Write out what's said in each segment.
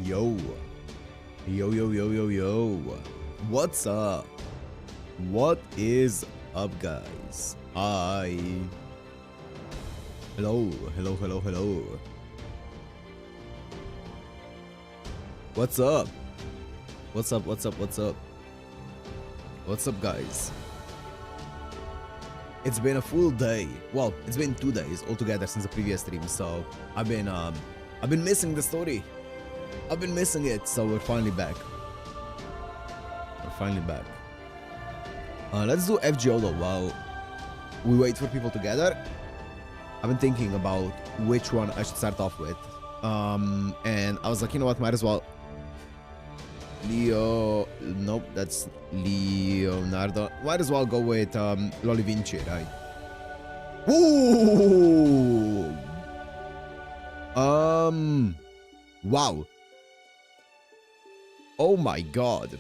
Yo. Yo, yo, yo, yo, yo. What's up? What is up, guys? Hi. Hello, hello, hello, hello. What's up? What's up, what's up, what's up? What's up, guys? It's been a full day. Well, it's been 2 days altogether since the previous stream, so I've been missing the story. I've been missing it, so we're finally back. We're finally back. Let's do FGO though while we wait for people to gather. I've been thinking about which one I should start off with. And I was like, you know what, might as well. Nope, that's Leonardo. Might as well go with Loli Vinci, right? Ooh! Wow. Oh my god.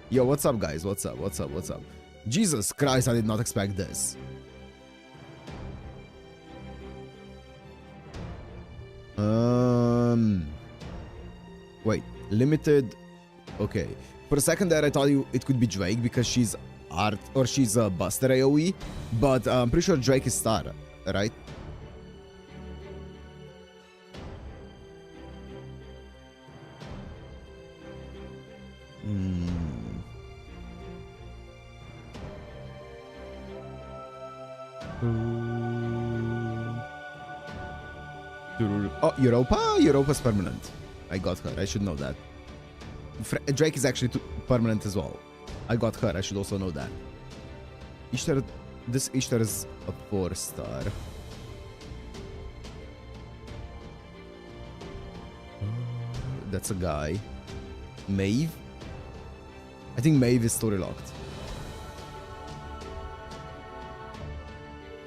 Yo, what's up, guys? What's up? What's up? What's up? Jesus Christ, I did not expect this. Wait, limited. Okay. For a second there, I thought it could be Drake because she's art or she's a Buster AoE, but I'm pretty sure Drake is Star, right? Oh, Europa? Europa's permanent. I got her. I should know that. Drake is actually permanent as well. I got her. I should also know that. Ishtar. This Ishtar is a 4-star. That's a guy. Maeve? I think Maeve is story locked.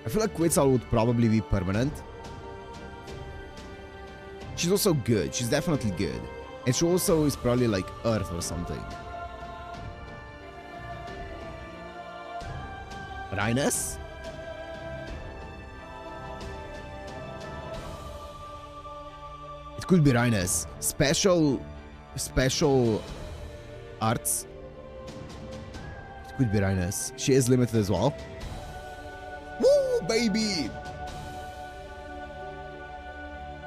I feel like Quetzal would probably be permanent. She's also good. She's definitely good. And she also is probably like Earth or something. Rhinus? It could be Rhinus. Special arts. It could be Rhinus. She is limited as well. Woo, baby!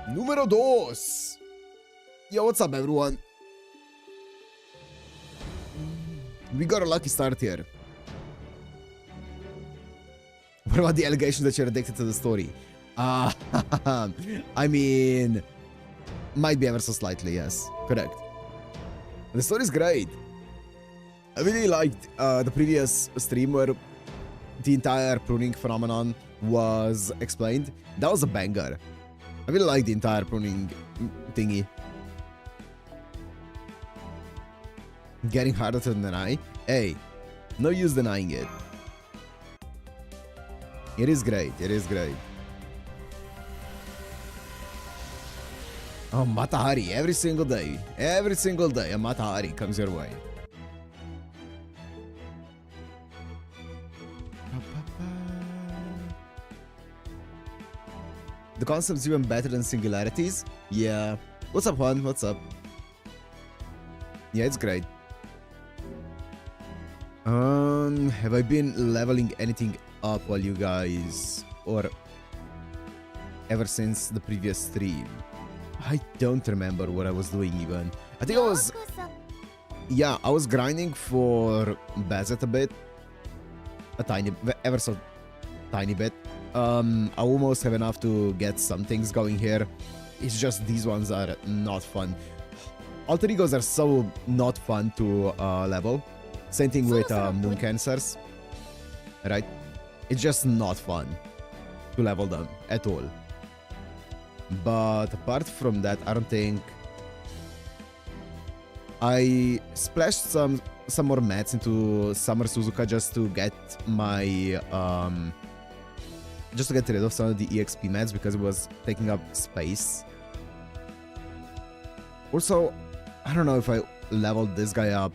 Numero 2. Yo, what's up, everyone? We got a lucky start here. What about the allegation that you're addicted to the story? I mean, might be ever so slightly, yes. Correct. The story's great. I really liked the previous stream where the entire pruning phenomenon was explained. That was a banger. I really like the entire pruning thingy. Getting harder to deny? Hey, no use denying it. It is great. It is great. Oh, Matahari. Every single day. Every single day a Matahari comes your way. The concept's even better than singularities? Yeah. What's up, Juan? What's up? Yeah, it's great. Have I been leveling anything up while you guys... or... ever since the previous stream? I don't remember what I was doing even. I think I was... yeah, I was grinding for Bazet a bit. A tiny... ever so tiny bit. I almost have enough to get some things going here. It's just these ones are not fun. Alter Egos are so not fun to level. Same thing with Moon Cancers. Right? It's just not fun to level them at all. But apart from that, I don't think... I splashed some more mats into Summer Suzuka just to get my... just to get rid of some of the EXP mats because it was taking up space. Also, I don't know if I leveled this guy up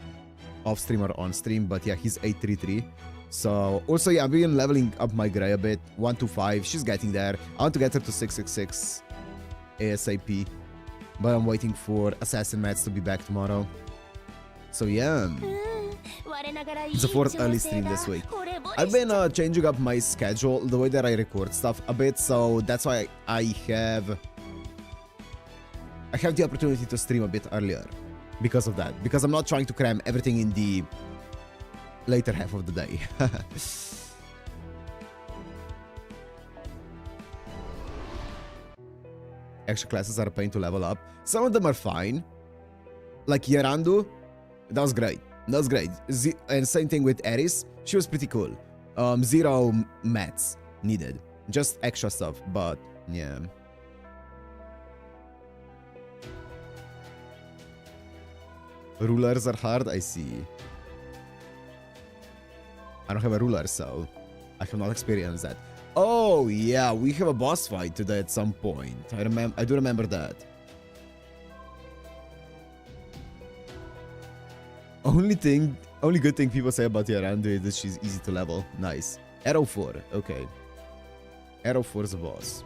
off stream or on stream, but yeah, he's 833. So also, yeah, I've been leveling up my Grey a bit. 125, she's getting there. I want to get her to 666 ASAP. But I'm waiting for Assassin Mats to be back tomorrow. So yeah, it's the fourth early stream this week. I've been changing up my schedule, the way that I record stuff a bit, so that's why I have the opportunity to stream a bit earlier because of that. Because I'm not trying to cram everything in the later half of the day. Extra classes are a pain to level up. Some of them are fine. Like Yarandu, that was great. That was great. And same thing with Eris. She was pretty cool. Zero mats needed. Just extra stuff, but yeah. Rulers are hard, I see. I don't have a ruler, so I have not experienced that. Oh yeah, we have a boss fight today at some point. I do remember that. Only good thing people say about Yarandu is that she's easy to level. Nice. Arrow 4, okay. Arrow 4 is a boss.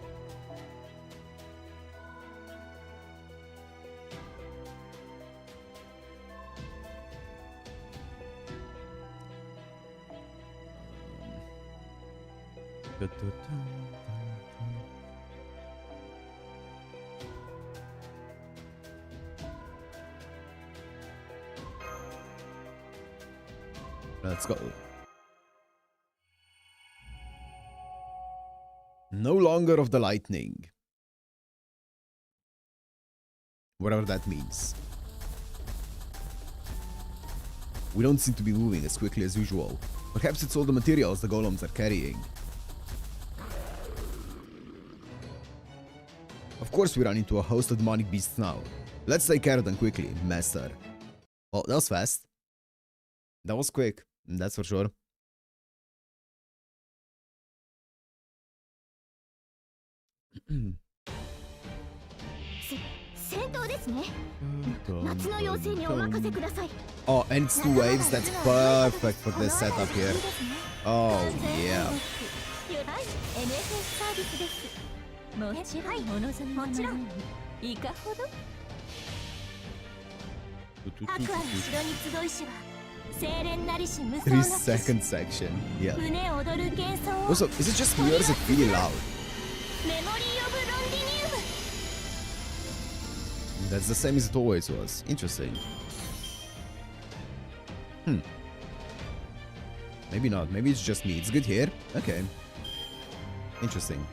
Let's go. No longer of the lightning. Whatever that means. We don't seem to be moving as quickly as usual. Perhaps it's all the materials the golems are carrying. Of course we run into a host of demonic beasts now. Let's take care of them quickly, master. Oh, that was fast. That was quick, that's for sure. Oh, and it's 2 waves, that's perfect for this setup here. Oh, yeah. Three-second section, yeah. Also, is it just me or is it really loud? That's the same as it always was. Interesting. Maybe not. Maybe it's just me. It's good here. Okay. Interesting.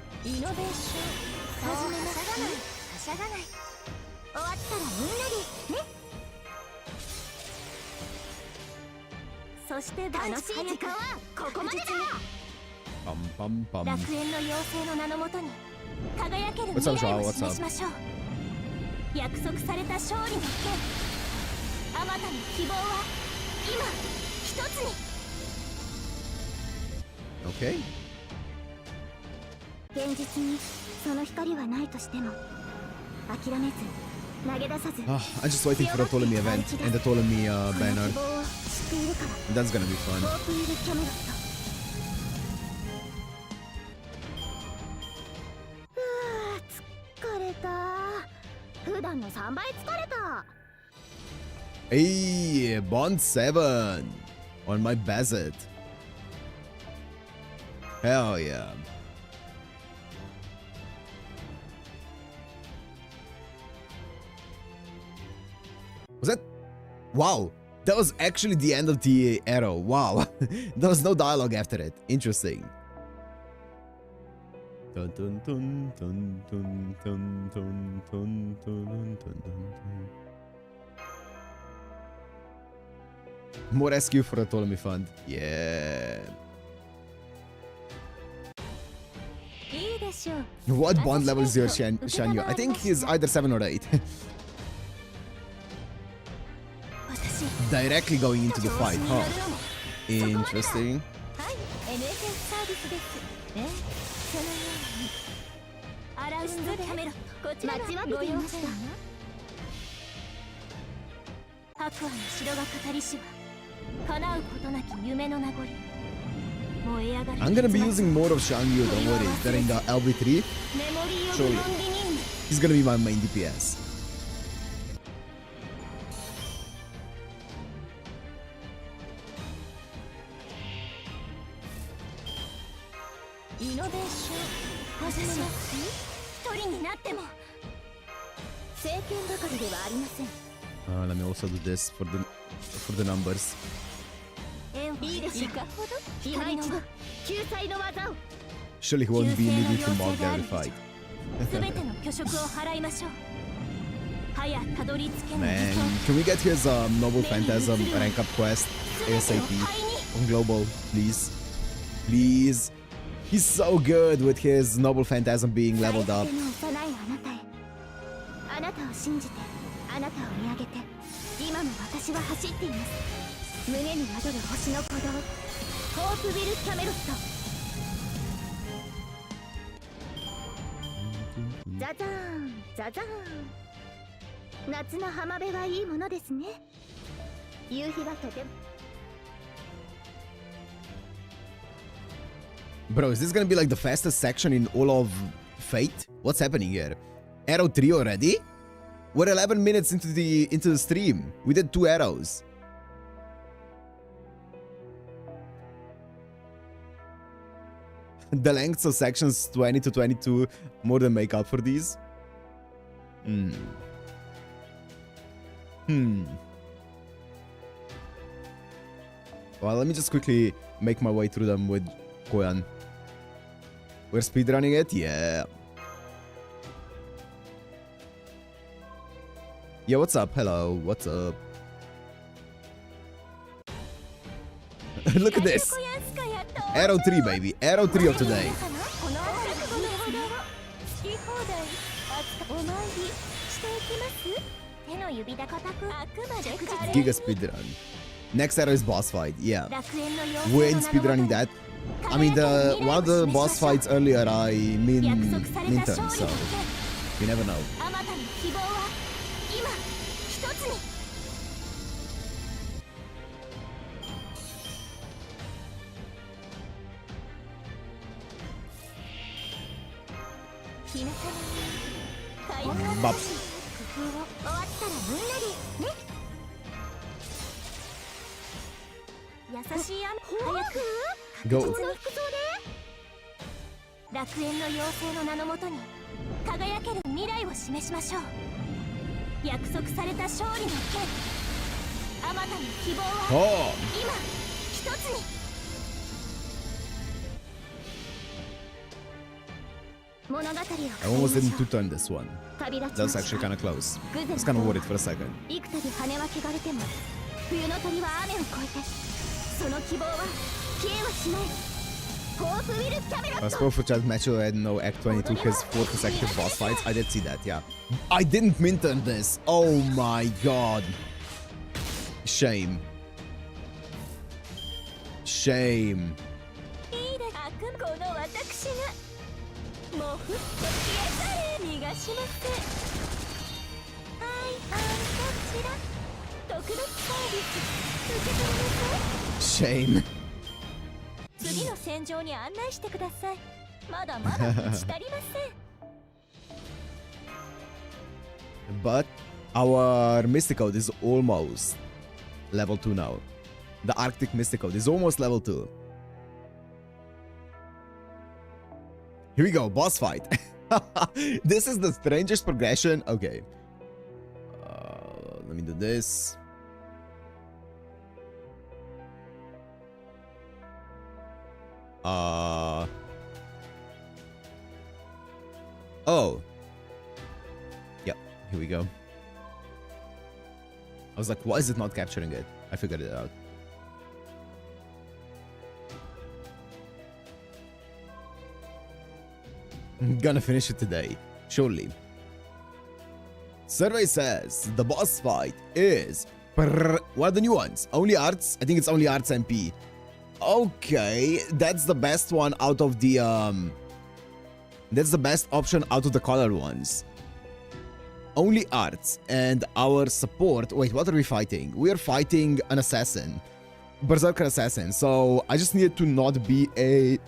Bum, bum, bum. What's up, Zhao? What's up? Okay. I'm just waiting for the Ptolemy event and the Ptolemy banner. That's gonna be fun. Hey, Bond 7 on my Bazet. Hell yeah. Was that? Wow. That was actually the end of the arrow. Wow. There was no dialogue after it. Interesting. Dun, dun, dun, dun, dun, dun, dun, dun, dun, dun, dun. More SQ for the Ptolemy fund. Yeah. What bond level is your Shanyu? I think he's either 7 or 8. Directly going into the fight, huh? Interesting. I'm gonna be using more of Shanyu, don't worry, during the LB3. Surely. He's gonna be my main DPS. Let me also do this for the numbers. Surely he won't be immediately mob verified. Man, can we get his Noble Phantasm rank up quest ASAP on global, please? Please. He's so good with his Noble Phantasm being leveled up. Bro, is this gonna be like the fastest section in all of Fate? What's happening here? Arrow 3 already? We're 11 minutes into the stream. We did 2 arrows. The lengths of sections 20 to 22 more than make up for these. Well, let me just quickly make my way through them with Koyan. We're speedrunning it? Yeah. Yeah, what's up? Hello, what's up? Look at this. Arrow 3, baby. Arrow 3 of today. Giga speedrun. Next arrow is boss fight. Yeah. We ain't speedrunning that. I mean, one of the boss fights earlier, I minted, so you never know. Bop. Go. 楽園の妖精の名のもとに輝ける未来を示しましょう。約束された勝利の剣、あまたの希望は今一つに。I almost didn't two-turn this one. That was actually kind of close. I was kind of worried for a second. Spoke for Chad Macho had no Act 22 his 4 consecutive boss fights. I did see that, yeah. I didn't minton this. Oh my god. Shame. Shame. Shame. But our Mysticode is almost level 2 now. The Arctic Mysticode is almost level 2. Here we go, boss fight. This is the strangest progression. Okay. Let me do this. Oh. Yep, here we go. I was like, why is it not capturing it? I figured it out. I'm gonna finish it today, surely. Survey says the boss fight is... What are the new ones? Only Arts? I think it's only Arts MP. Okay, that's the best one out of the... That's the best option out of the colored ones. Only Arts. And our support... Wait, what are we fighting? We are fighting an assassin. Berserker assassin. So I just needed to not be a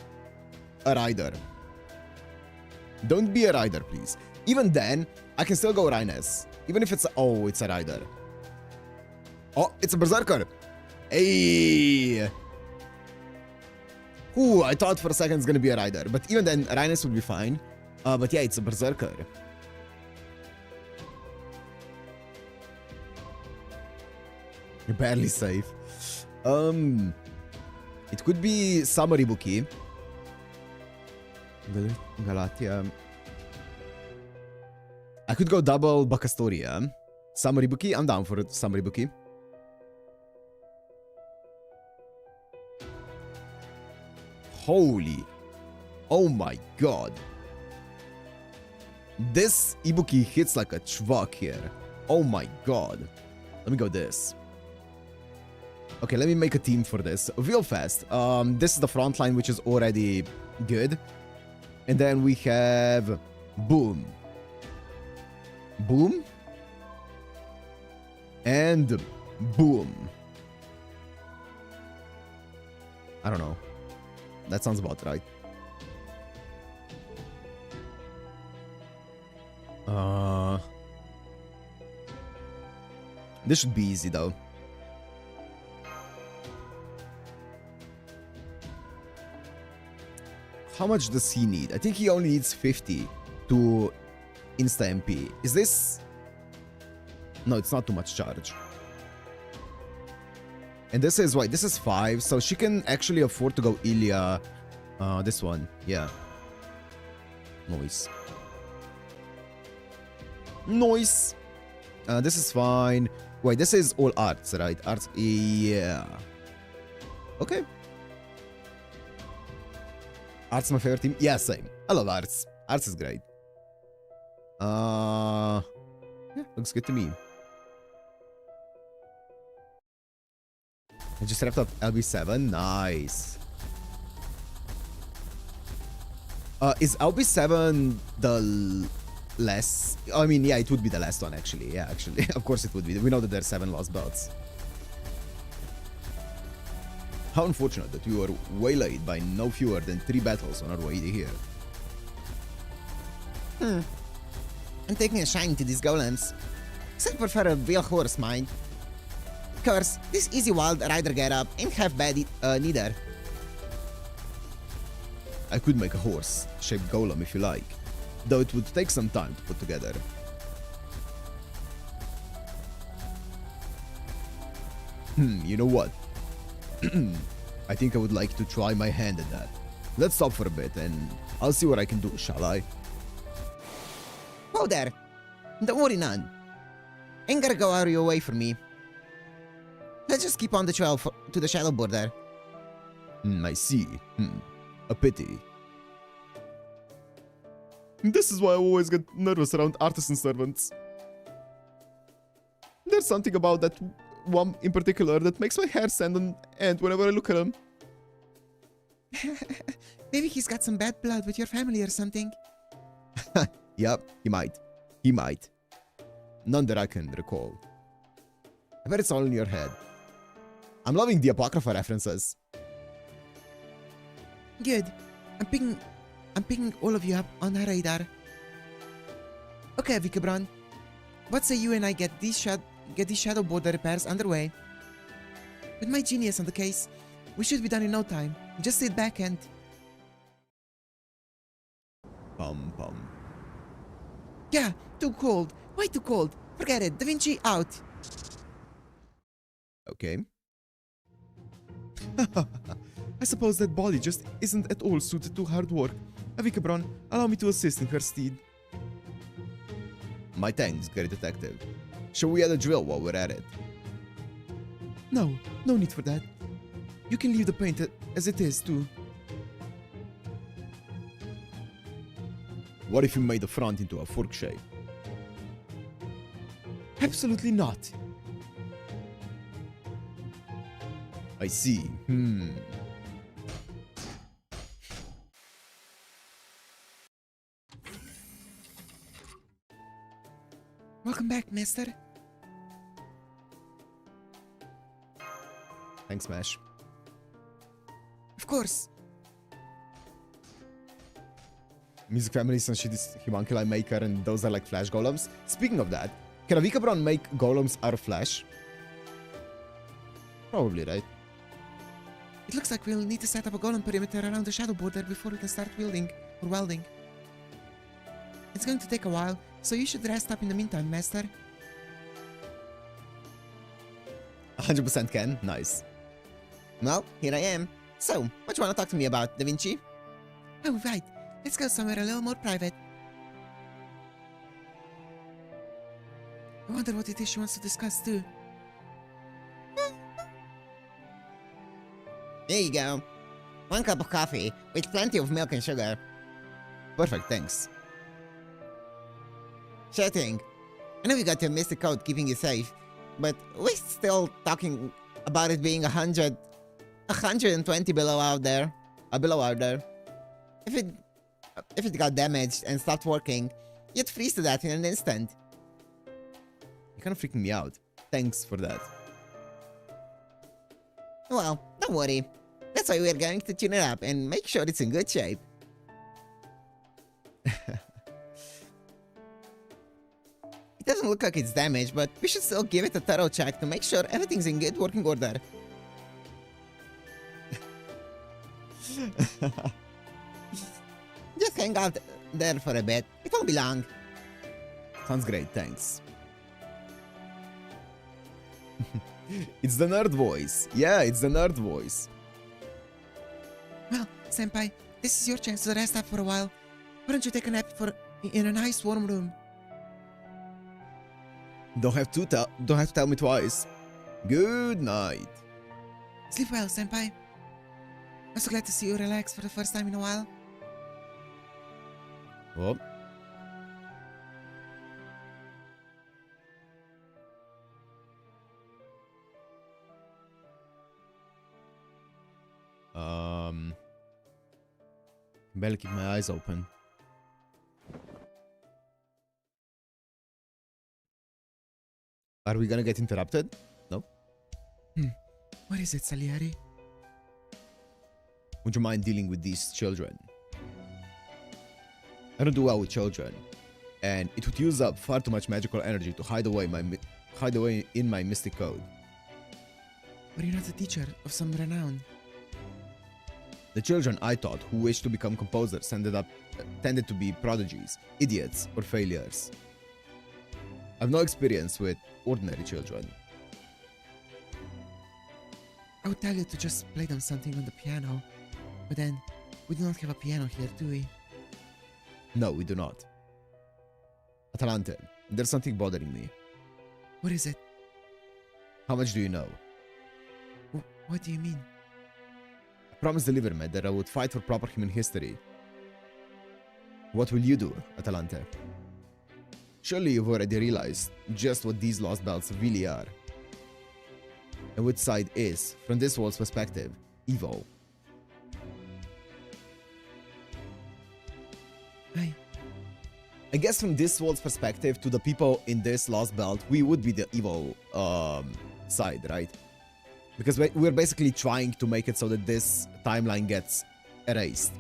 rider. Don't be a rider, please. Even then, I can still go Rhines. Even if it's... Oh, it's a Rider. Oh, it's a Berserker. Hey! Ooh, I thought for a second it's gonna be a Rider. But even then, Rhines would be fine. But yeah, it's a Berserker. You're barely safe. It could be Samaribuki. Galatia. I could go double Bakastoria. Samaribuki, I'm down for it. Samaribuki. Holy. Oh my god. This Ibuki hits like a truck here. Oh my god. Let me go this. Okay, let me make a team for this. Real fast. This is the front line, which is already good. And then we have Boom. Boom. And Boom. I don't know. That sounds about right. This should be easy though. How much does he need? I think he only needs 50 to insta MP. Is this... No, it's not too much charge. And this is, wait, this is 5, so she can actually afford to go Ilya. This one, yeah. Noise. Noise! This is fine. Wait, this is all arts, right? Arts, yeah. Okay. Arts my favorite team? Yeah, same. I love Arts. Arts is great. Yeah, looks good to me. I just wrapped up LB7. Nice. Is LB7 the less... I mean, yeah, it would be the last one, actually. Yeah, actually. Of course it would be. We know that there's 7 lost belts. How unfortunate that we were waylaid by no fewer than 3 battles on our way here. I'm taking a shine to these golems. Except prefer a real horse, mind. Of course, this easy wild rider getup ain't half bad neither. I could make a horse-shaped golem if you like, though it would take some time to put together. You know what? I think I would like to try my hand at that. Let's stop for a bit and I'll see what I can do, shall I? Whoa there! Don't worry none. Ain't gotta go out of your way for me. Let's just keep on the trail to the shadow border. I see. A pity. This is why I always get nervous around artisan servants. There's something about that one in particular that makes my hair stand on end whenever I look at him. Maybe he's got some bad blood with your family or something. Yep, he might. He might. None that I can recall. I bet it's all in your head. I'm loving the Apocrypha references. Good. I'm picking all of you up on our radar. Okay, Vikabron. What say you and I get these shadow border repairs underway? With my genius on the case, we should be done in no time. Just sit back and... Pum. Yeah, too cold. Way too cold. Forget it. Da Vinci out. Okay. I suppose that body just isn't at all suited to hard work. Avikabron, allow me to assist in her stead. My thanks, great detective. Shall we add a drill while we're at it? No need for that. You can leave the paint as it is, too. What if you made the front into a fork shape? Absolutely not. I see. Welcome back, mister. Thanks, Mash. Of course. Music Family, some shit is Humanculi Maker, and those are like Flash golems. Speaking of that, can Avika Brown make golems out of Flash? Probably, right? It looks like we'll need to set up a golem perimeter around the shadow border before we can start wielding or welding. It's going to take a while, so you should rest up in the meantime, Master. 100% can. Nice. Well, here I am. So, what you want to talk to me about, Da Vinci? Oh, right. Let's go somewhere a little more private. I wonder what it is she wants to discuss, too. There you go. 1 cup of coffee with plenty of milk and sugar. Perfect, thanks. Sure thing. I know you got your mystic code keeping you safe, but we're still talking about it being 120 below out there. Below out there. If it got damaged and stopped working, you'd freeze to that in an instant. You're kind of freaking me out. Thanks for that. Well, don't worry. That's why we're going to tune it up and make sure it's in good shape. It doesn't look like it's damaged, but we should still give it a thorough check to make sure everything's in good working order. Just hang out there for a bit. It won't be long. Sounds great, thanks. It's the nerd voice. Yeah, it's the nerd voice. Well, Senpai, this is your chance to rest up for a while. Why don't you take a nap in a nice warm room? Don't have to tell me twice. Good night. Sleep well, Senpai. I'm so glad to see you relax for the first time in a while. Oh. Better keep my eyes open. Are we gonna get interrupted? No? What is it, Salieri? Would you mind dealing with these children? I don't do well with children, and it would use up far too much magical energy to hide away in my mystic code. Were you not a teacher of some renown? The children I taught who wished to become composers tended to be prodigies, idiots, or failures. I've no experience with ordinary children. I would tell you to just play them something on the piano, but then we do not have a piano here, do we? No, we do not. Atalante, there's something bothering me. What is it? How much do you know? What do you mean? I promised the Livermed that I would fight for proper human history. What will you do, Atalante? Surely you've already realized just what these lost belts really are. And which side is, from this world's perspective, evil. I guess from this world's perspective, to the people in this lost belt, we would be the evil side, right? Because we're basically trying to make it so that this timeline gets erased.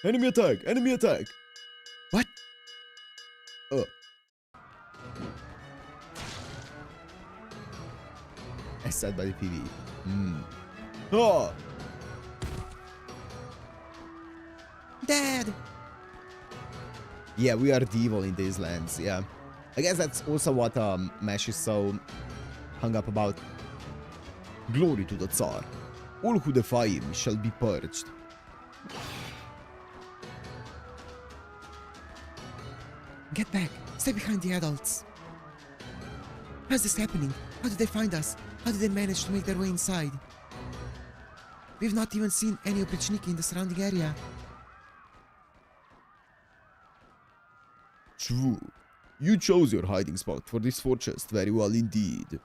Enemy attack! Enemy attack! What? Oh. As said by the PV. Oh! Dad! Yeah, we are the evil in these lands, yeah. I guess that's also what Mesh is so hung up about. Glory to the Tsar. All who defy him shall be purged. Get back! Stay behind the adults! How's this happening? How did they find us? How did they manage to make their way inside? We've not even seen any Oprichniki in the surrounding area. True. You chose your hiding spot for this fortress very well indeed.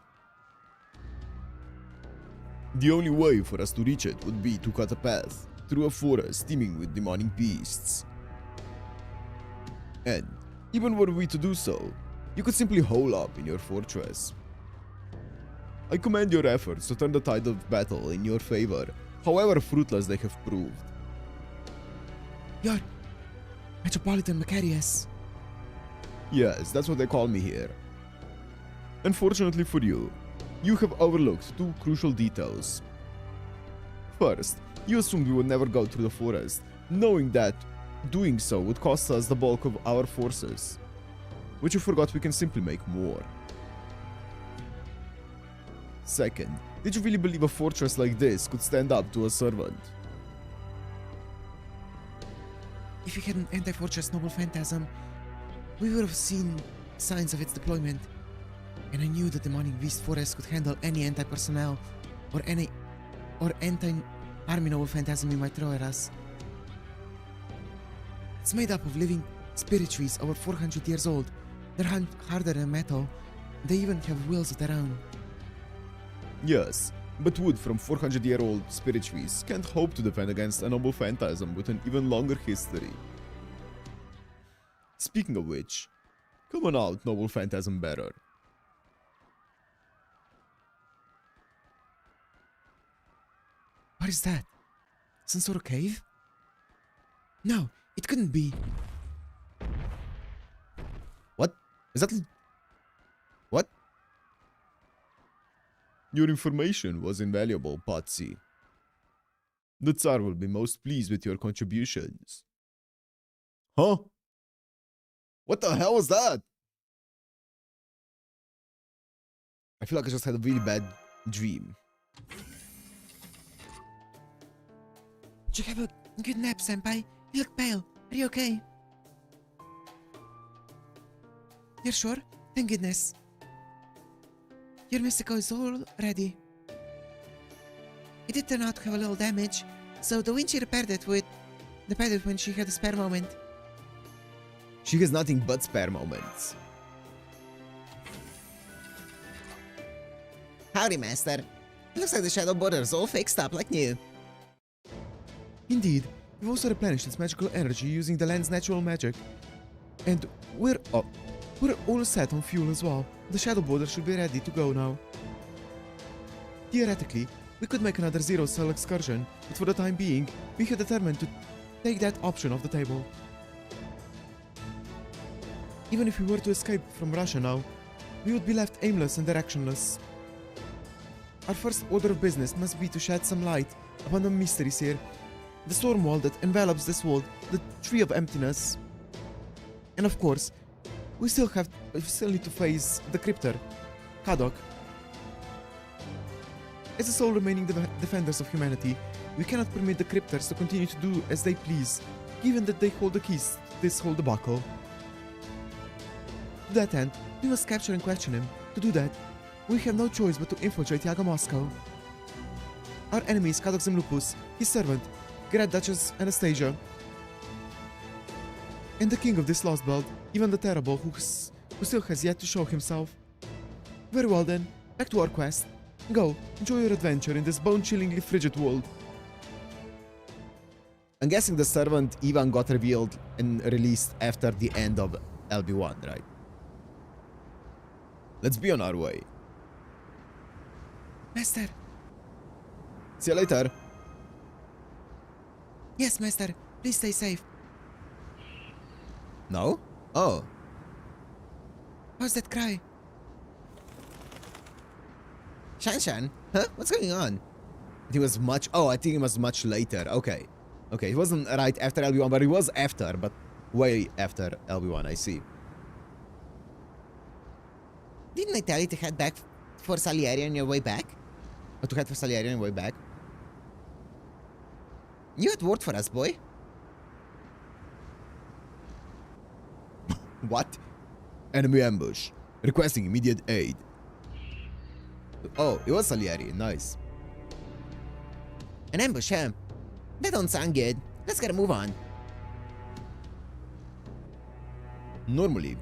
The only way for us to reach it would be to cut a path through a forest teeming with demonic beasts. And even were we to do so, you could simply hole up in your fortress. I commend your efforts to turn the tide of battle in your favor, however fruitless they have proved. You're Metropolitan Macarius. Yes, that's what they call me here. Unfortunately for you, you have overlooked two crucial details. First, you assumed we would never go through the forest, knowing that doing so would cost us the bulk of our forces, which you forgot we can simply make more. Second, did you really believe a fortress like this could stand up to a servant? If we had an anti-fortress noble phantasm, we would have seen signs of its deployment. And I knew the demonic beast forest could handle any anti-personnel or anti-army noble phantasm you might throw at us. It's made up of living spirit trees over 400 years old. They're harder than metal. They even have wills of their own. Yes, but wood from 400-year-old spirit trees can't hope to defend against a noble phantasm with an even longer history. Speaking of which, come on out, noble phantasm bearer. What is that? Some sort of cave? No, it couldn't be. What? Is that... What? Your information was invaluable, Patsy. The Tsar will be most pleased with your contributions. Huh? What the hell was that? I feel like I just had a really bad dream. Did you have a good nap, Senpai? You look pale. Are you okay? You're sure? Thank goodness. Your Mystico is all ready. It did turn out to have a little damage, so the Winchi repaired it when she had a spare moment. She has nothing but spare moments. Howdy, Master. Looks like the Shadow Border's all fixed up like new. Indeed, we've also replenished its magical energy using the land's natural magic. And we're all set on fuel as well. The Shadow Border should be ready to go now. Theoretically, we could make another zero-cell excursion, but for the time being, we have determined to take that option off the table. Even if we were to escape from Russia now, we would be left aimless and directionless. Our first order of business must be to shed some light upon the mysteries here, the storm wall that envelops this world, the Tree of Emptiness. And of course, we still need to face the Cryptor, Kadok. As the sole remaining defenders of humanity, we cannot permit the Cryptors to continue to do as they please, given that they hold the keys to this whole debacle. To that end, we must capture and question him. To do that, we have no choice but to infiltrate Yaga Moscow. Our enemy is Kadok Zemlupus, his servant, Grand Duchess Anastasia, and the king of this lost belt, Ivan the Terrible, who still has yet to show himself. Very well then, back to our quest. Go, enjoy your adventure in this bone-chillingly frigid world. I'm guessing the servant Ivan got revealed and released after the end of LB1, right? Let's be on our way. Master. See you later. Yes, Master. Please stay safe. No? Oh. How's that cry? Shan? Huh? What's going on? It was much... Oh, I think it was much later. Okay. Okay, it wasn't right after LB1, but it was after, but way after LB1, I see. Didn't I tell you to head back for Salieri on your way back? Oh, to head for Salieri on the way back? You had word for us, boy. What? Enemy ambush. Requesting immediate aid. Oh, it was Salieri. Nice. An ambush, huh? That don't sound good. Let's get a move on. Normally,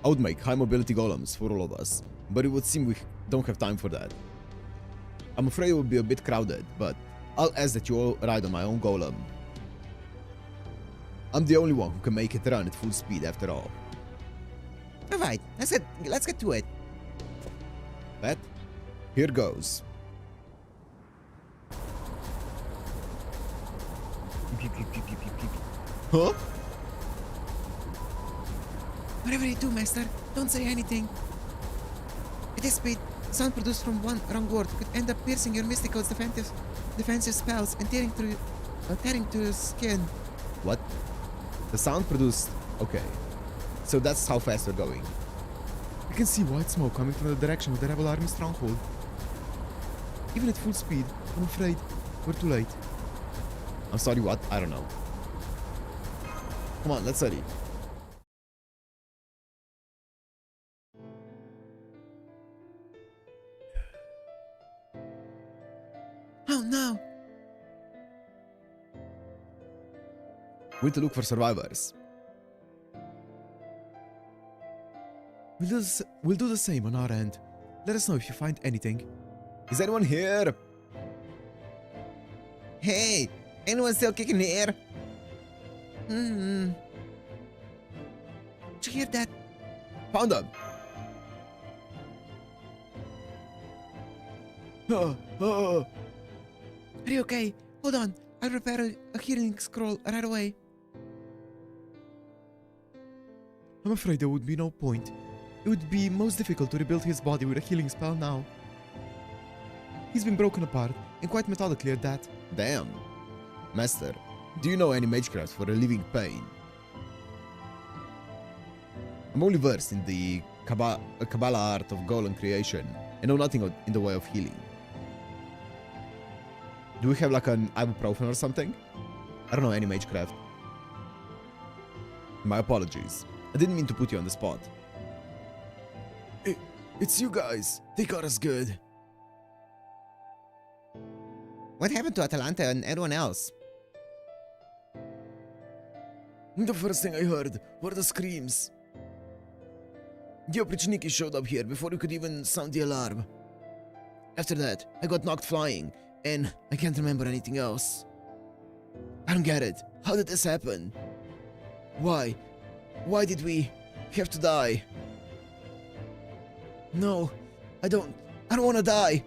I would make high mobility golems for all of us, but it would seem we don't have time for that. I'm afraid it would be a bit crowded, but I'll ask that you all ride on my own golem. I'm the only one who can make it run at full speed after all. Alright, let's get to it. Bet? Here goes. Huh? Whatever you do, Master, don't say anything. At this speed, sound produced from one wrong word could end up piercing your mystical's defensive spells and tearing through your skin. What? The sound produced... Okay. So that's how fast we're going. We can see white smoke coming from the direction of the rebel army stronghold. Even at full speed, I'm afraid we're too late. I'm sorry, what? I don't know. Come on, let's hurry. Oh no! We need to look for survivors. We'll do the same on our end. Let us know if you find anything. Is anyone here? Hey! Anyone still kicking here? Did you hear that? Found them. Are you okay? Hold on. I'll prepare a healing scroll right away. I'm afraid there would be no point. It would be most difficult to rebuild his body with a healing spell now. He's been broken apart, and quite methodically at that. Damn. Master, do you know any magecraft for relieving pain? I'm only versed in the Kabbalah art of golem creation and know nothing in the way of healing. Do we have like an ibuprofen or something? I don't know any magecraft. My apologies. I didn't mean to put you on the spot. It's you guys. They got us good. What happened to Atalanta and everyone else? The first thing I heard were the screams. The Oprichniki showed up here before you could even sound the alarm. After that, I got knocked flying, and I can't remember anything else. I don't get it. How did this happen? Why? Why did we have to die? No, I don't want to die.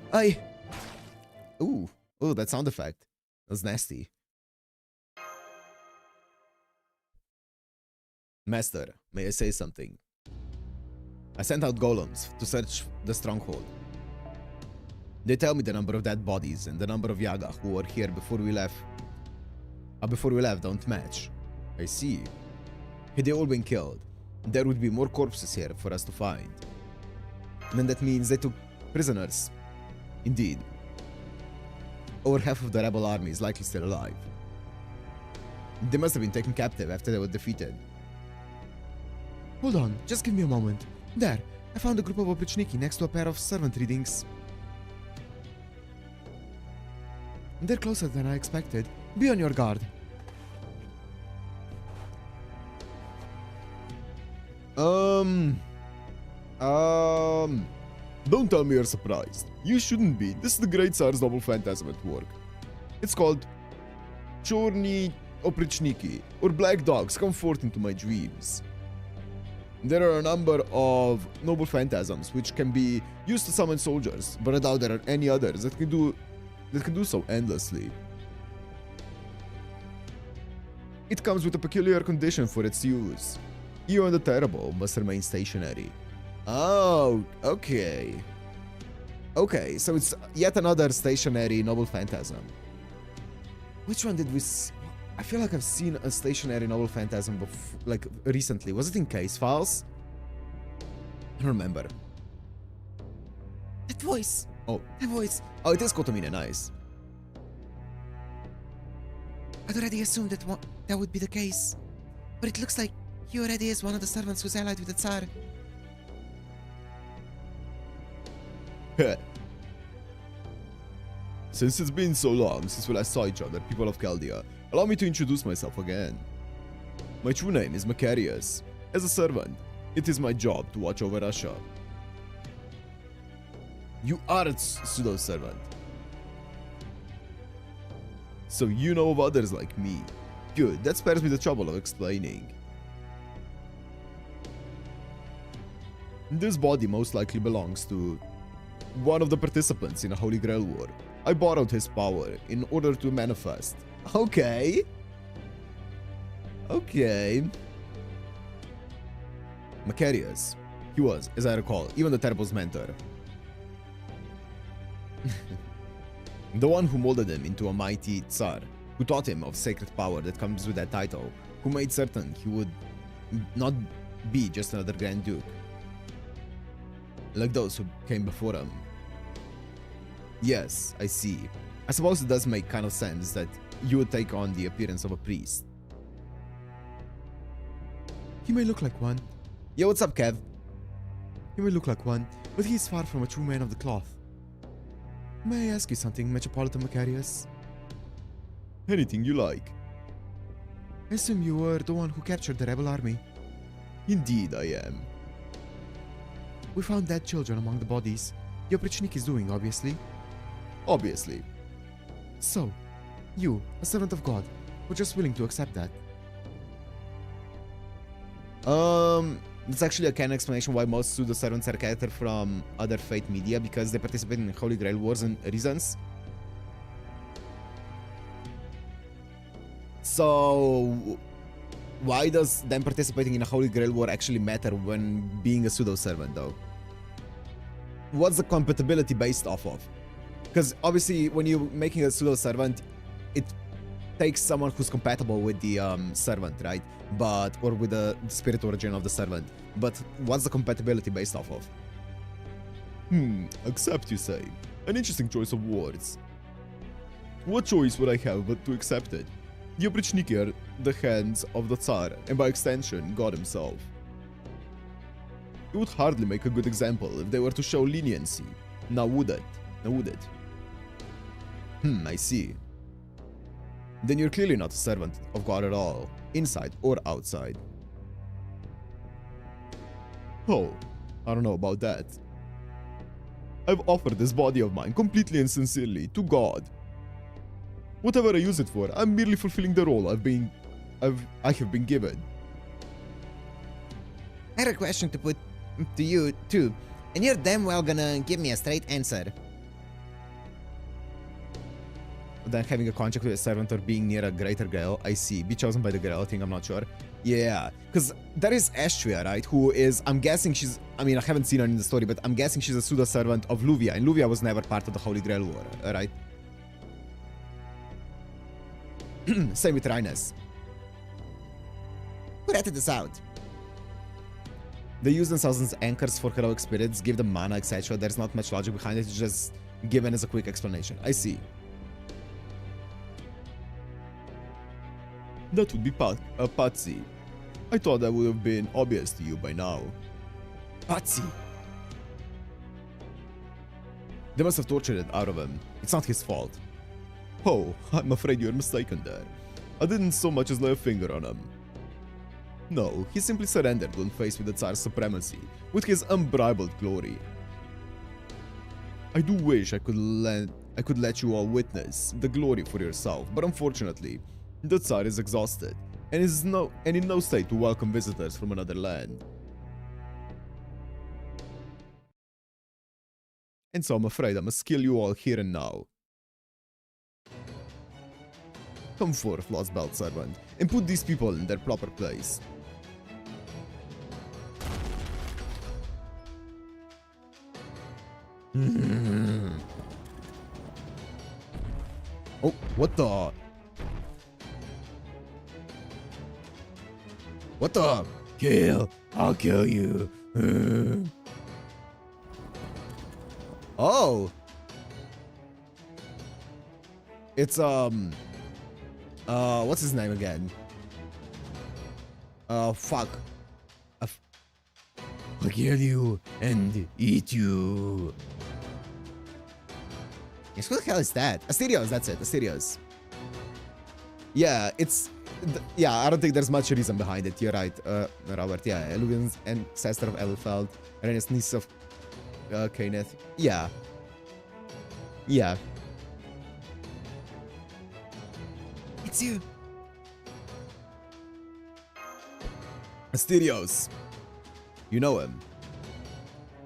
Ooh, that sound effect. That was nasty. Master, may I say something? I sent out golems to search the stronghold. They tell me the number of dead bodies and the number of Yaga who were here before we left. Before we left don't match. I see. Had they all been killed, there would be more corpses here for us to find. And then that means they took prisoners. Indeed. Over half of the rebel army is likely still alive. They must have been taken captive after they were defeated. Hold on, just give me a moment. There, I found a group of Oprichniki next to a pair of servant readings. They're closer than I expected. Be on your guard. Don't tell me you're surprised. You shouldn't be. This is the Great Tsar's noble phantasm at work. It's called Chorny Oprichniki, or Black Dogs come forth into my dreams. There are a number of noble phantasms which can be used to summon soldiers, but I doubt there are any others that can do so endlessly. It comes with a peculiar condition for its use. You and the Terrible must remain stationary. Oh, okay. Okay, so it's yet another stationary noble phantasm. Which one did we see? I feel like I've seen a stationary noble phantasm before, like recently. Was it in Case Files? I don't remember. That voice! Oh. That voice! Oh, it is Kotomine, nice. I'd already assumed that would be the case. But it looks like he already is one of the servants who's allied with the Tsar. Since it's been so long since we last saw each other, people of Chaldea, allow me to introduce myself again. My true name is Macarius. As a servant, it is my job to watch over Russia. You are a pseudo-servant. So you know of others like me. Good, that spares me the trouble of explaining. This body most likely belongs to one of the participants in a Holy Grail War. I borrowed his power in order to manifest. Okay. Okay. Macarius. He was, as I recall, even the Terrible's mentor. The one who molded him into a mighty Tsar, who taught him of sacred power that comes with that title, who made certain he would not be just another Grand Duke, like those who came before him. Yes, I see. I suppose it does make kind of sense that you would take on the appearance of a priest. He may look like one. Yo, what's up, Kev? He may look like one, but he is far from a true man of the cloth. May I ask you something, Metropolitan Macarius? Anything you like. I assume you were the one who captured the rebel army. Indeed, I am. We found dead children among the bodies. The Oprichnik is doing, obviously. Obviously. So, you, a servant of God, were just willing to accept that. It's actually a canon explanation why most pseudo-servants are characters from other Fate media, because they participate in Holy Grail Wars and reasons. So, why does them participating in a Holy Grail War actually matter when being a pseudo-servant, though? What's the compatibility based off of? Because obviously, when you're making a pseudo-servant, it takes someone who's compatible with the servant, right? Or with the spirit origin of the servant. But what's the compatibility based off of? Accept, you say. An interesting choice of words. What choice would I have but to accept it? The Oprichniki are the hands of the Tsar, and by extension, God himself. It would hardly make a good example if they were to show leniency. Now would it? I see. Then you're clearly not a servant of God at all, inside or outside. Oh, I don't know about that. I've offered this body of mine completely and sincerely to God. Whatever I use it for, I'm merely fulfilling the role I have been given. I had a question to put to you, too, and you're damn well gonna give me a straight answer. Then having a contract with a servant or being near a greater Grail, I see. Be chosen by the Grail, I think, I'm not sure. Yeah, because there is Astria, right, who is, I'm guessing she's, I mean, I haven't seen her in the story, but I'm guessing she's a pseudo-servant of Luvia, and Luvia was never part of the Holy Grail War, right? Same with Rhinus. Who ratted this out? They use themselves as anchors for heroic spirits, give them mana, etc. There's not much logic behind it, it's just given as a quick explanation. I see. That would be Patsy. I thought that would have been obvious to you by now. Patsy. They must have tortured it out of him. It's not his fault. Oh, I'm afraid you're mistaken there. I didn't so much as lay a finger on him. No, he simply surrendered when faced with the Tsar's supremacy, with his unbridled glory. I do wish I could let you all witness the glory for yourself, but unfortunately, the Tsar is exhausted, and in no state to welcome visitors from another land. And so I'm afraid I must kill you all here and now. Come forth, Lost Belt Servant, and put these people in their proper place. Oh, what the? What the? Kill! I'll kill you. Oh! It's, what's his name again? Fuck. I'll kill you and eat you. Yes, who the hell is that? Asterios, that's it, Asterios. Yeah, it's... Yeah, I don't think there's much reason behind it. You're right, Robert. Yeah, Eluvian's ancestor of Elfeld, Rhaenys niece of Kenneth. Yeah. Yeah. It's you. Asterios. You know him.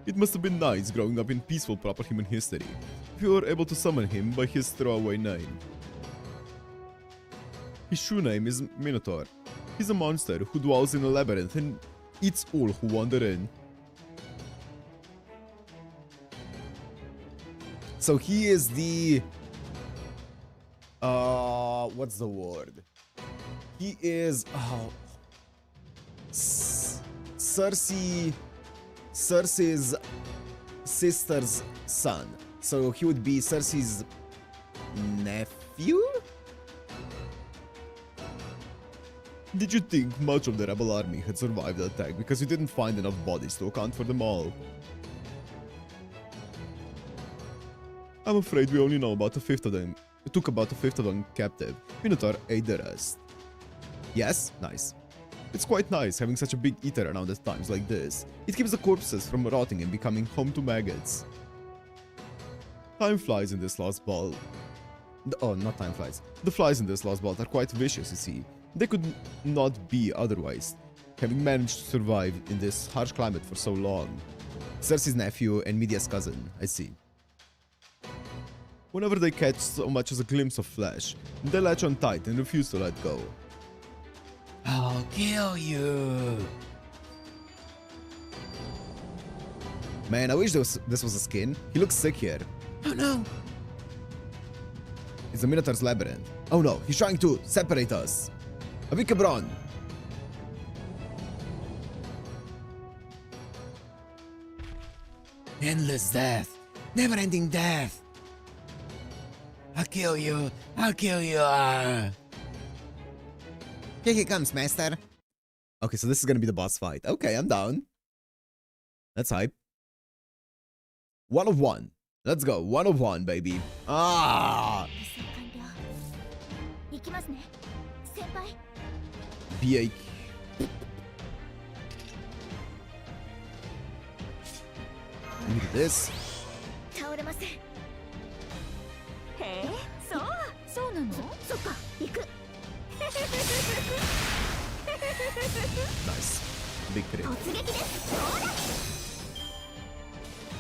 It must have been nice growing up in peaceful, proper human history, if you were able to summon him by his throwaway name. His true name is Minotaur, He's a monster who dwells in a labyrinth and eats all who wander in. So he is the... what's the word? He is... Oh... Cersei's sister's son. So he would be Cersei's nephew? Did you think much of the rebel army had survived the attack because you didn't find enough bodies to account for them all? I'm afraid we only know about a fifth of them. We took about a fifth of them captive. Minotaur ate the rest. Yes? Nice. It's quite nice having such a big eater around at times like this. It keeps the corpses from rotting and becoming home to maggots. Time flies in this lost ball. Oh, not time flies. The flies in this lost ball are quite vicious, you see. They could not be otherwise, having managed to survive in this harsh climate for so long. Cersei's nephew and Media's cousin, I see. Whenever they catch so much as a glimpse of flesh, they latch on tight and refuse to let go. I'll kill you. Man, I wish this was a skin. He looks sick here. Oh no. It's the Minotaur's labyrinth. Oh no, he's trying to separate us. Avikabron! Endless death. Never-ending death. I'll kill you. I'll kill you. Here he comes, master. Okay, so this is gonna be the boss fight. Okay, I'm down. That's hype. 1 of 1. Let's go. 1 of 1, baby. Ah! BAQ. Look at this. Nice. Big crit.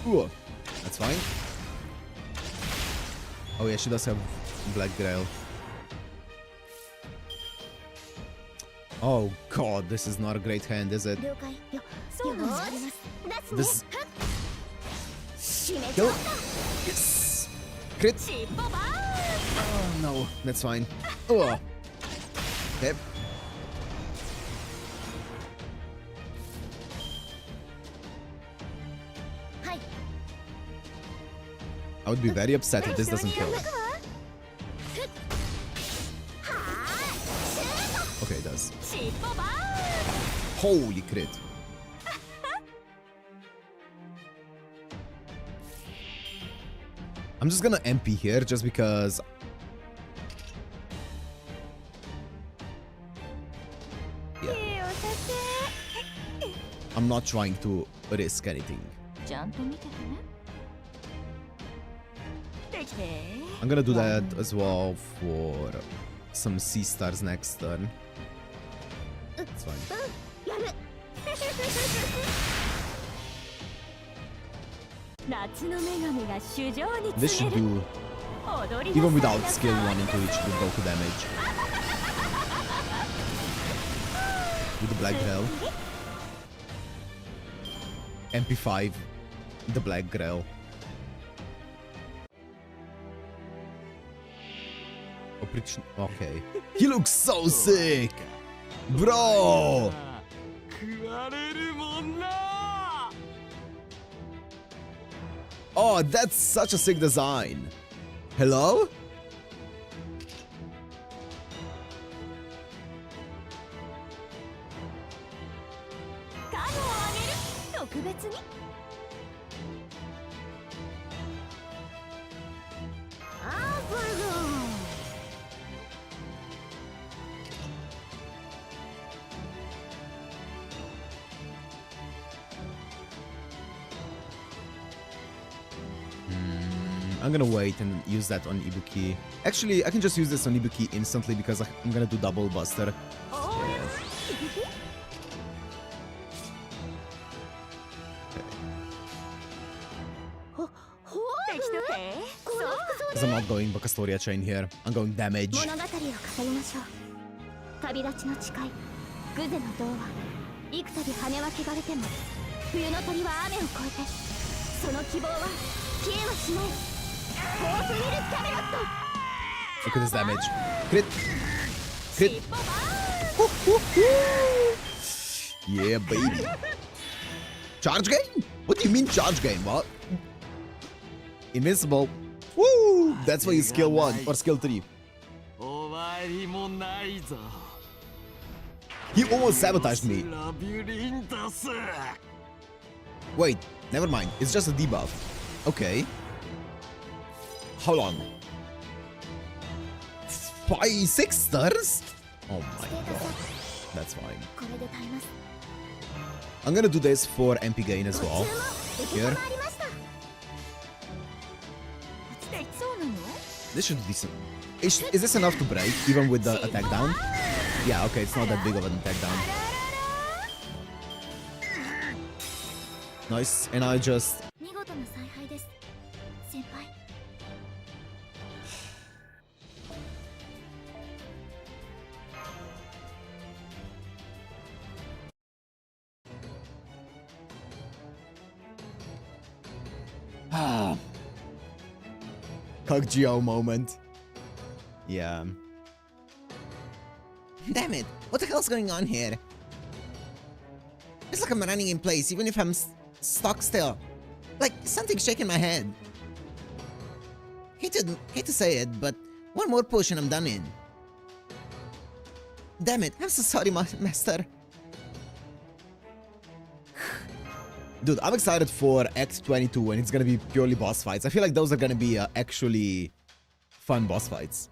Ooh, that's fine. Oh yeah, she does have Black Grail. Oh god, this is not a great hand, is it? This... Kill. Yes! Crit! Oh no, that's fine. Oh. Okay. I would be very upset if this doesn't kill. Okay, it does. Holy crit. I'm just gonna MP here just because... Yeah. I'm not trying to risk anything. I'm gonna do that as well for some sea stars next turn. It's fine. This should do, even without skill 1 into it, should do Goku damage. With the Black Grail. MP5, the Black Grail. Okay. He looks so sick! Bro! Oh, that's such a sick design. Hello? I'm gonna wait and use that on Ibuki. Actually, I can just use this on Ibuki instantly because I'm gonna do double buster. Because I'm not going Bakastoria chain here. I'm going damage. グゼの銅は幾度跳ねは汚れても冬の鳥は雨を越えてその希望は消えはしない。フォースウィル・キャメロット。 Look at this damage. Crit. Crit. 尻尾バーン。 Yeah, baby. Charge game? What do you mean charge game? What? Invincible. Woo! That's why you skill 1 or skill 3. 終わりもないぞ。 He almost sabotaged me. ラビリンタス。 Wait, never mind. It's just a debuff. Okay. How long? 6 turns? Oh my god. That's fine. これで耐えます。 I'm gonna do this for MP gain as well. ご注文 Here. 受けたまわりました。落ちてきそうなの？ This should be decent. Is this enough to break, even with the attack down? Yeah, okay, it's not that big of an attack down. Nice, and I just... 見事な采配です、先輩。 Ah, Kagjiao moment. Yeah. Damn it! What the hell's going on here? It's like I'm running in place, even if I'm stuck still. Like, something's shaking my head. Hate to say it, but one more push and I'm done in. Damn it, I'm so sorry, master. Dude, I'm excited for Act 22 and it's gonna be purely boss fights. I feel like those are gonna be actually fun boss fights.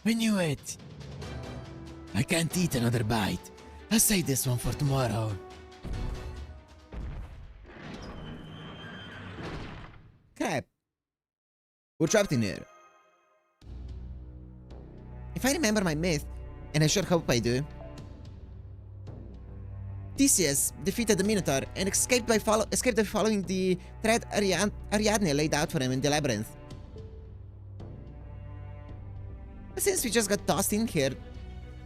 we knew it. I can't eat another bite. I'll save this one for tomorrow. Crap. We're trapped in here. If I remember my myth, and I sure hope I do, Theseus defeated the Minotaur and escaped by following the thread Ariadne laid out for him in the labyrinth. But since we just got tossed in here,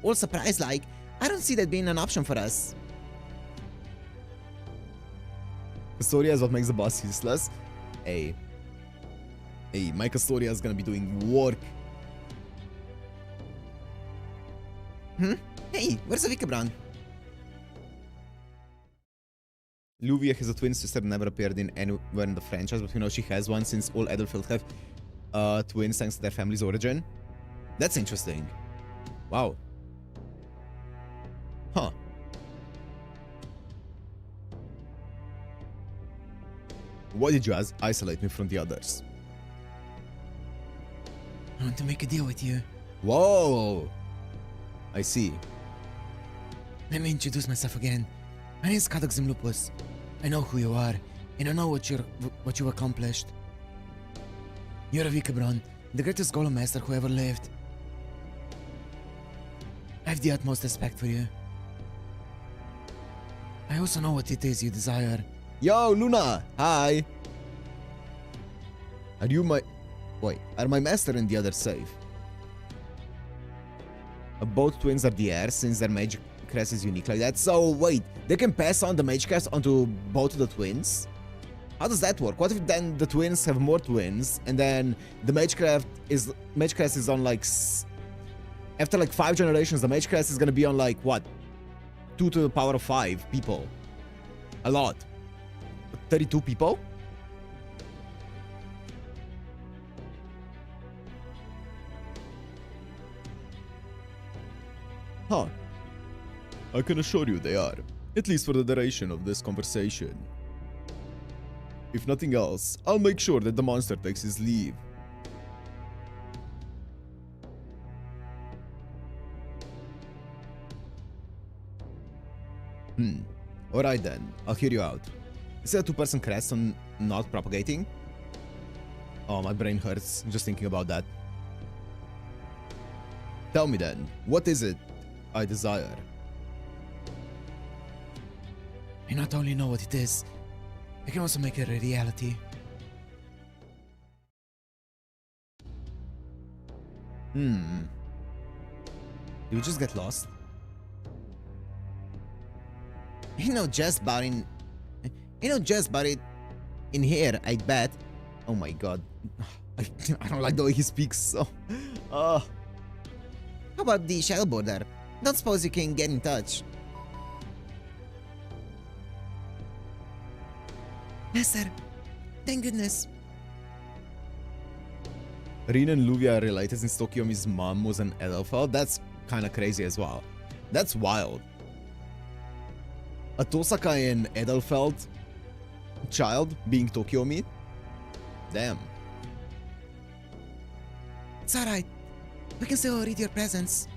all surprised-like, I don't see that being an option for us. Castoria is what makes the boss useless. Hey, my Castoria is gonna be doing work. Hey, where's the Vikabron? Luvia has a twin sister, never appeared in anywhere in the franchise, but we know she has one since all Edelfield have twins thanks to their family's origin. That's interesting. Wow. Huh. Why did you isolate me from the others? I want to make a deal with you. Whoa! I see. Let me introduce myself again. My name is Kadaxim Lupus. I know who you are, and I know what you've accomplished. You're a Vikabron, the greatest Golem Master who ever lived. I have the utmost respect for you. I also know what it is you desire. Yo, Luna! Hi! Are you my... Wait, are my master and the others safe? Both twins are the heirs since their magic crest is unique like that. So, wait, they can pass on the magic crest onto both of the twins? How does that work? What if then the twins have more twins and then the magic crest is on like... After like 5 generations, the magic crest is gonna be on like, what? 2 to the power of 5 people. A lot. 32 people? Huh. I can assure you they are. At least for the duration of this conversation. If nothing else, I'll make sure that the monster takes his leave. Alright then, I'll hear you out. Is it a 2-person crest on not propagating? Oh, my brain hurts just thinking about that. Tell me then, what is it I desire? I not only know what it is, I can also make it a reality. Did we just get lost? You know just about in... You know just about it in here, I bet. Oh my god. I don't like the way he speaks, so... How about the shell border? Don't suppose you can get in touch? Master, thank goodness. Rin and Luvia are related since Tokyomi's mom was an Edelfelt? That's kinda crazy as well. That's wild. A Tosaka and Edelfelt child being Tokyomi? Damn. It's alright. We can still read your presence.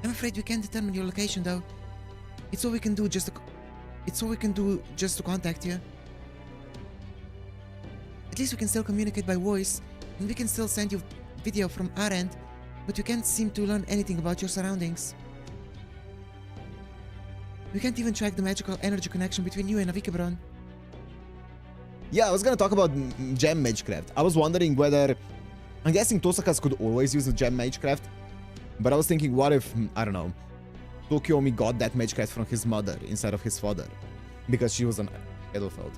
I'm afraid we can't determine your location though. It's all we can do just to contact you. At least we can still communicate by voice, and we can still send you video from our end, but we can't seem to learn anything about your surroundings. We can't even track the magical energy connection between you and Avikabron. Yeah, I was gonna talk about gem magecraft. I was wondering whether... I'm guessing Tosakas could always use a gem magecraft, but I was thinking, what if, I don't know, Tokyomi got that magecraft from his mother instead of his father, because she was an Edelfelt.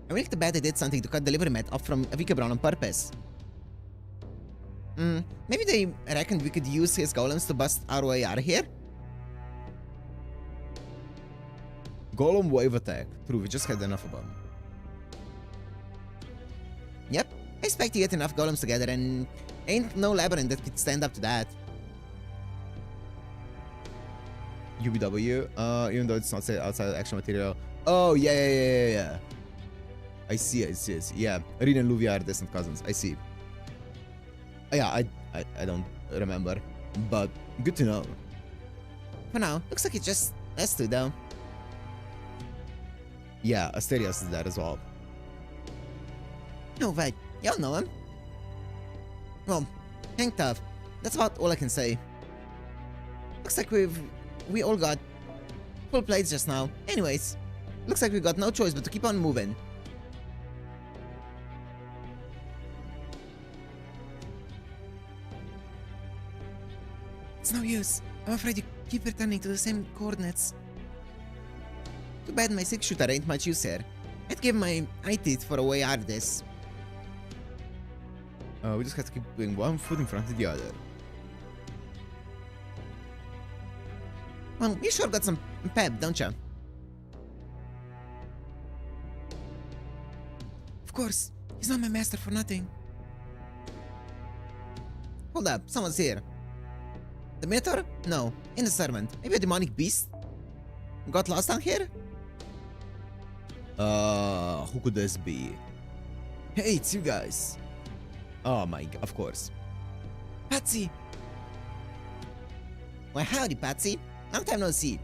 I willing to bet they did something to cut delivery mat off from Avikabron on purpose. Maybe they reckoned we could use his golems to bust our way out of here? Golem wave attack. True, we just had enough of them. Yep, I expect to get enough golems together and ain't no labyrinth that could stand up to that. UBW, even though it's not said outside action material. Oh, yeah. I see. Yeah, Rin and Luvia are distant cousins. I see. Yeah, I don't remember, but good to know. For now, looks like it's just us two though. Yeah, Asterios is there as well. No, wait, y'all know him? Well, hang tough. That's about all I can say. Looks like we all got full plates just now. Anyways, looks like we got no choice but to keep on moving. It's no use. I'm afraid you keep returning to the same coordinates. Too bad my 6-shooter ain't much use here. I'd give my eye teeth for a way out of this. We just have to keep putting one foot in front of the other. Well, you sure got some pep, don't you? Of course. He's not my master for nothing. Hold up, someone's here. The Minotaur? No, in the servant. Maybe a demonic beast? Got lost down here? Who could this be? Hey, it's you guys. Oh my god, of course. Patsy! Why howdy, Patsy. Long time no see.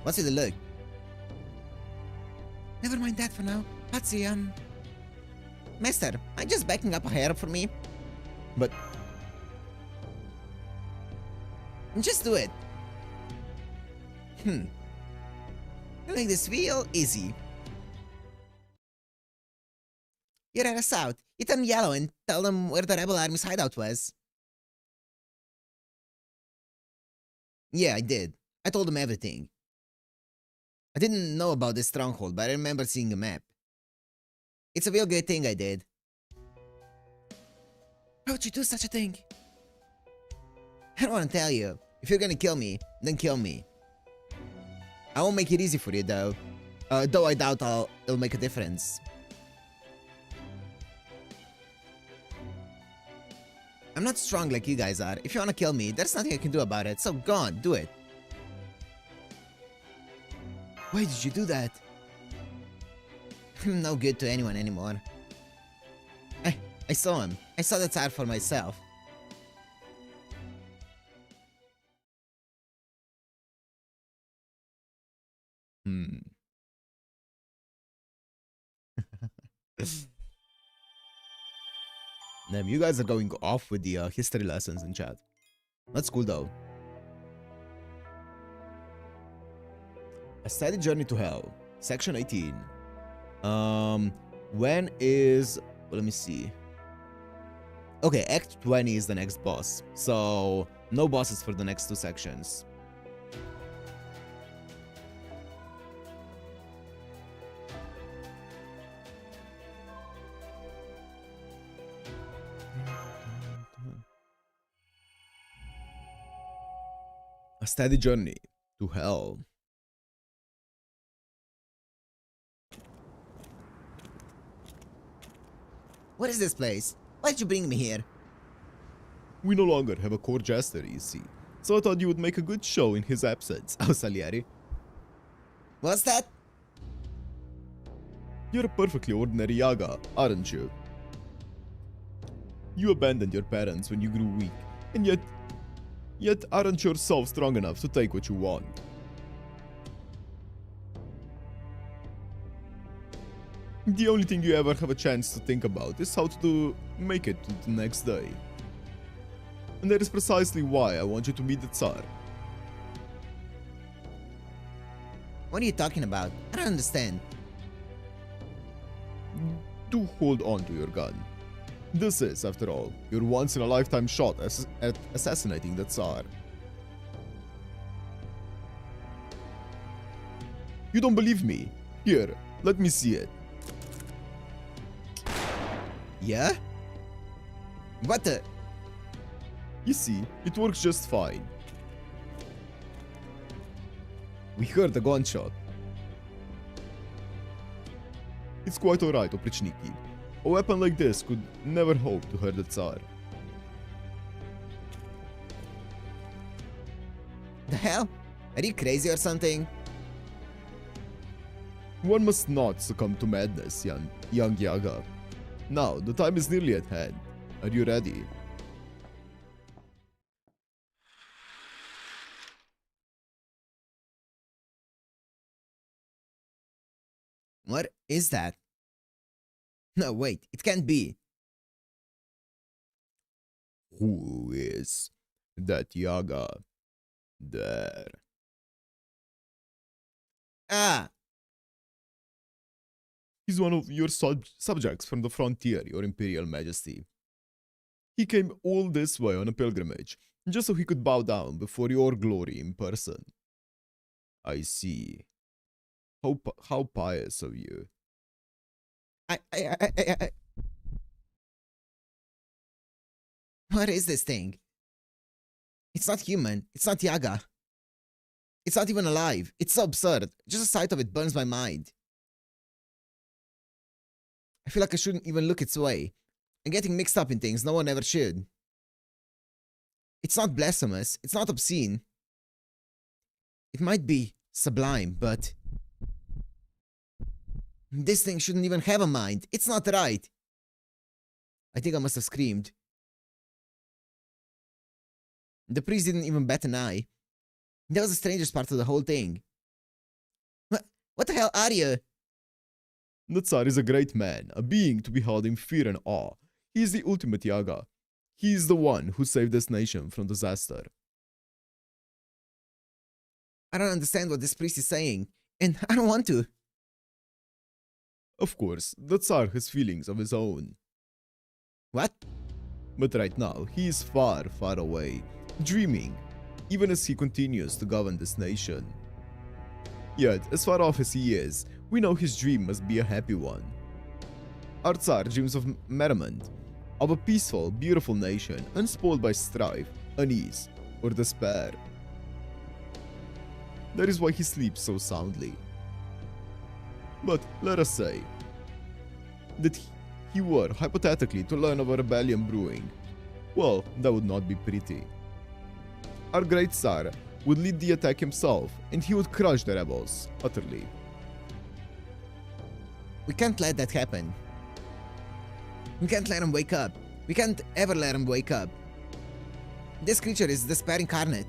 What's with the look? Never mind that for now. Patsy, Master, I'm just backing up a hair for me. But... Just do it. I'll make this real easy. You're at us out. You turn yellow and tell them where the rebel army's hideout was. Yeah, I did. I told them everything. I didn't know about this stronghold, but I remember seeing a map. It's a real great thing I did. How would you do such a thing? I don't want to tell you. If you're gonna kill me, then kill me. I won't make it easy for you, though. Though I doubt it'll make a difference. I'm not strong like you guys are. If you wanna kill me, there's nothing I can do about it, so go on, do it. Why did you do that? I'm no good to anyone anymore. I saw him. I saw the Tsar for myself. Damn, you guys are going off with the history lessons in chat. That's cool though. A Steady Journey to Hell, Section 18. When is... Well, let me see. Okay, Act 20 is the next boss. So, no bosses for the next two sections. A steady journey to hell. What is this place? Why did you bring me here? We no longer have a court jester, you see. So I thought you would make a good show in his absence. Oh, Salieri. What's that? You're a perfectly ordinary Yaga, aren't you? You abandoned your parents when you grew weak, and yet aren't yourself strong enough to take what you want. The only thing you ever have a chance to think about is how to make it to the next day. And that is precisely why I want you to meet the Tsar. What are you talking about? I don't understand. Do hold on to your gun. This is, after all, your once-in-a-lifetime shot at assassinating the Tsar. You don't believe me? Here, let me see it. Yeah? What the? You see, it works just fine. We heard a gunshot. It's quite alright, Oprichniki. A weapon like this could never hope to hurt the Tsar. The hell? Are you crazy or something? One must not succumb to madness, young Yaga. Now, the time is nearly at hand. Are you ready? What is that? No, wait, it can't be. Who is that Yaga there? Ah, He's one of your subjects from the frontier, your Imperial Majesty. He came all this way on a pilgrimage, just so he could bow down before your glory in person. I see. How pious of you. I. What is this thing? It's not human. It's not Yaga. It's not even alive. It's so absurd. Just the sight of it burns my mind. I feel like I shouldn't even look its way. I'm getting mixed up in things no one ever should. It's not blasphemous. It's not obscene. It might be sublime, but this thing shouldn't even have a mind. It's not right. I think I must have screamed. The priest didn't even bat an eye. That was the strangest part of the whole thing. What the hell are you? The Tsar is a great man, a being to be held in fear and awe. He is the ultimate Yaga. He is the one who saved this nation from disaster. I don't understand what this priest is saying, and I don't want to. Of course, the Tsar has feelings of his own. What? But right now, he is far, far away, dreaming, even as he continues to govern this nation. Yet, as far off as he is, we know his dream must be a happy one. Our Tsar dreams of merriment, of a peaceful, beautiful nation unspoiled by strife, unease, or despair. That is why he sleeps so soundly. But let us say that he were hypothetically to learn of a rebellion brewing. Well, that would not be pretty. Our great Tsar would lead the attack himself, and he would crush the rebels utterly. We can't let that happen. We can't let him wake up. We can't ever let him wake up. This creature is despair incarnate.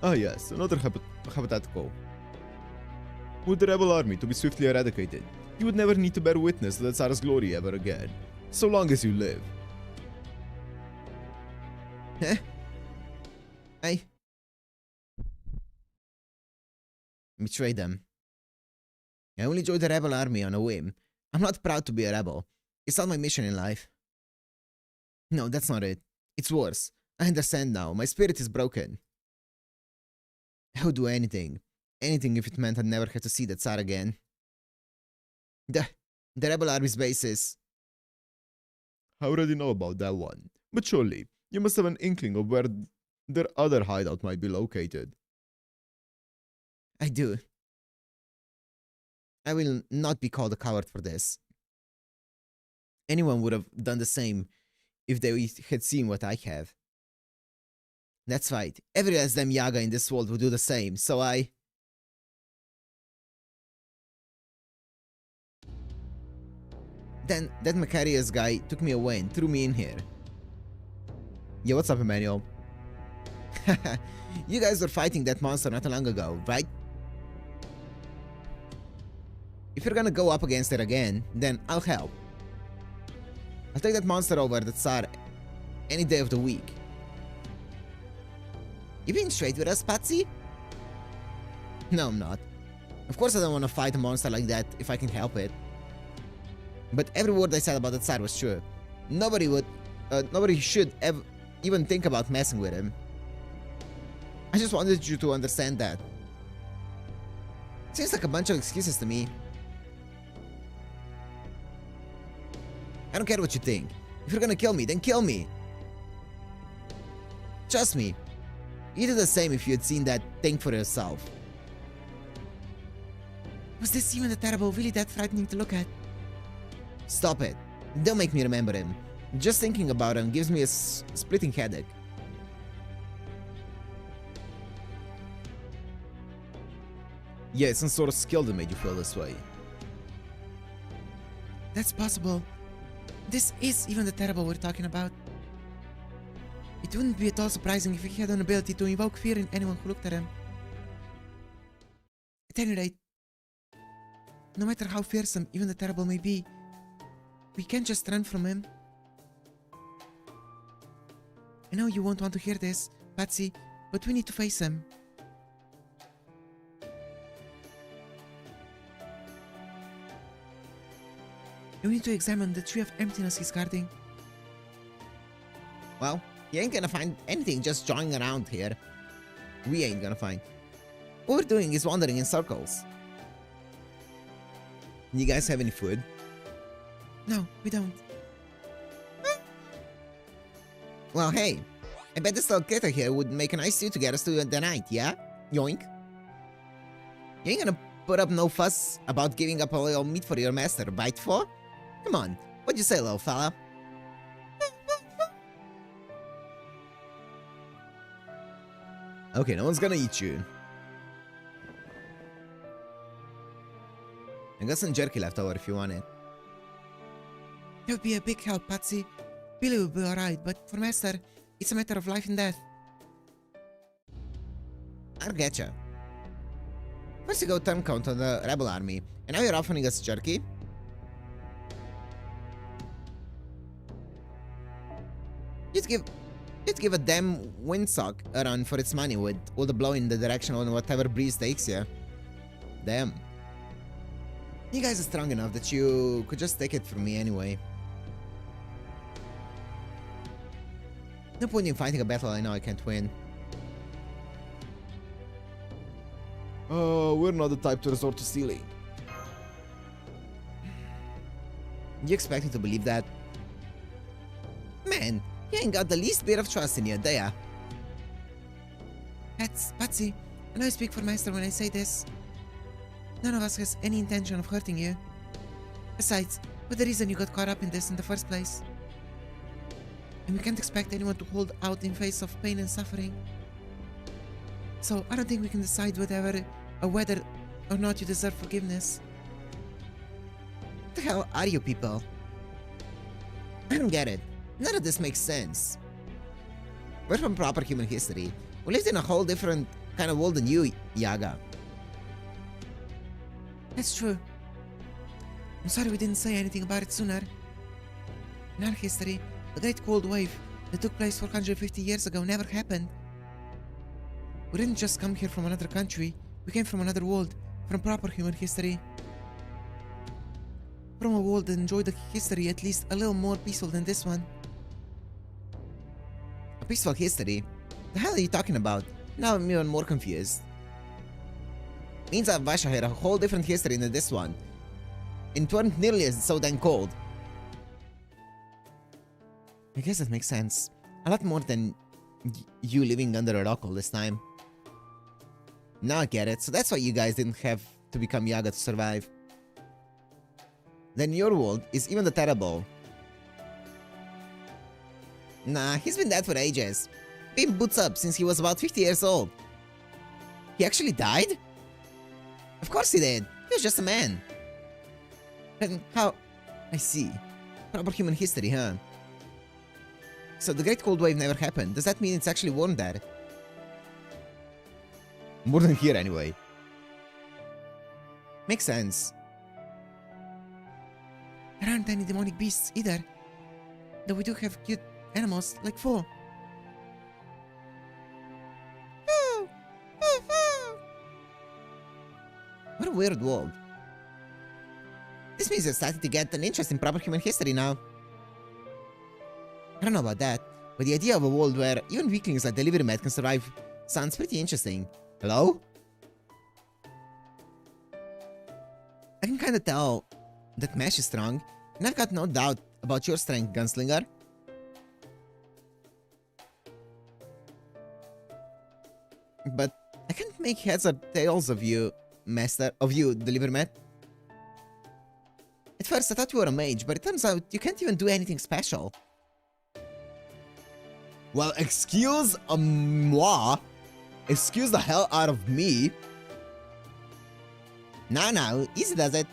Ah yes, another hypothetical. With the rebel army to be swiftly eradicated, you would never need to bear witness to the Tsar's glory ever again, so long as you live. Huh? I betrayed them. I only joined the rebel army on a whim. I'm not proud to be a rebel. It's not my mission in life. No, that's not it. It's worse. I understand now. My spirit is broken. I would do anything. Anything if it meant I'd never have to see the Tsar again. The rebel army's bases. I already know about that one, but surely you must have an inkling of where their other hideout might be located. I do. I will not be called a coward for this. Anyone would have done the same if they had seen what I have. That's right. Every last damn Yaga in this world would do the same, so I... Then that Macarius guy took me away and threw me in here. Yeah, what's up, Emmanuel? You guys were fighting that monster not long ago, right? If you're gonna go up against it again, then I'll help. I'll take that monster over the Tsar any day of the week. You being straight with us, Patsy? No, I'm not. Of course I don't want to fight a monster like that if I can help it. But every word I said about the Tsar was true. Nobody should ever even think about messing with him. I just wanted you to understand that. Seems like a bunch of excuses to me. I don't care what you think. If you're gonna kill me, then kill me. Trust me. You'd do the same if you had seen that thing for yourself. Was this even a terrible, really that frightening to look at? Stop it. Don't make me remember him. Just thinking about him gives me a splitting headache. Yeah, some sort of skill that made you feel this way. That's possible. This is even the terrible we're talking about. It wouldn't be at all surprising if he had an ability to invoke fear in anyone who looked at him. At any rate, no matter how fearsome even the terrible may be, we can't just run from him. I know you won't want to hear this, Patsy, but we need to face him. We need to examine the tree of emptiness he's guarding. Well, you ain't gonna find anything just jogging around here. We ain't gonna find. All we're doing is wandering in circles. You guys have any food? No, we don't. Well, hey, I bet this little critter here would make a nice stew to get us through the night, yeah? Yoink. You ain't gonna put up no fuss about giving up a little meat for your master, right, for? Come on, what'd you say, little fella? Okay, no one's gonna eat you. I got some jerky left over if you want it. That would be a big help, Patsy. Billy will be alright, but for Master, it's a matter of life and death. I'll getcha. First you go turn count on the rebel army, and now you're offering us jerky? You'd give a damn windsock a run for its money with all the blowing in the direction on whatever breeze takes you. Damn. You guys are strong enough that you could just take it from me anyway. No point in fighting a battle I know I can't win. We're not the type to resort to stealing. You expect me to believe that? Man, you ain't got the least bit of trust in you, do ya? Patsy, I know I speak for Master when I say this. None of us has any intention of hurting you. Besides, we're the reason you got caught up in this in the first place. And we can't expect anyone to hold out in face of pain and suffering. So I don't think we can decide whether or not you deserve forgiveness. What the hell are you people? I don't get it. None of this makes sense. We're from proper human history. We lived in a whole different kind of world than you, Yaga. That's true. I'm sorry we didn't say anything about it sooner. In our history, the Great Cold Wave that took place 450 years ago never happened. We didn't just come here from another country, we came from another world, from proper human history. From a world that enjoyed a history at least a little more peaceful than this one. A peaceful history? The hell are you talking about? Now I'm even more confused. Means that Vasha had a whole different history than this one. And it weren't nearly as so damn cold. I guess that makes sense. A lot more than you living under a rock all this time. Now I get it. So that's why you guys didn't have to become Yaga to survive. Then your world is even the terrible. Nah, he's been dead for ages. Been boots up since he was about 50 years old. He actually died? Of course he did. He was just a man. Then how... I see. Proper human history, huh? So the Great Cold Wave never happened. Does that mean it's actually warm there? More than here, anyway. Makes sense. There aren't any demonic beasts either. Though we do have cute animals like Fo. What a weird world. This means you're starting to get an interest in proper human history now. I don't know about that, but the idea of a world where even weaklings like Delivery Mat can survive sounds pretty interesting. Hello? I can kinda tell that Mesh is strong, and I've got no doubt about your strength, Gunslinger. But I can't make heads or tails of you, Delivery Mat. At first I thought you were a mage, but it turns out you can't even do anything special. Well, excuse moi. Excuse the hell out of me. Now, easy does it.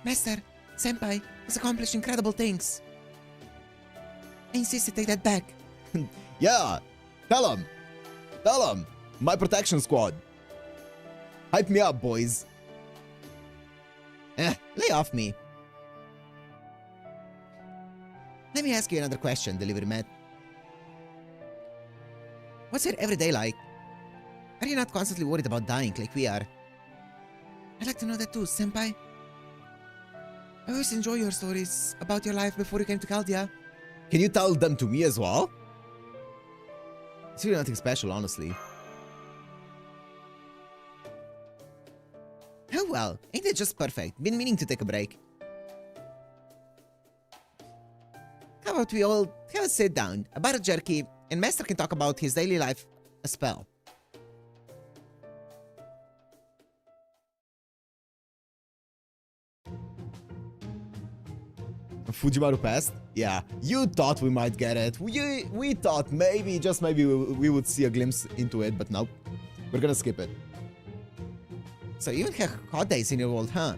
Master, Senpai has accomplished incredible things. I insist you take that back. Yeah, tell him. Tell him. My protection squad. Hype me up, boys. Lay off me. Let me ask you another question, Delivery Mat. What's your everyday like? Are you not constantly worried about dying like we are? I'd like to know that too, Senpai. I always enjoy your stories about your life before you came to Caldia. Can you tell them to me as well? It's really nothing special, honestly. Oh well, ain't it just perfect? Been meaning to take a break. How about we all have a sit down, a bar of jerky, and Master can talk about his daily life a spell. Fujimaru passed? Yeah, you thought we might get it. We thought maybe, just maybe, we would see a glimpse into it, but nope. We're gonna skip it. So you even have hot days in your world, huh?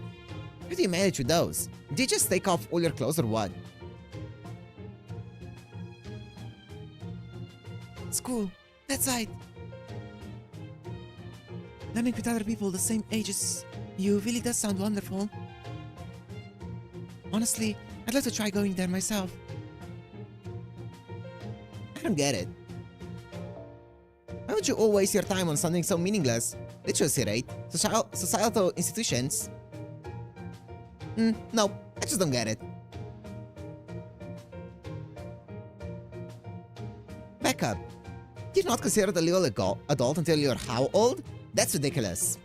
How do you manage with those? Do you just take off all your clothes or what? It's cool. That's right. Learning with other people the same age as you really does sound wonderful. Honestly, I'd like to try going there myself. I don't get it. Why would you all waste your time on something so meaningless? Literacy rate? Societal institutions? No, I just don't get it. Back up. You're not considered a legal adult until you're how old? That's ridiculous.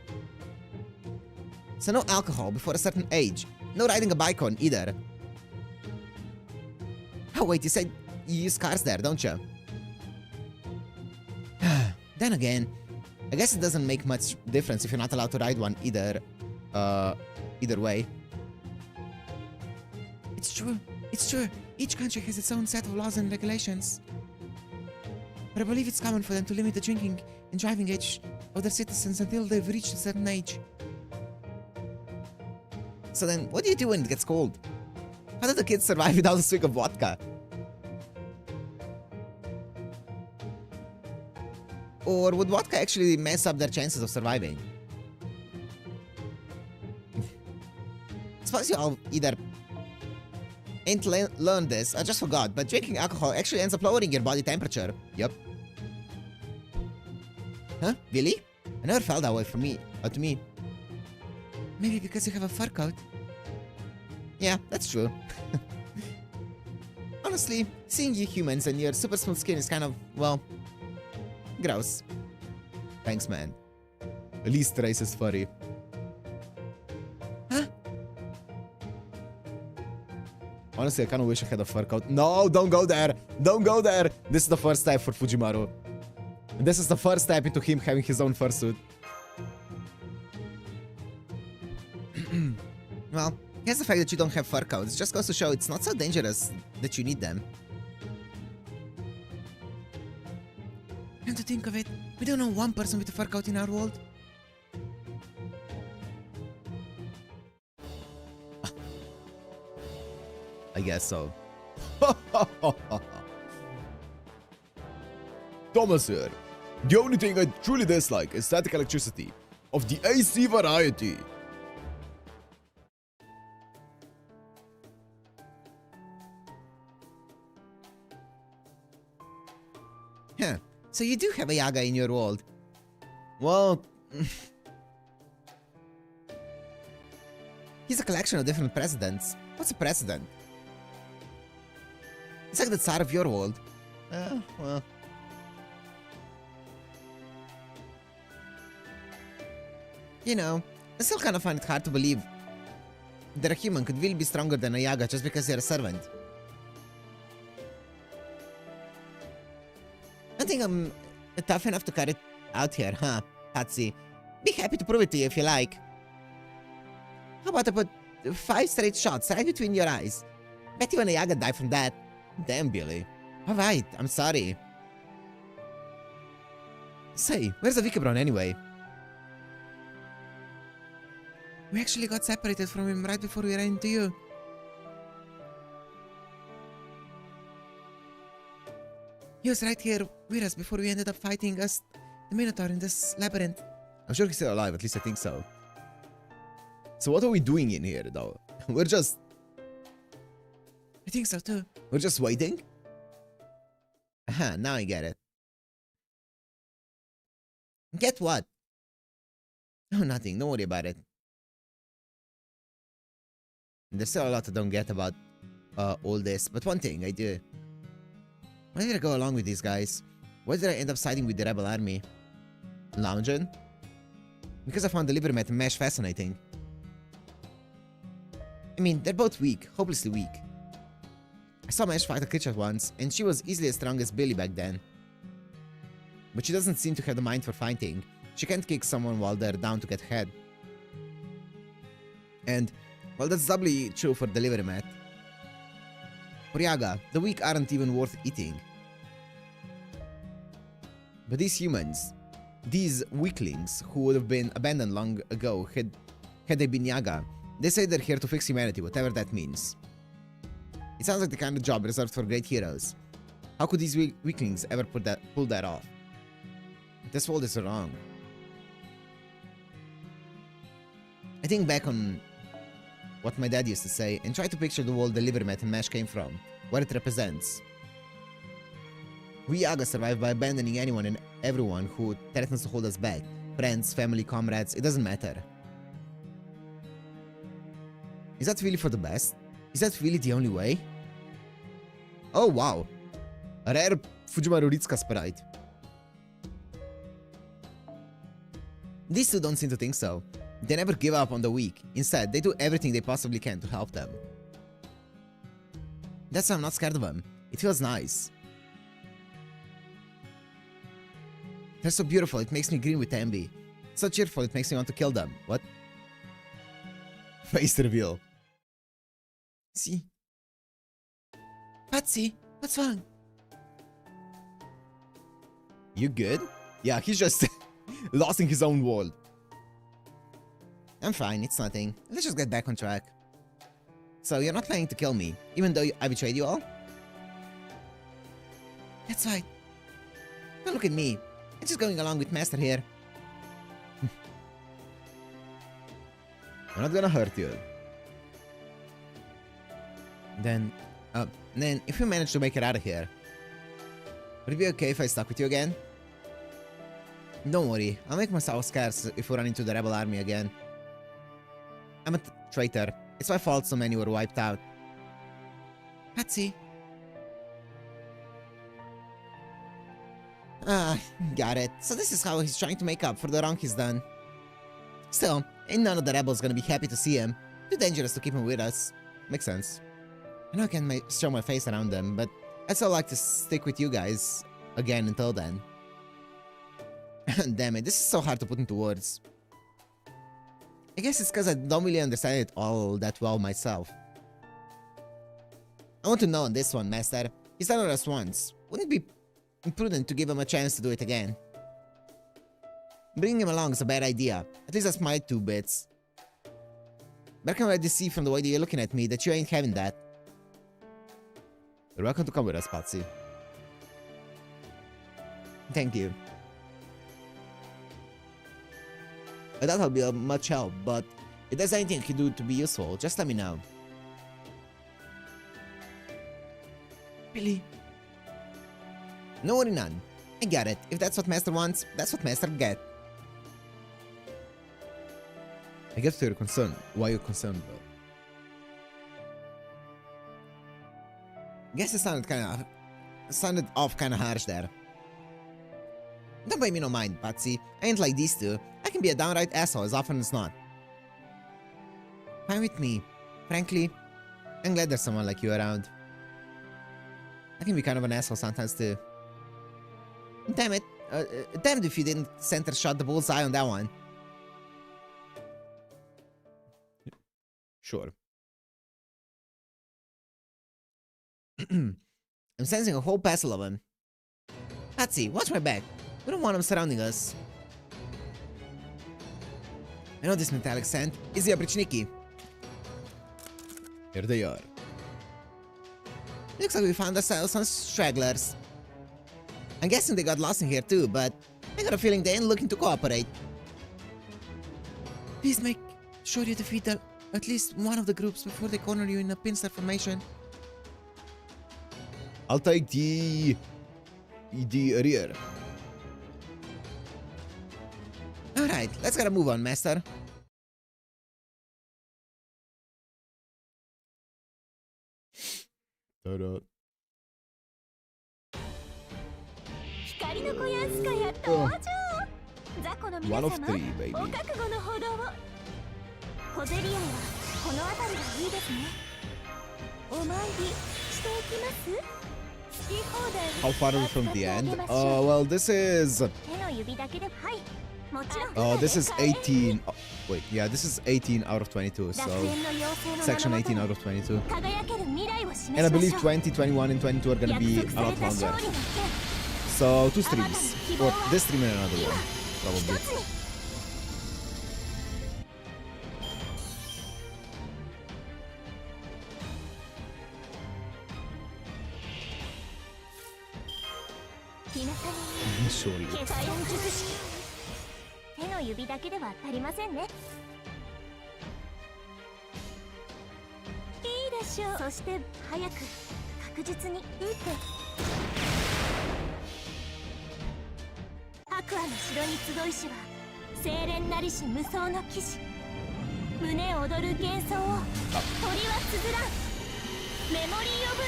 So no alcohol before a certain age. No riding a bike on either. Oh wait, you said you use cars there, don't you? Then again, I guess it doesn't make much difference if you're not allowed to ride one either way. It's true. It's true. Each country has its own set of laws and regulations. But I believe it's common for them to limit the drinking and driving age of their citizens until they've reached a certain age. So then, what do you do when it gets cold? How do the kids survive without a swig of vodka? Or would vodka actually mess up their chances of surviving? Suppose you all either ain't learned this, I just forgot, but drinking alcohol actually ends up lowering your body temperature. Yep. Huh? Really? I never felt that way to me. Maybe because you have a fur coat. Yeah, that's true. Honestly, seeing you humans and your super smooth skin is kind of, well, gross. Thanks, man. At least Trace is furry. Huh? Honestly, I kind of wish I had a fur coat. No, don't go there. Don't go there. This is the first step for Fujimaru. This is the first step into him having his own fursuit. Well, here's the fact that you don't have fur coats. Just goes to show it's not so dangerous that you need them. And to think of it, we don't know one person with a fur coat in our world. I guess so. Thomas here. The only thing I truly dislike is static electricity of the AC variety. Huh. So you do have a Yaga in your world. Well, He's a collection of different presidents. What's a president? It's like the Tsar of your world. well. You know, I still kind of find it hard to believe that a human could really be stronger than a Yaga just because they're a servant. I think I'm tough enough to cut it out here, huh, Patsy? Be happy to prove it to you if you like. How about I put 5 straight shots right between your eyes? Bet you an Yaga die from that. Damn, Billy. Alright, I'm sorry. Say, where's the Vikabron anyway? We actually got separated from him right before we ran into you. He was right here with us before we ended up fighting us, the Minotaur in this labyrinth. I'm sure he's still alive, at least I think so. So what are we doing in here, though? We're just I think so too. waiting? Aha, now I get it. Get what? Oh, nothing. Don't worry about it. There's still a lot I don't get about all this, but one thing I do. Why did I go along with these guys? Why did I end up siding with the rebel army? Lounging? Because I found the Libermet and Mesh fascinating. I mean, they're both weak, hopelessly weak. I saw Mesh fight a Kitchat once, and she was easily as strong as Billy back then. But she doesn't seem to have the mind for fighting. She can't kick someone while they're down to get head. And, well, that's doubly true for the Libermet. For Yaga, the weak aren't even worth eating. But these humans, these weaklings who would have been abandoned long ago had they been Yaga, they say they're here to fix humanity, whatever that means. It sounds like the kind of job reserved for great heroes. How could these weaklings ever pull that off? This world is wrong. I think back on what my dad used to say and try to picture the world the Libermet and Mesh came from, what it represents. We Yaga survive by abandoning anyone and everyone who threatens to hold us back. Friends, family, comrades, it doesn't matter. Is that really for the best? Is that really the only way? Oh wow! A rare Fujimaru Ritsuka sprite. These two don't seem to think so. They never give up on the weak. Instead, they do everything they possibly can to help them. That's why I'm not scared of them. It feels nice. They're so beautiful, it makes me green with envy. So cheerful, it makes me want to kill them. What? Face reveal. See? Patsy, what's wrong? You good? Yeah, he's just lost in his own world. I'm fine, it's nothing. Let's just get back on track. So, you're not planning to kill me, even though I betrayed you all? That's right. Don't look at me. I'm just going along with Master here. We're not gonna hurt you. Then, if we manage to make it out of here, would it be okay if I stuck with you again? Don't worry, I'll make myself scarce if we run into the rebel army again. I'm a traitor. It's my fault so many were wiped out. Patsy. Ah, got it. So this is how he's trying to make up for the wrong he's done. Still, ain't none of the rebels gonna be happy to see him. Too dangerous to keep him with us. Makes sense. I know I can't show my face around them, but I'd still like to stick with you guys again until then. Damn it, this is so hard to put into words. I guess it's because I don't really understand it all that well myself. I want to know on this one, Master. He's done it us once. Wouldn't it be imprudent to give him a chance to do it again? Bringing him along is a bad idea. At least that's my 2 bits. But I can already see from the way that you're looking at me that you ain't having that. You're welcome to come with us, Patsy. Thank you. I doubt I'll be of much help, but if there's anything I can do to be useful, just let me know. Really? No worry none. I got it. If that's what Master wants, that's what Master get. I get to your concern. Why you're concerned though? Guess it sounded off kinda harsh there. Don't pay me no mind, Patsy. I ain't like these two. I can be a downright asshole as often as not. Fine with me. Frankly, I'm glad there's someone like you around. I can be kind of an asshole sometimes too. Damn it. Damned if you didn't center shot the bullseye on that one. Sure. I'm sensing a whole passel of them. Patsy, watch my back. We don't want them surrounding us. I know this metallic scent is the Obrichniki. Here they are. Looks like we found ourselves some stragglers. I'm guessing they got lost in here too, but I got a feeling they ain't looking to cooperate. Please make sure you defeat at least one of the groups before they corner you in a pincer formation. I'll take the rear. Alright, let's get a move on, Master. Ta-da. 光の子やんすかや登場。雑魚の皆 One of 様、 three, baby. お覚悟のほどを。小競り合いはこの辺りがいいですね。お参りしていきます。好き放題 How far are we from the 使ってあ end? げましょう。 Well, this is... 手の指だけで、はい。もちろん。 this is 18... wait, yeah, this is 18 out of 22, 楽 so... 園の妖精の Section 18 名の out of 22. 輝ける未来を示しましょう。 And I believe 20, 21, and 22 are gonna be 約 a 束さ lot れた longer. 勝利の剣。 So, 2 streams. Or this stream and another one, 一 probably. つに。日向に Surely. 決戦術式。手の指だけでは足りませんね。いいでしょう。そして早く確実に撃って。白亜の城に集いしは清廉なりし無双の騎士。胸躍る幻想を鳥は綴らん。メモリー・オブ・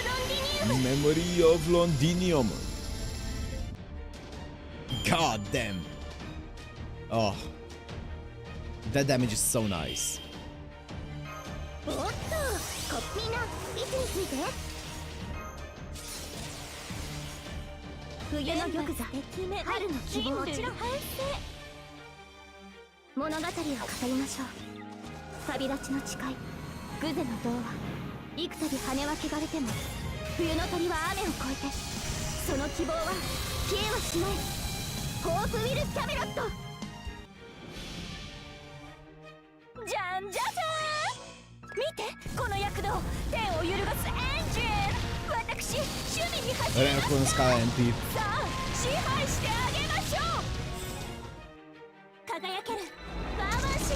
ロンディニウム。 Memory of Londinium. God damn. Oh. That damage is so nice. おっと、みんな位置について。冬の玉座、春の希望、もちろん物語を語りましょう。旅立ちの誓い、グゼの童話。幾度羽は汚れても冬の鳥は雨を越えて、その希望は消えはしない。ホープウィル・キャメロット。じゃんじゃじゃーん。見て、この躍動、天を揺るがすエンジン。私、守備に走ります。 Renekton Sky MP. さあ、支配してあげましょう。輝けるバーバンシー。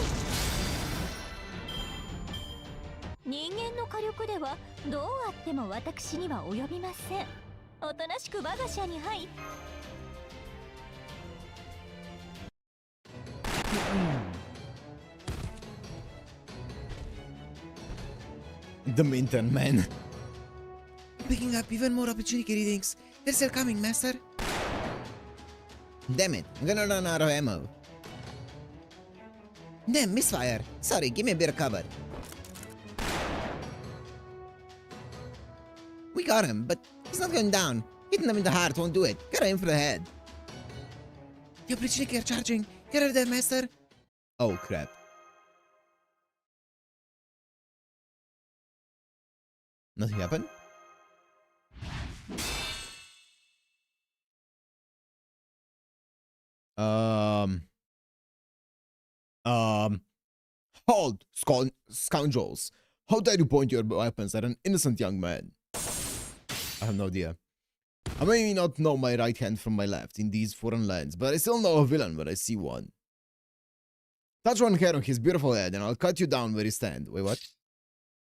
人間の火力ではどうあっても私には及びません。おとなしく我が社に入。 The Minton Man. Picking up even more opportunity readings. They're still coming, Master. Damn it, I'm gonna run out of ammo. Damn, misfire. Sorry, give me a bit of cover. We got him, but he's not going down. Hitting them in the heart won't do it. Gotta aim for the head. The Oprichniki are charging. Get out of there, master. Oh crap. Nothing happened? Hold, scoundrels. How dare you point your weapons at an innocent young man? I have no idea. I may not know my right hand from my left in these foreign lands, but I still know a villain when I see one. Touch one hair on his beautiful head and I'll cut you down where you stand. Wait, what?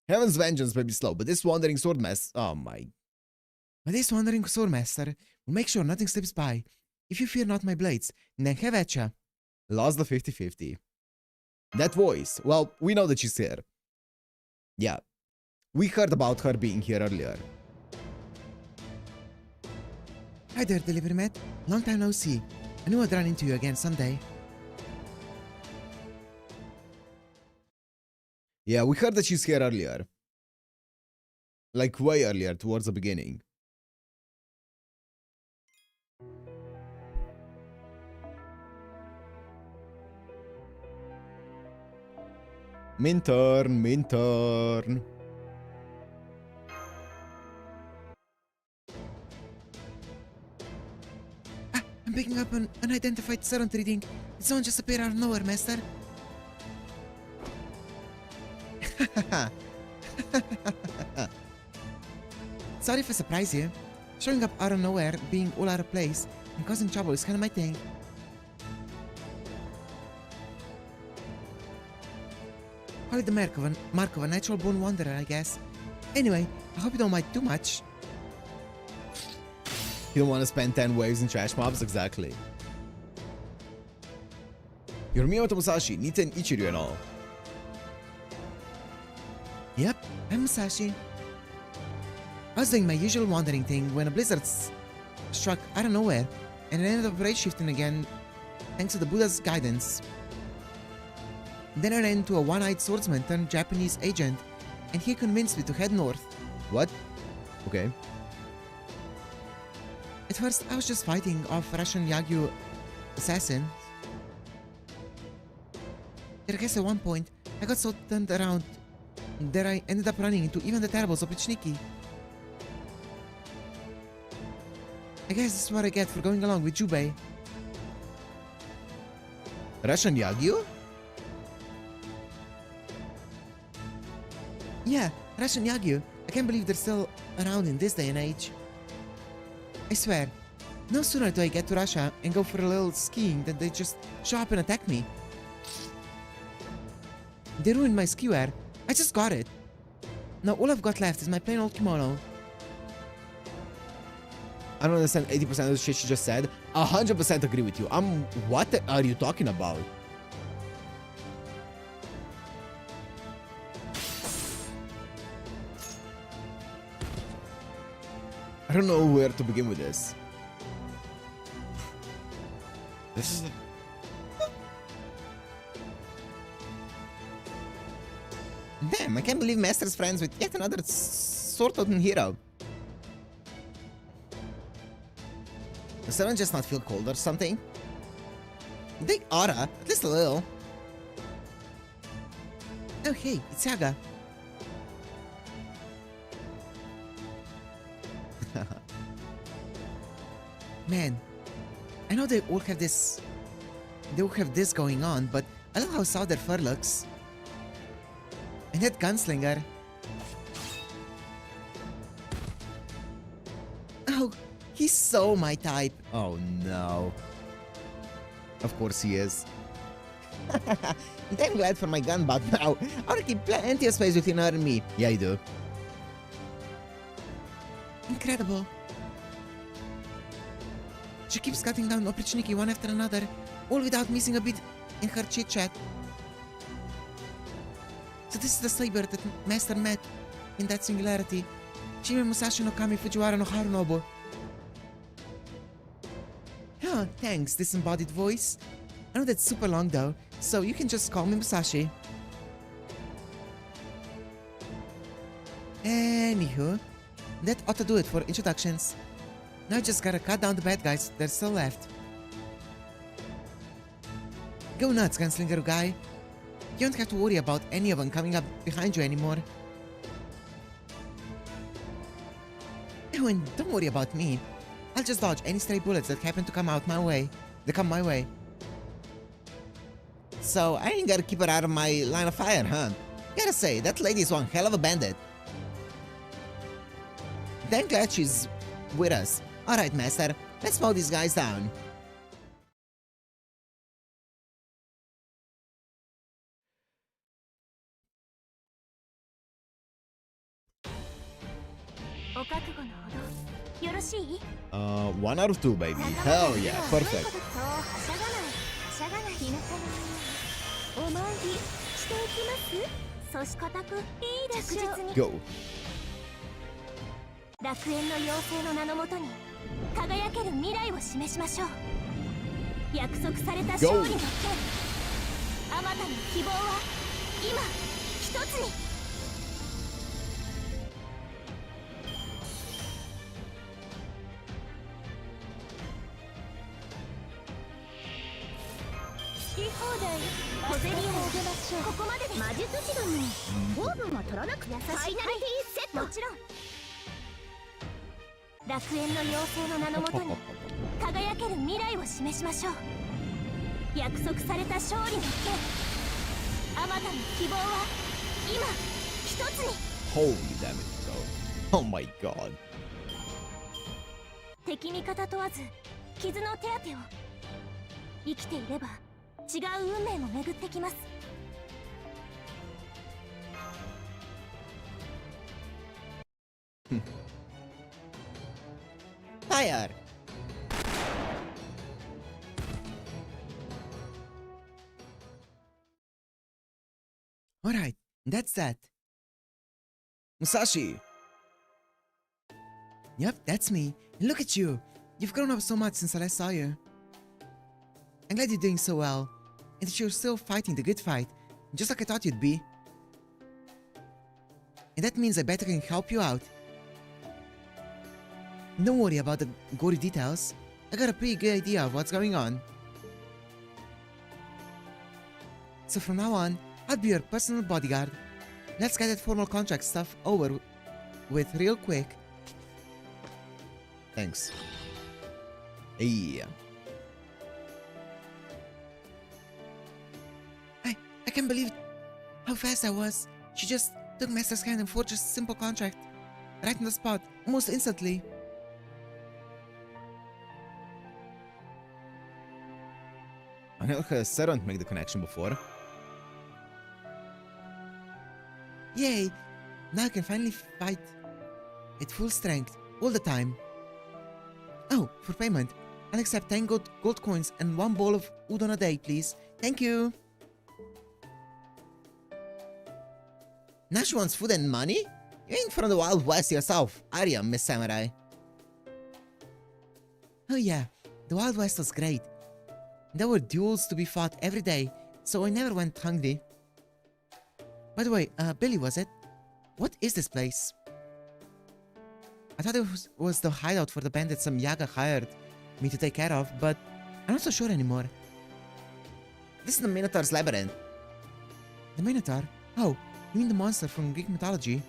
Heaven's vengeance may be slow, but this wandering swordmaster... Oh my... But this wandering swordmaster will make sure nothing slips by. If you fear not my blades, then have at ya. Lost the 50-50. That voice, well, we know that she's here. Yeah. We heard about her being here earlier. Hi there, delivery man. Long time no see. I knew I'd run into you again someday. Yeah, we heard that she's here earlier. Like way earlier, towards the beginning. Min turn, min turn. Ah, I'm picking up an unidentified servant reading. Did someone just appear out of nowhere, master? Sorry if I surprise you. Showing up out of nowhere, being all out of place, and causing trouble is kind of my thing. Probably the mark of a natural born wanderer, I guess. Anyway, I hope you don't mind too much. You don't want to spend 10 waves in trash mobs? Exactly. You're Miyamoto Musashi, Nita and Ichiryu and all. Yep, I'm Musashi. I was doing my usual wandering thing when a blizzard struck out of nowhere, and it ended up rate-shifting again thanks to the Buddha's guidance. Then I ran into a one-eyed swordsman turned Japanese agent, and he convinced me to head north. What? Okay. At first, I was just fighting off Russian Yagyu assassins. I guess at one point, I got so turned around that I ended up running into even the terrible Oprichniki. I guess this is what I get for going along with Jubei. Russian Yagyu? Yeah, Russian Yagyu. I can't believe they're still around in this day and age. I swear, no sooner do I get to Russia and go for a little skiing than they just show up and attack me. They ruined my ski wear. I just got it. Now all I've got left is my plain old kimono. I don't understand 80% of the shit she just said. 100% agree with you. What are you talking about? I don't know where to begin with this. This is... Damn, I can't believe Master's friends with yet another sword-toting hero. Does someone just not feel cold or something? They oughta, at least a little. Oh hey, it's Saga. Man, I know they all have this going on, but I love how sour their fur looks. And that gunslinger. Oh, he's so my type. Oh no. Of course he is. I'm damn glad for my gun butt now. I want to keep plenty of space between her and me. Yeah, you do. Incredible. She keeps cutting down Oprichniki one after another, all without missing a beat in her chit-chat. So this is the saber that Master met in that singularity. Shime Musashi no Kami Fujiwara no Harunobu. Oh, thanks, disembodied voice. I know that's super long though, so you can just call me Musashi. Anywho, That ought to do it for introductions. Now I just gotta cut down the bad guys that are still left. Go nuts, gunslinger guy. You don't have to worry about any of them coming up behind you anymore. Oh, and don't worry about me. I'll just dodge any stray bullets that happen to come my way. So I ain't gotta keep her out of my line of fire, huh? Gotta say, that lady is one hell of a bandit. Damn glad she's with us. Alright, master, let's mow these guys down. One out of two, baby. Hell yeah, perfect. Go. 楽園の妖精の名のもとに輝ける未来を示しましょう。約束された勝利の剣、あまたの希望は今一つに。好き放題小競り合いを受けましょう。ここまでです。魔術師殿、糖分は取らなくて優しい。ファイナリティセット。もちろん。楽園の妖精の名のもとに輝ける未来を示しましょう。約束された勝利の剣、あまたの希望は今一つに。 Holy damn it, bro. Oh my god. 敵味方問わず傷の手当てを。生きていれば違う運命も巡ってきます。Fire! Alright, that's that. Musashi! Yep, that's me. And look at you. You've grown up so much since I last saw you. I'm glad you're doing so well. And that you're still fighting the good fight, just like I thought you'd be. And that means I better can help you out. Don't worry about the gory details. I got a pretty good idea of what's going on. So from now on, I'll be your personal bodyguard. Let's get that formal contract stuff over with real quick. Thanks. Hey. I can't believe how fast I was. She just took Master's hand and forged a simple contract. Right on the spot, almost instantly. I never said I don't make the connection before. Yay! Now I can finally fight at full strength, all the time. Oh, for payment, I'll accept 10 gold coins and 1 bowl of udon a day, please. Thank you! Now she wants food and money? You ain't from the Wild West yourself, are you, Miss Samurai? Oh yeah, the Wild West was great. There were duels to be fought every day, so I never went hungry. By the way, Billy, was it? What is this place? I thought it was the hideout for the bandits some Yaga hired me to take care of, but I'm not so sure anymore. This is the Minotaur's Labyrinth. The Minotaur? Oh, you mean the monster from Greek mythology?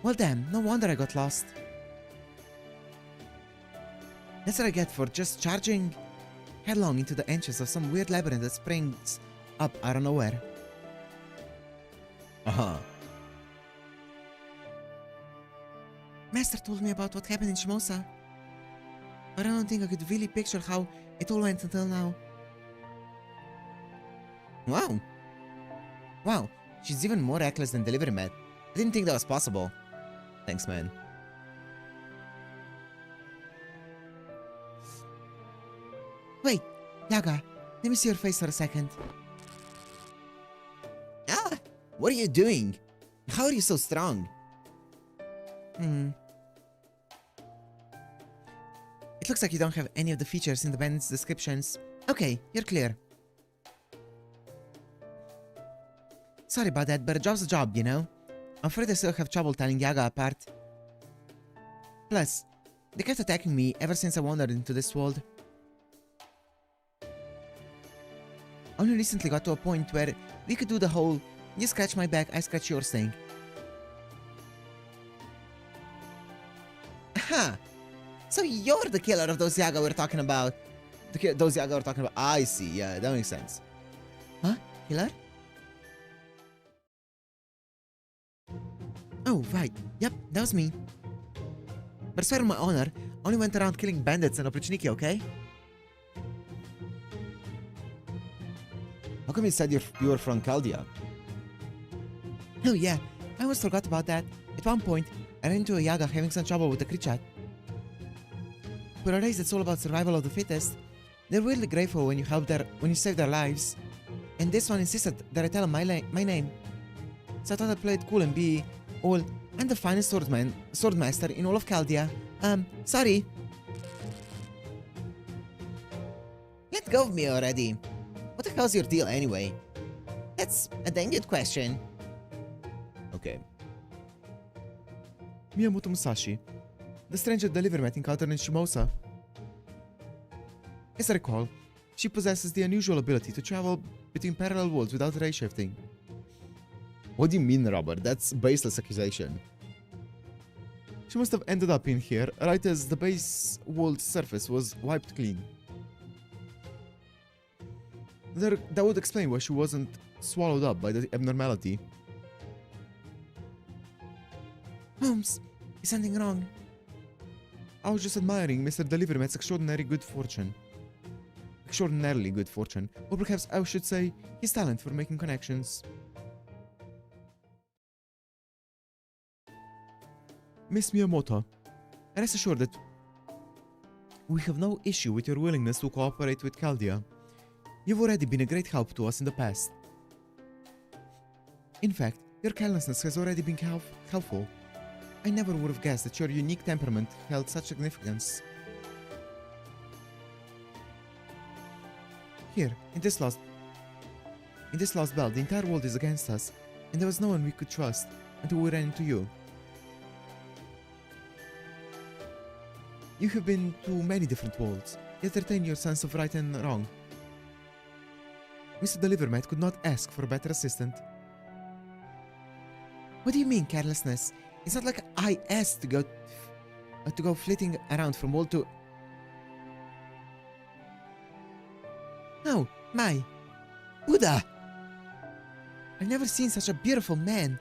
Well damn, no wonder I got lost. That's what I get for just charging headlong into the entrance of some weird labyrinth that springs up out of nowhere. Uh-huh. Master told me about what happened in Shimosa, but I don't think I could really picture how it all went until now. Wow. Wow, she's even more reckless than Delivery Man. I didn't think that was possible. Thanks, man. Wait, Yaga, let me see your face for a second. Ah! What are you doing? How are you so strong? It looks like you don't have any of the features in the band's descriptions. Okay, you're clear. Sorry about that, but a job's a job, you know? I'm afraid I still have trouble telling Yaga apart. Plus, they kept attacking me ever since I wandered into this world. Only recently got to a point where we could do the whole you scratch my back, I scratch yours thing. Aha! So you're the killer of those Yaga we're talking about. Those Yaga we're talking about. I see. Yeah, that makes sense. Huh? Killer? Oh, right. Yep, that was me. But I swear on my honor, I only went around killing bandits and Oprichniki, okay? How come you said you were from Chaldea? Oh yeah, I almost forgot about that. At one point, I ran into a Yaga having some trouble with the Krichat. For a race that's all about survival of the fittest, they're weirdly grateful when you save their lives. And this one insisted that I tell him my name. So I thought I'd play it cool and be all, I'm the finest swordmaster in all of Chaldea. Sorry. Let go of me already. What the hell's your deal anyway? That's a dang good question. Okay. Miyamoto Musashi, the stranger Delivermat encountered in Shimosa. As I recall, she possesses the unusual ability to travel between parallel worlds without ray shifting. What do you mean, Robert? That's baseless accusation. She must have ended up in here right as the base world surface was wiped clean. That would explain why she wasn't swallowed up by the abnormality. Holmes, is something wrong? I was just admiring Mr. Delivermat's extraordinarily good fortune. Or perhaps I should say his talent for making connections. Miss Miyamoto, rest assured that we have no issue with your willingness to cooperate with Chaldea. You've already been a great help to us in the past. In fact, your carelessness has already been helpful. I never would have guessed that your unique temperament held such significance. Here, in this lost bell, the entire world is against us, and there was no one we could trust until we ran into you. You have been to many different worlds, yet retain your sense of right and wrong. Mr. Delivermat could not ask for a better assistant. What do you mean, carelessness? It's not like I asked to go flitting around from world to... Oh, my. Uda! I've never seen such a beautiful man.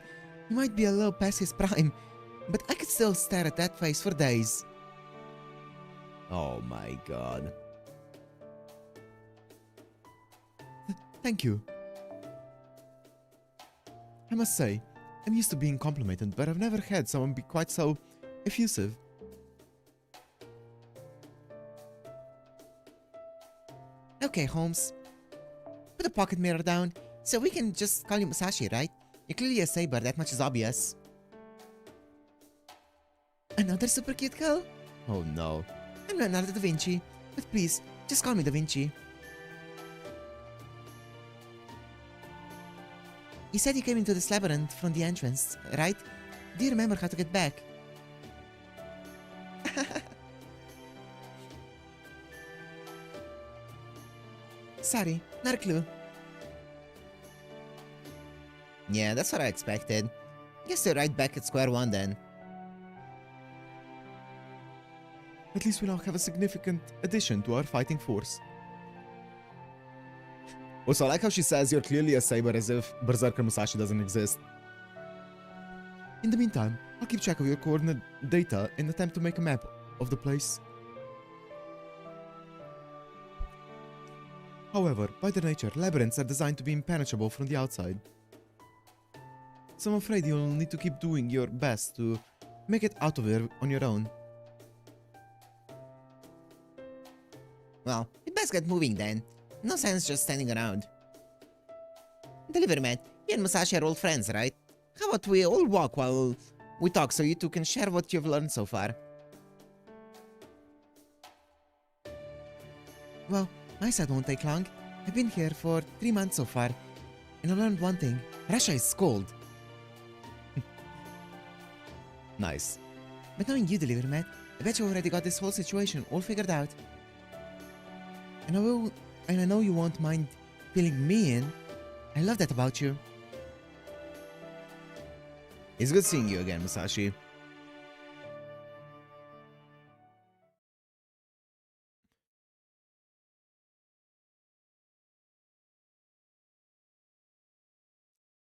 He might be a little past his prime, but I could still stare at that face for days. Oh my god. Thank you. I must say, I'm used to being complimented, but I've never had someone be quite so effusive. Okay, Holmes. Put the pocket mirror down, so we can just call you Musashi, right? You're clearly a saber, that much is obvious. Another super cute girl? Oh no. I'm Leonardo da Vinci, but please, just call me Da Vinci. You said you came into this labyrinth from the entrance, right? Do you remember how to get back? Sorry, not a clue. Yeah, that's what I expected. Guess they're right back at square one then. At least we now have a significant addition to our fighting force. Also, I like how she says you're clearly a saber as if Berserker Musashi doesn't exist. In the meantime, I'll keep track of your coordinate data and attempt to make a map of the place. However, by their nature, labyrinths are designed to be impenetrable from the outside. So I'm afraid you'll need to keep doing your best to make it out of there on your own. Well, we best get moving then. No sense just standing around. Delivermat, you and Musashi are old friends, right? How about we all walk while we talk so you two can share what you've learned so far? Well, my side won't take long. I've been here for 3 months so far, and I learned one thing. Russia is cold. Nice. But knowing you deliver, Matt, I bet you already got this whole situation all figured out. And I know you won't mind filling me in. I love that about you. It's good seeing you again, Musashi.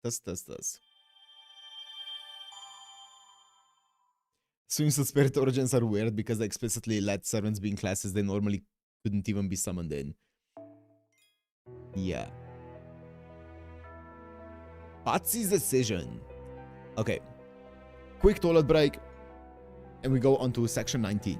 Tas. Seems the spirit origins are weird because they explicitly let servants be in classes they normally couldn't even be summoned in. Yeah. Patsy's decision. Okay. Quick toilet break. And we go on to section 19.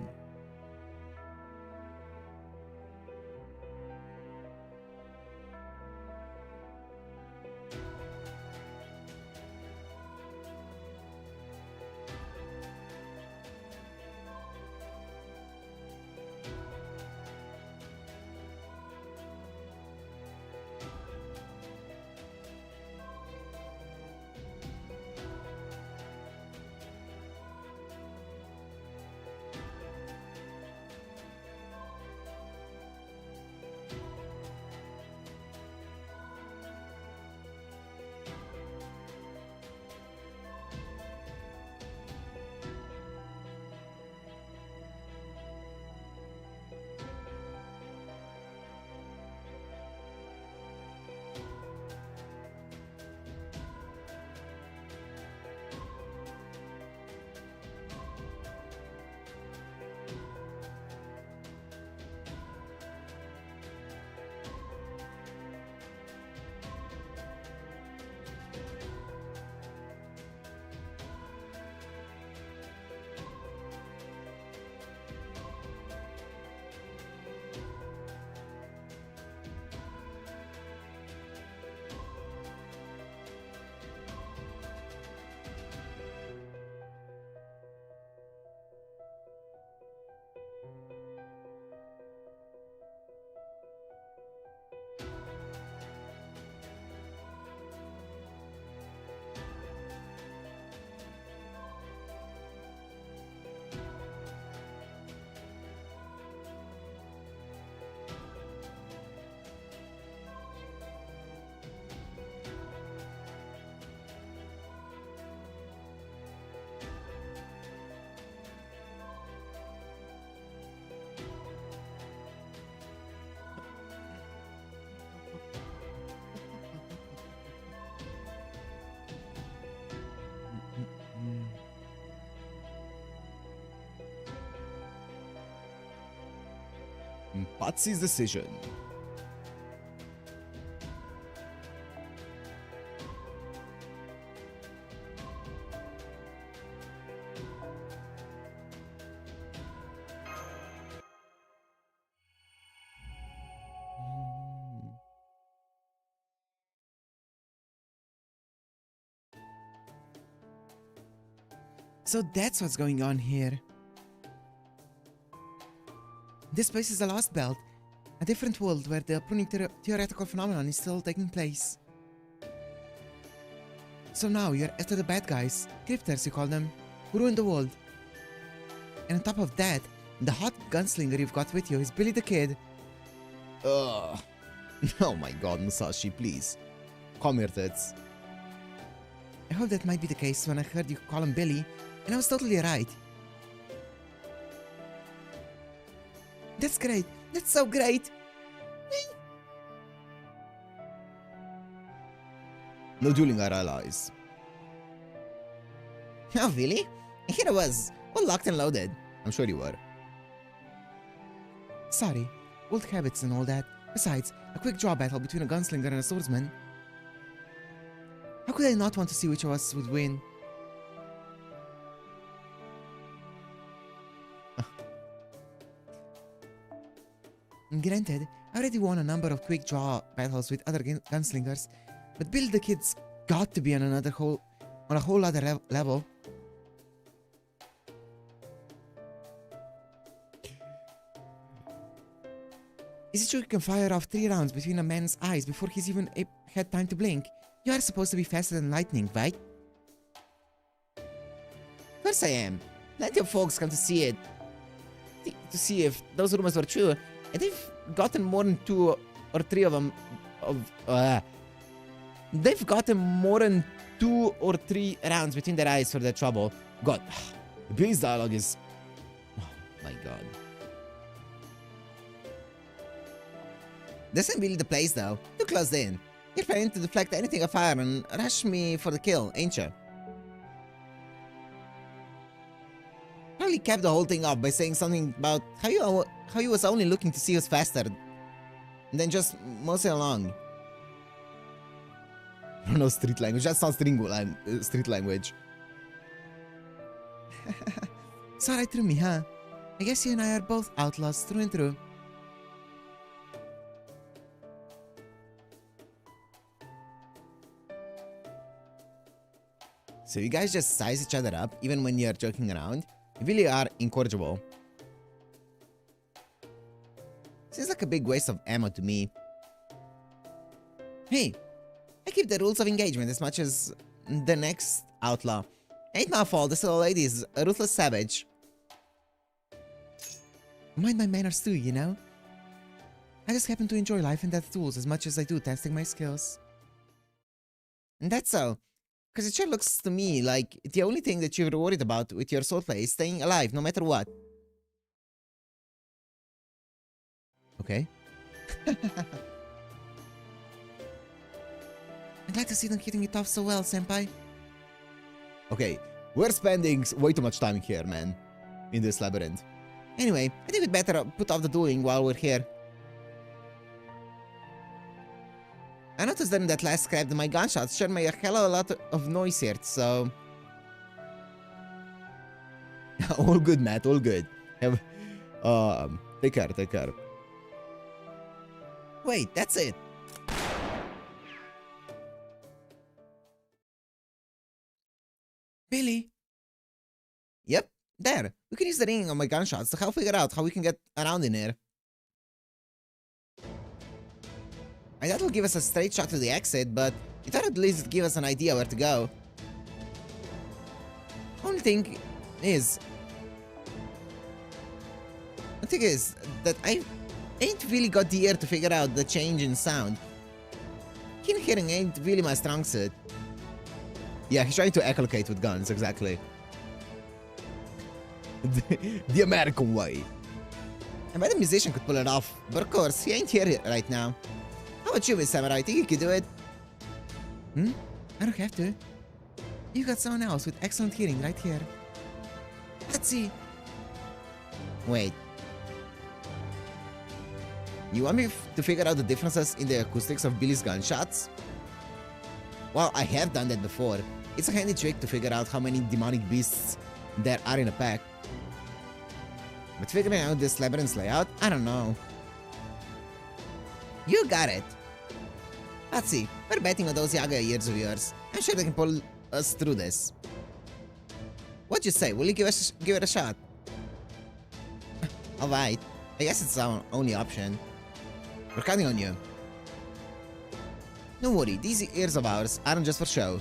Patsy's decision. So that's what's going on here. This place is a lost belt, a different world where the pruning theoretical phenomenon is still taking place. So now you're after the bad guys, grifters you call them, who ruined the world. And on top of that, the hot gunslinger you've got with you is Billy the Kid. Ugh. Oh my god, Musashi, please. Come here, tits. I hope that might be the case when I heard you call him Billy, and I was totally right. That's great. That's so great. No dueling our allies. Oh, really? Here I was, all locked and loaded. I'm sure you were. Sorry, old habits and all that. Besides, a quick draw battle between a gunslinger and a swordsman. How could I not want to see which of us would win? Granted, I already won a number of quick draw battles with other gunslingers, but Bill the Kid's got to be on a whole other level. Is it true you can fire off 3 rounds between a man's eyes before he's even had time to blink? You are supposed to be faster than lightning, right? Of course I am. Plenty of folks come to see it. To see if those rumors were true. And they've gotten more than 2 or 3 of them. They've gotten more than 2 or 3 rounds between their eyes for their trouble. God, Billy's dialogue is... Oh my god. This ain't really the place though. Too closed in. You're planning to deflect anything of fire and rush me for the kill, ain't you? Probably kept the whole thing up by saying something about how you was only looking to see who's faster. And then just mosey along. No street language, that's not street language. Saw right through me, huh? I guess you and I are both outlaws through and through. So you guys just size each other up even when you're joking around? You really are incorrigible. Seems like a big waste of ammo to me. Hey, I keep the rules of engagement as much as the next outlaw. Ain't my fault, this little lady is a ruthless savage. Mind my manners too, you know? I just happen to enjoy life and death tools as much as I do testing my skills. And that's so. Because it sure looks to me like the only thing that you're worried about with your swordplay is staying alive no matter what. Okay. I'm glad to see them hitting it off so well, senpai. Okay, we're spending way too much time here, man. In this labyrinth. Anyway, I think we'd better put off the dueling while we're here. I noticed during that last scrap that my gunshots sure made a hell of a lot of noise here, so... All good, Matt, all good. Have... take care, take care. Wait, that's it. Billy? Yep, there. We can use the ringing on my gunshots to help figure out how we can get around in here. I thought it'll give us a straight shot to the exit, but it thought at least give us an idea where to go. Only thing is that I ain't really got the ear to figure out the change in sound. Keen hearing ain't really my strong suit. Yeah, he's trying to echolocate with guns, exactly. The American way. I bet a musician could pull it off, but of course, he ain't here right now. How about you, Miss Samurai? Think you could do it? I don't have to. You got someone else with excellent hearing right here. Let's see. Wait. You want me to figure out the differences in the acoustics of Billy's gunshots? Well, I have done that before. It's a handy trick to figure out how many demonic beasts there are in a pack. But figuring out this labyrinth's layout, I don't know. You got it. Let's see, we're betting on those Yaga ears of yours. I'm sure they can pull us through this. What'd you say? Will you give it a shot? Alright, I guess it's our only option. We're counting on you. Don't worry, these ears of ours aren't just for show.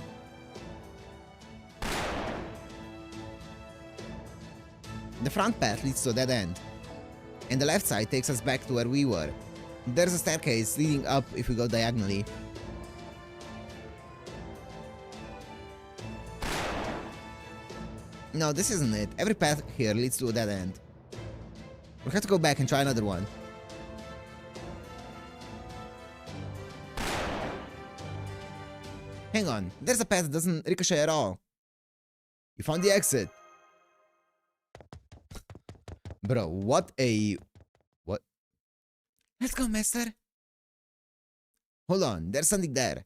The front path leads to a dead end, and the left side takes us back to where we were. There's a staircase leading up if we go diagonally. No, this isn't it. Every path here leads to a dead end. We'll have to go back and try another one. Hang on, there's a path that doesn't ricochet at all. You found the exit. Bro, what a... What? Let's go, master. Hold on, there's something there.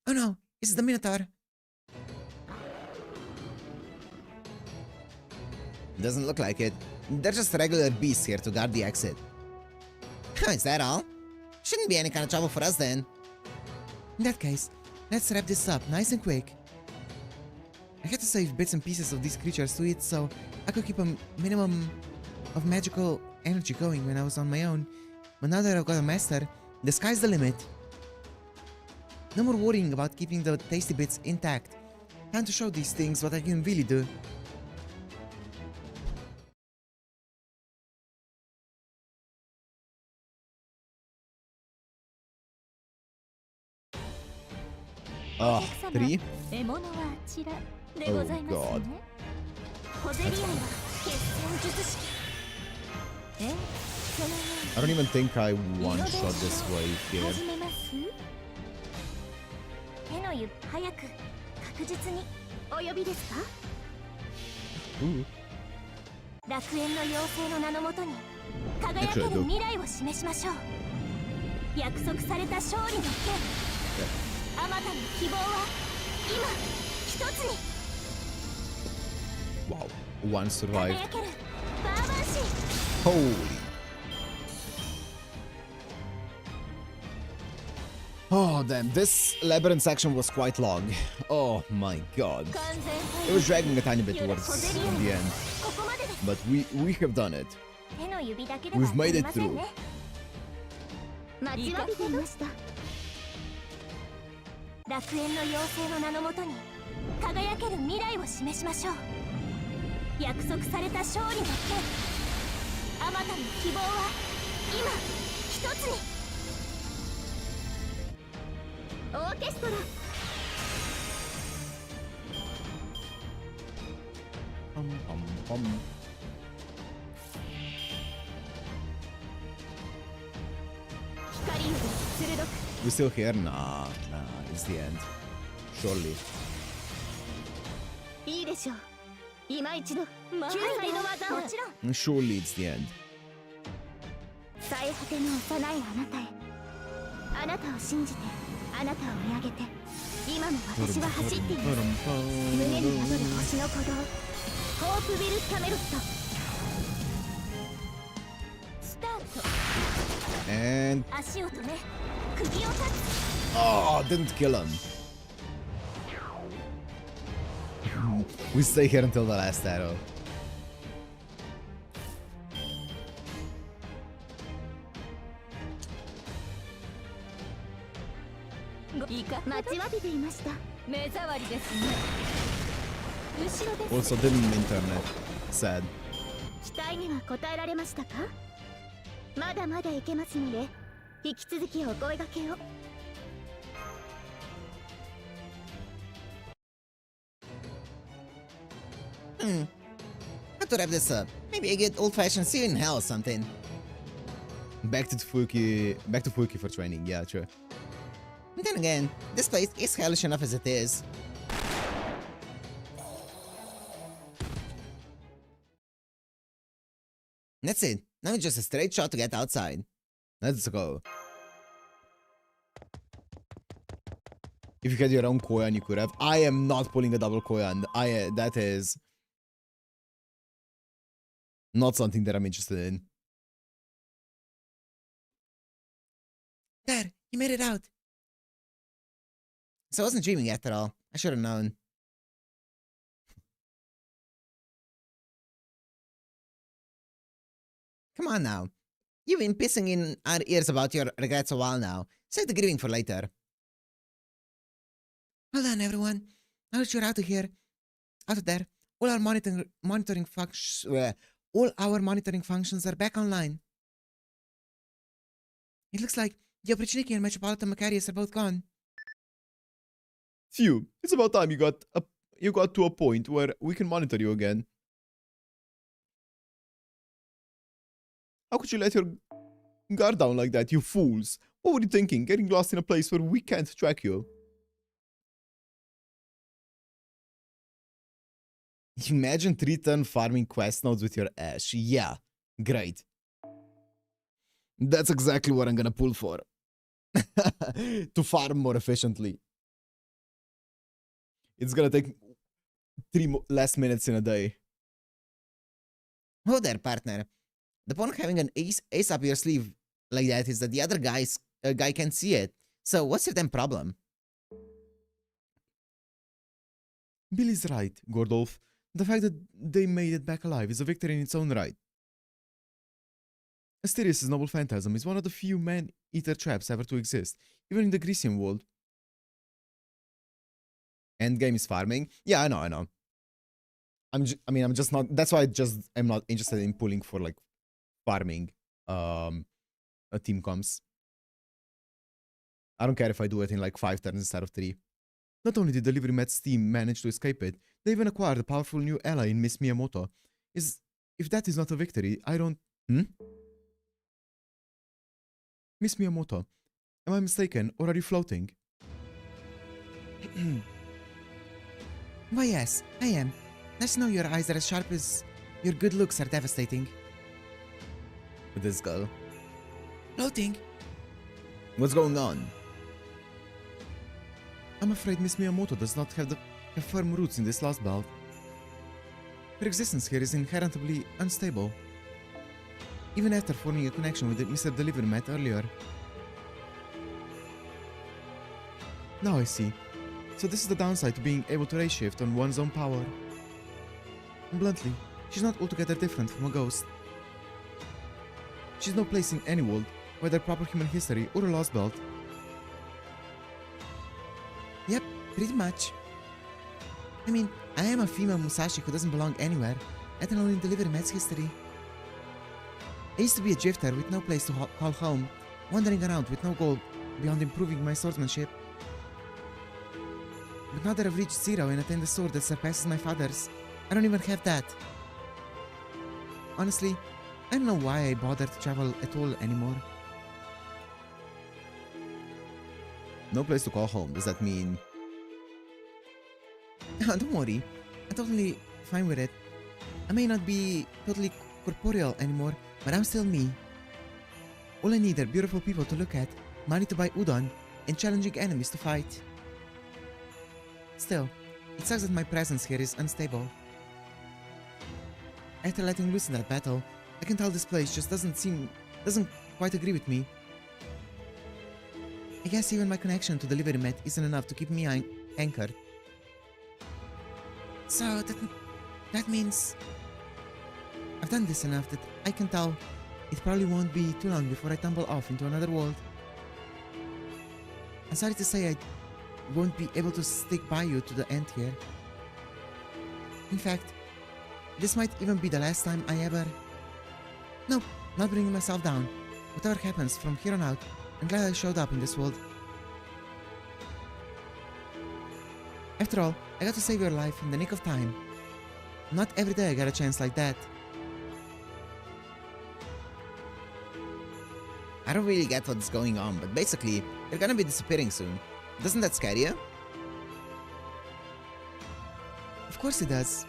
Oh no, it's the Minotaur. Doesn't look like it. They're just regular beasts here to guard the exit. Is that all? Shouldn't be any kind of trouble for us then. In that case, let's wrap this up nice and quick. I had to save bits and pieces of these creatures to eat so I could keep a minimum of magical energy going when I was on my own. But now that I've got a master, the sky's the limit. No more worrying about keeping the tasty bits intact. Time to show these things what I can really do. Ah, 3? 獲物はあちらでございますね。小競り合いは決戦術式。その I don't even think I one-shot this wave here. 始めます。手のゆ早く確実にお呼びですか。 Ooh. 楽園の妖精の名のもとに輝ける未来を示しましょう。約束された勝利の剣、あまたの希望は今一つに。 Wow. One 輝 survived. けるバーバンシー。 Holy. Oh, damn. This labyrinth section was quite long. Oh my god. 完全 It was dragging a tiny bit towards the end. ここまでです。 But we have done it. 手の指だけでは We've made 足り it ません through. ね。待ちわびていました。楽園の妖精の名のもとに輝ける未来を示しましょう。約束された勝利の剣、あまたの希望は今一つに。オーケストラ。 光より鋭く。 We still here? Nah, it's the end. Surely. いいでしょう。今一度救済の技を。もちろん。 Surely it's the end. 最果ての幼いあなたへ。あなたを信じて、あなたを見上げて、今も私は走っています。胸に宿る星の鼓動、ホープビル・キャメロット。スタート。 And 足を止め、釘を立つ。 oh, didn't kill him. We stay here until the last arrow. いか待ちわびていました。目障りですね。後ろです。 Also didn't internet. Sad. 期待には応えられましたか。まだまだいけますので、引き続きお声掛けを。 How to wrap this up? Maybe I get old-fashioned see you in hell or something. Back to Fuki for training. Yeah, true. Then again, this place is hellish enough as it is. That's it. Now it's just a straight shot to get outside. Let's go. If you had your own Koyan, you could have. I am not pulling a double Koyan. That is not something that I'm interested in. Dad, you made it out. So I wasn't dreaming after all. I should have known. Come on now. You've been pissing in our ears about your regrets a while now. Save the grieving for later. Hold on, everyone. Now that you're out of here, out of there, all our monitoring functions are back online. It looks like the Opportunity and Metropolitan Macarius are both gone. Phew, it's about time you got to a point where we can monitor you again. How could you let your guard down like that, you fools? What were you thinking, getting lost in a place where we can't track you? Imagine 3-turn farming quest nodes with your Ash. Yeah, great. That's exactly what I'm gonna pull for. To farm more efficiently. It's gonna take 3 less minutes in a day. Oh there, partner. The point of having an ace up your sleeve like that is that the other guy can't see it. So what's your damn problem? Billy's right, Gordolf. The fact that they made it back alive is a victory in its own right. Asterius' noble phantasm is one of the few man-eater traps ever to exist, even in the Grecian world. Endgame is farming. Yeah, I know, I know. I'm just not. That's why I'm not interested in pulling for like farming team comps. I don't care if I do it in like 5 turns instead of 3. Not only did Delivery Mat's team manage to escape it, they even acquired a powerful new ally in Miss Miyamoto. If that is not a victory, I don't... Miss Miyamoto, am I mistaken, or are you floating? Why, yes, I am. Nice to know your eyes are as sharp as your good looks are devastating. With this girl. Floating? What's going on? I'm afraid Miss Miyamoto does not have firm roots in this lost belt. Her existence here is inherently unstable. Even after forming a connection with Mr. Delivery Mat earlier. Now I see. So this is the downside to being able to ray shift on one's own power. Bluntly, she's not altogether different from a ghost. She's no place in any world, whether proper human history or a lost belt. Yep, pretty much. I mean, I am a female Musashi who doesn't belong anywhere, let alone in Delivery Mat's history. I used to be a drifter with no place to call home, wandering around with no goal beyond improving my swordsmanship. But now that I've reached 0 and attained a sword that surpasses my father's, I don't even have that. Honestly, I don't know why I bother to travel at all anymore. No place to call home, does that mean... Don't worry, I'm totally fine with it. I may not be totally corporeal anymore, but I'm still me. All I need are beautiful people to look at, money to buy udon, and challenging enemies to fight. Still, it sucks that my presence here is unstable. After letting loose in that battle, I can tell this place just doesn't quite agree with me. I guess even my connection to Delivery Mat isn't enough to keep me anchored. So that means I've done this enough that I can tell it probably won't be too long before I tumble off into another world. I'm sorry to say I won't be able to stick by you to the end here. In fact, this might even be the last time I ever... Nope, not bringing myself down. Whatever happens from here on out, I'm glad I showed up in this world. After all, I got to save your life in the nick of time. Not every day I get a chance like that. I don't really get what's going on, but basically, you're gonna be disappearing soon. Doesn't that scare you? Of course it does.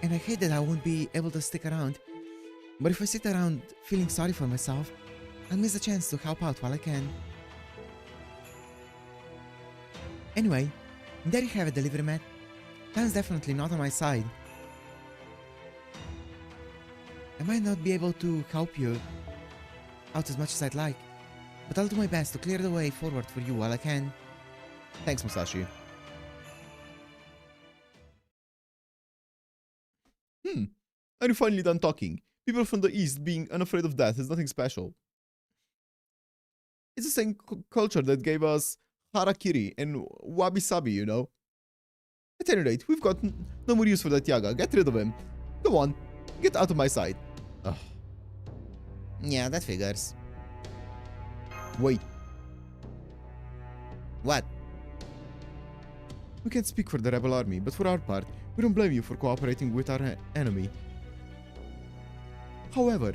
And I hate that I won't be able to stick around. But if I sit around feeling sorry for myself, I'll miss the chance to help out while I can. Anyway, there you have it, Delivery Mat. Time's definitely not on my side. I might not be able to help you out as much as I'd like, but I'll do my best to clear the way forward for you while I can. Thanks, Musashi. Are you finally done talking? People from the East being unafraid of death is nothing special. It's the same culture that gave us harakiri and wabi-sabi, you know? At any rate, we've got no more use for that Yaga. Get rid of him. Come on, get out of my sight. Ugh. Yeah, that figures. Wait, What? we can't speak for the rebel army, but for our part, we don't blame you for cooperating with our enemy. However,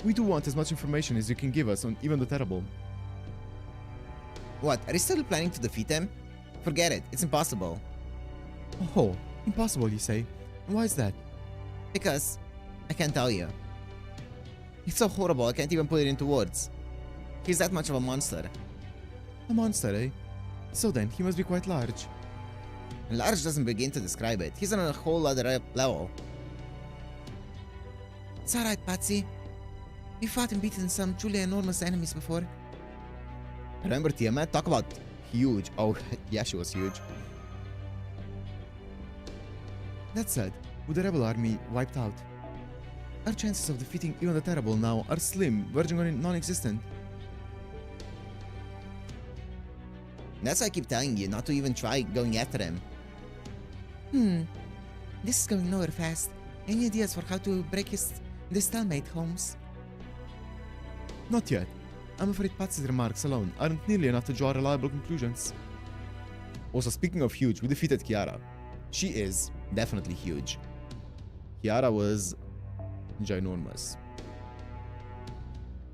we do want as much information as you can give us on even the Terrible. What, are you still planning to defeat him? Forget it, it's impossible. Oh, impossible, you say? And why is that? Because I can't tell you. It's so horrible I can't even put it into words. He's that much of a monster. A monster, eh? So then, he must be quite large. Large doesn't begin to describe it. He's on a whole other level. It's alright, Patsy. We fought and beaten some truly enormous enemies before. Remember Tiamat? Talk about huge. Oh, yeah, she was huge. That said, with the rebel army wiped out, our chances of defeating even the Terrible now are slim, verging on non-existent. That's why I keep telling you not to even try going after him. This is going nowhere fast. Any ideas for how to break the stalemate, Holmes? Not yet. I'm afraid Patsy's remarks alone aren't nearly enough to draw reliable conclusions. Also, speaking of huge, we defeated Kiara. She is definitely huge. Kiara was ginormous.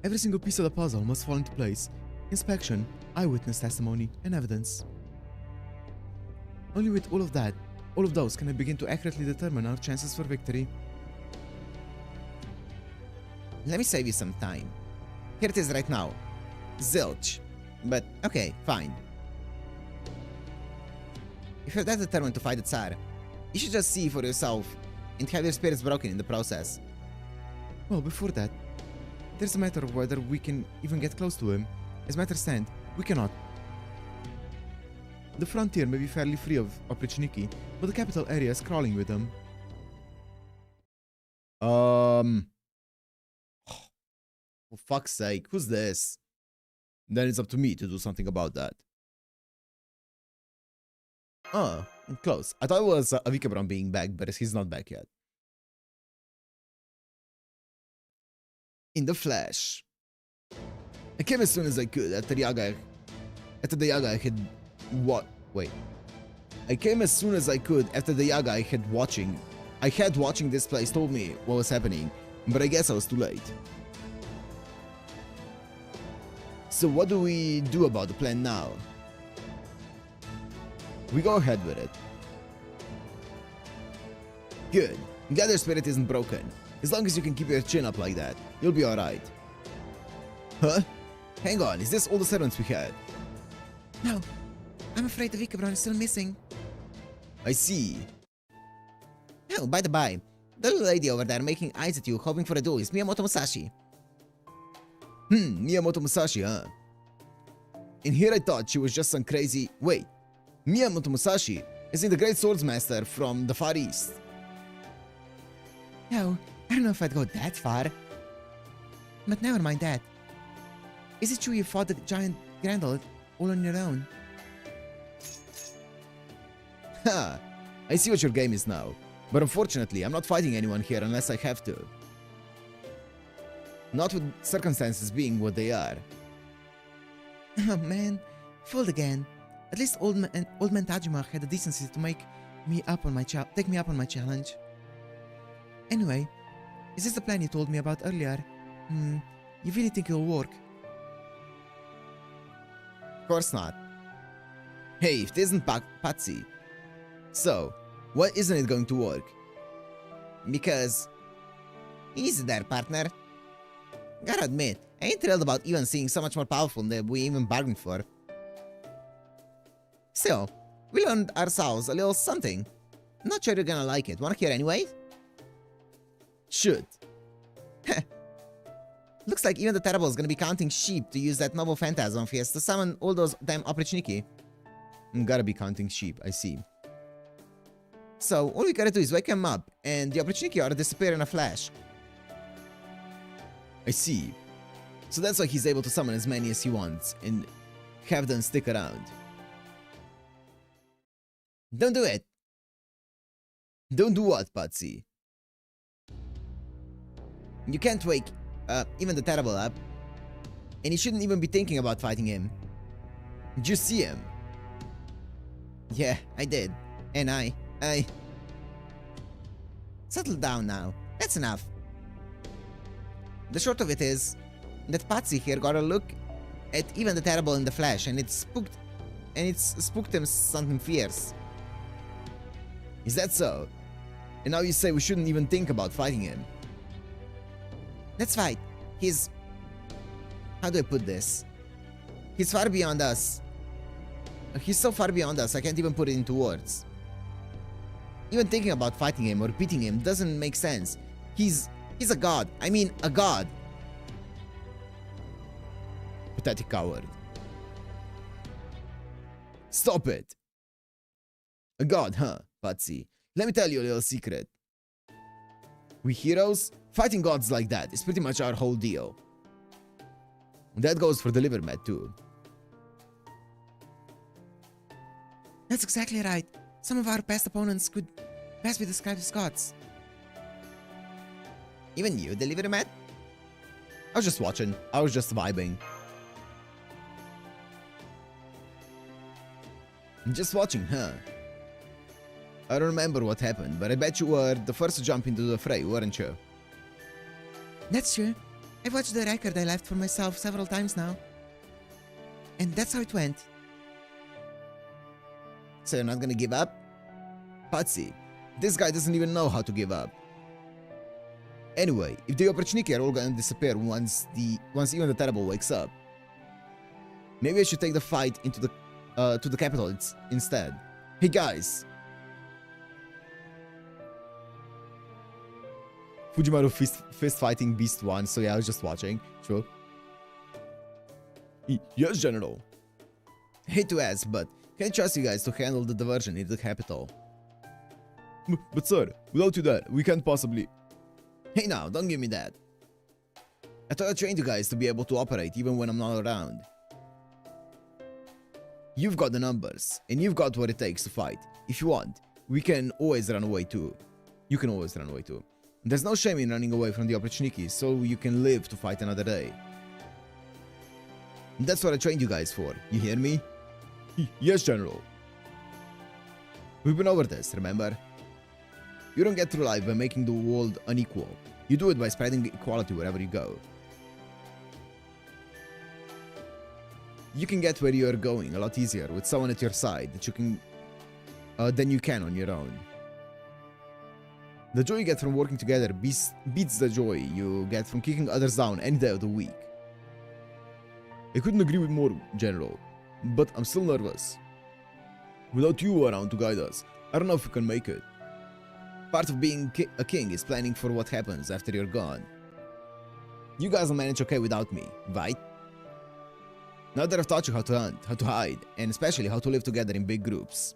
Every single piece of the puzzle must fall into place. Inspection, eyewitness testimony, and evidence. Only with all of those can I begin to accurately determine our chances for victory. Let me save you some time. Here it is right now. Zilch. But, okay, fine. If you're that determined to fight the Tsar, you should just see for yourself and have your spirits broken in the process. Well, before that, there's a matter of whether we can even get close to him. As matters stand, we cannot. The frontier may be fairly free of Oprichniki, but the capital area is crawling with them. For fuck's sake, who's this? Then it's up to me to do something about that. Oh, close. I thought it was Avikabron being back, but he's not back yet. In the flesh. I came as soon as I could after the Yaga had what? Wait. I came as soon as I could after the Yaga I had watching this place told me what was happening, but I guess I was too late. So what do we do about the plan now? We go ahead with it. Good. I'm glad your spirit isn't broken. As long as you can keep your chin up like that, you'll be alright. Huh? Hang on, is this all the servants we had? No. I'm afraid the Vikabron is still missing. I see. Oh, by the by, the little lady over there making eyes at you hoping for a duel is Miyamoto Musashi. Miyamoto Musashi, huh? And here I thought she was just some crazy... Wait. Miyamoto Musashi is the great swordsmaster from the Far East. No, I don't know if I'd go that far. But never mind that. Is it true you fought the giant Grendel all on your own? Ha! I see what your game is now. But unfortunately, I'm not fighting anyone here unless I have to. Not with circumstances being what they are. Oh man, fooled again. At least old man Tajima had the decency to take me up on my challenge. Anyway, is this the plan you told me about earlier? You really think it'll work? Of course not. Hey, if it isn't Patsy. So, why isn't it going to work? Because... Easy there, partner. Gotta admit, I ain't thrilled about even seeing so much more powerful than we even bargained for. Still, we learned ourselves a little something. Not sure you're gonna like it. Wanna hear anyway? Should. Looks like even the Terrible is gonna be counting sheep to use that noble phantasm of his to summon all those damn Oprichniki. Gotta be counting sheep, I see. So, all we gotta do is wake him up, and the Oprichniki ought to disappear in a flash. I see. So that's why he's able to summon as many as he wants, and have them stick around. Don't do it! Don't do what, Patsy? You can't wake even the Terrible up, and you shouldn't even be thinking about fighting him. Did you see him? Yeah, I did. And I... Settle down now. That's enough. The short of it is that Patsy here got a look at even the Terrible in the flesh, and it's spooked him something fierce. Is that so? And now you say we shouldn't even think about fighting him. Let's fight. He's... How do I put this? He's far beyond us. He's so far beyond us, I can't even put it into words. Even thinking about fighting him or beating him doesn't make sense. He's a god. I mean, a god. Pathetic coward. Stop it! A god, huh, Patsy? Let me tell you a little secret. We heroes, fighting gods like that is pretty much our whole deal. That goes for the Livermet too. That's exactly right. Some of our past opponents could best be described as gods. Even you deliver, Matt? I was just watching. I was just vibing. Just watching, huh? I don't remember what happened, but I bet you were the first to jump into the fray, weren't you? That's true. I've watched the record I left for myself several times now. And that's how it went. So you're not gonna give up? Patsy, this guy doesn't even know how to give up. Anyway, if the Oprichniki are all gonna disappear once even the Terrible wakes up, maybe I should take the fight into the to the capital instead. Hey guys! Fujimaru fist fighting Beast 1, so yeah, I was just watching. True. Yes, General. Hate to ask, but can I trust you guys to handle the diversion in the capital? But sir, without you there, we can't possibly... Hey now, don't give me that. I thought I trained you guys to be able to operate even when I'm not around. You've got the numbers, and you've got what it takes to fight. If you want, we can always run away too. You can always run away too. There's no shame in running away from the Oprichniki, so you can live to fight another day. That's what I trained you guys for, you hear me? Yes, General. We've been over this, remember? You don't get through life by making the world unequal. You do it by spreading equality wherever you go. You can get where you're going a lot easier with someone at your side than you can on your own. The joy you get from working together beats the joy you get from kicking others down any day of the week. I couldn't agree with more, General, but I'm still nervous. Without you around to guide us, I don't know if we can make it. Part of being a king is planning for what happens after you're gone. You guys will manage okay without me, right? Now that I've taught you how to hunt, how to hide, and especially how to live together in big groups.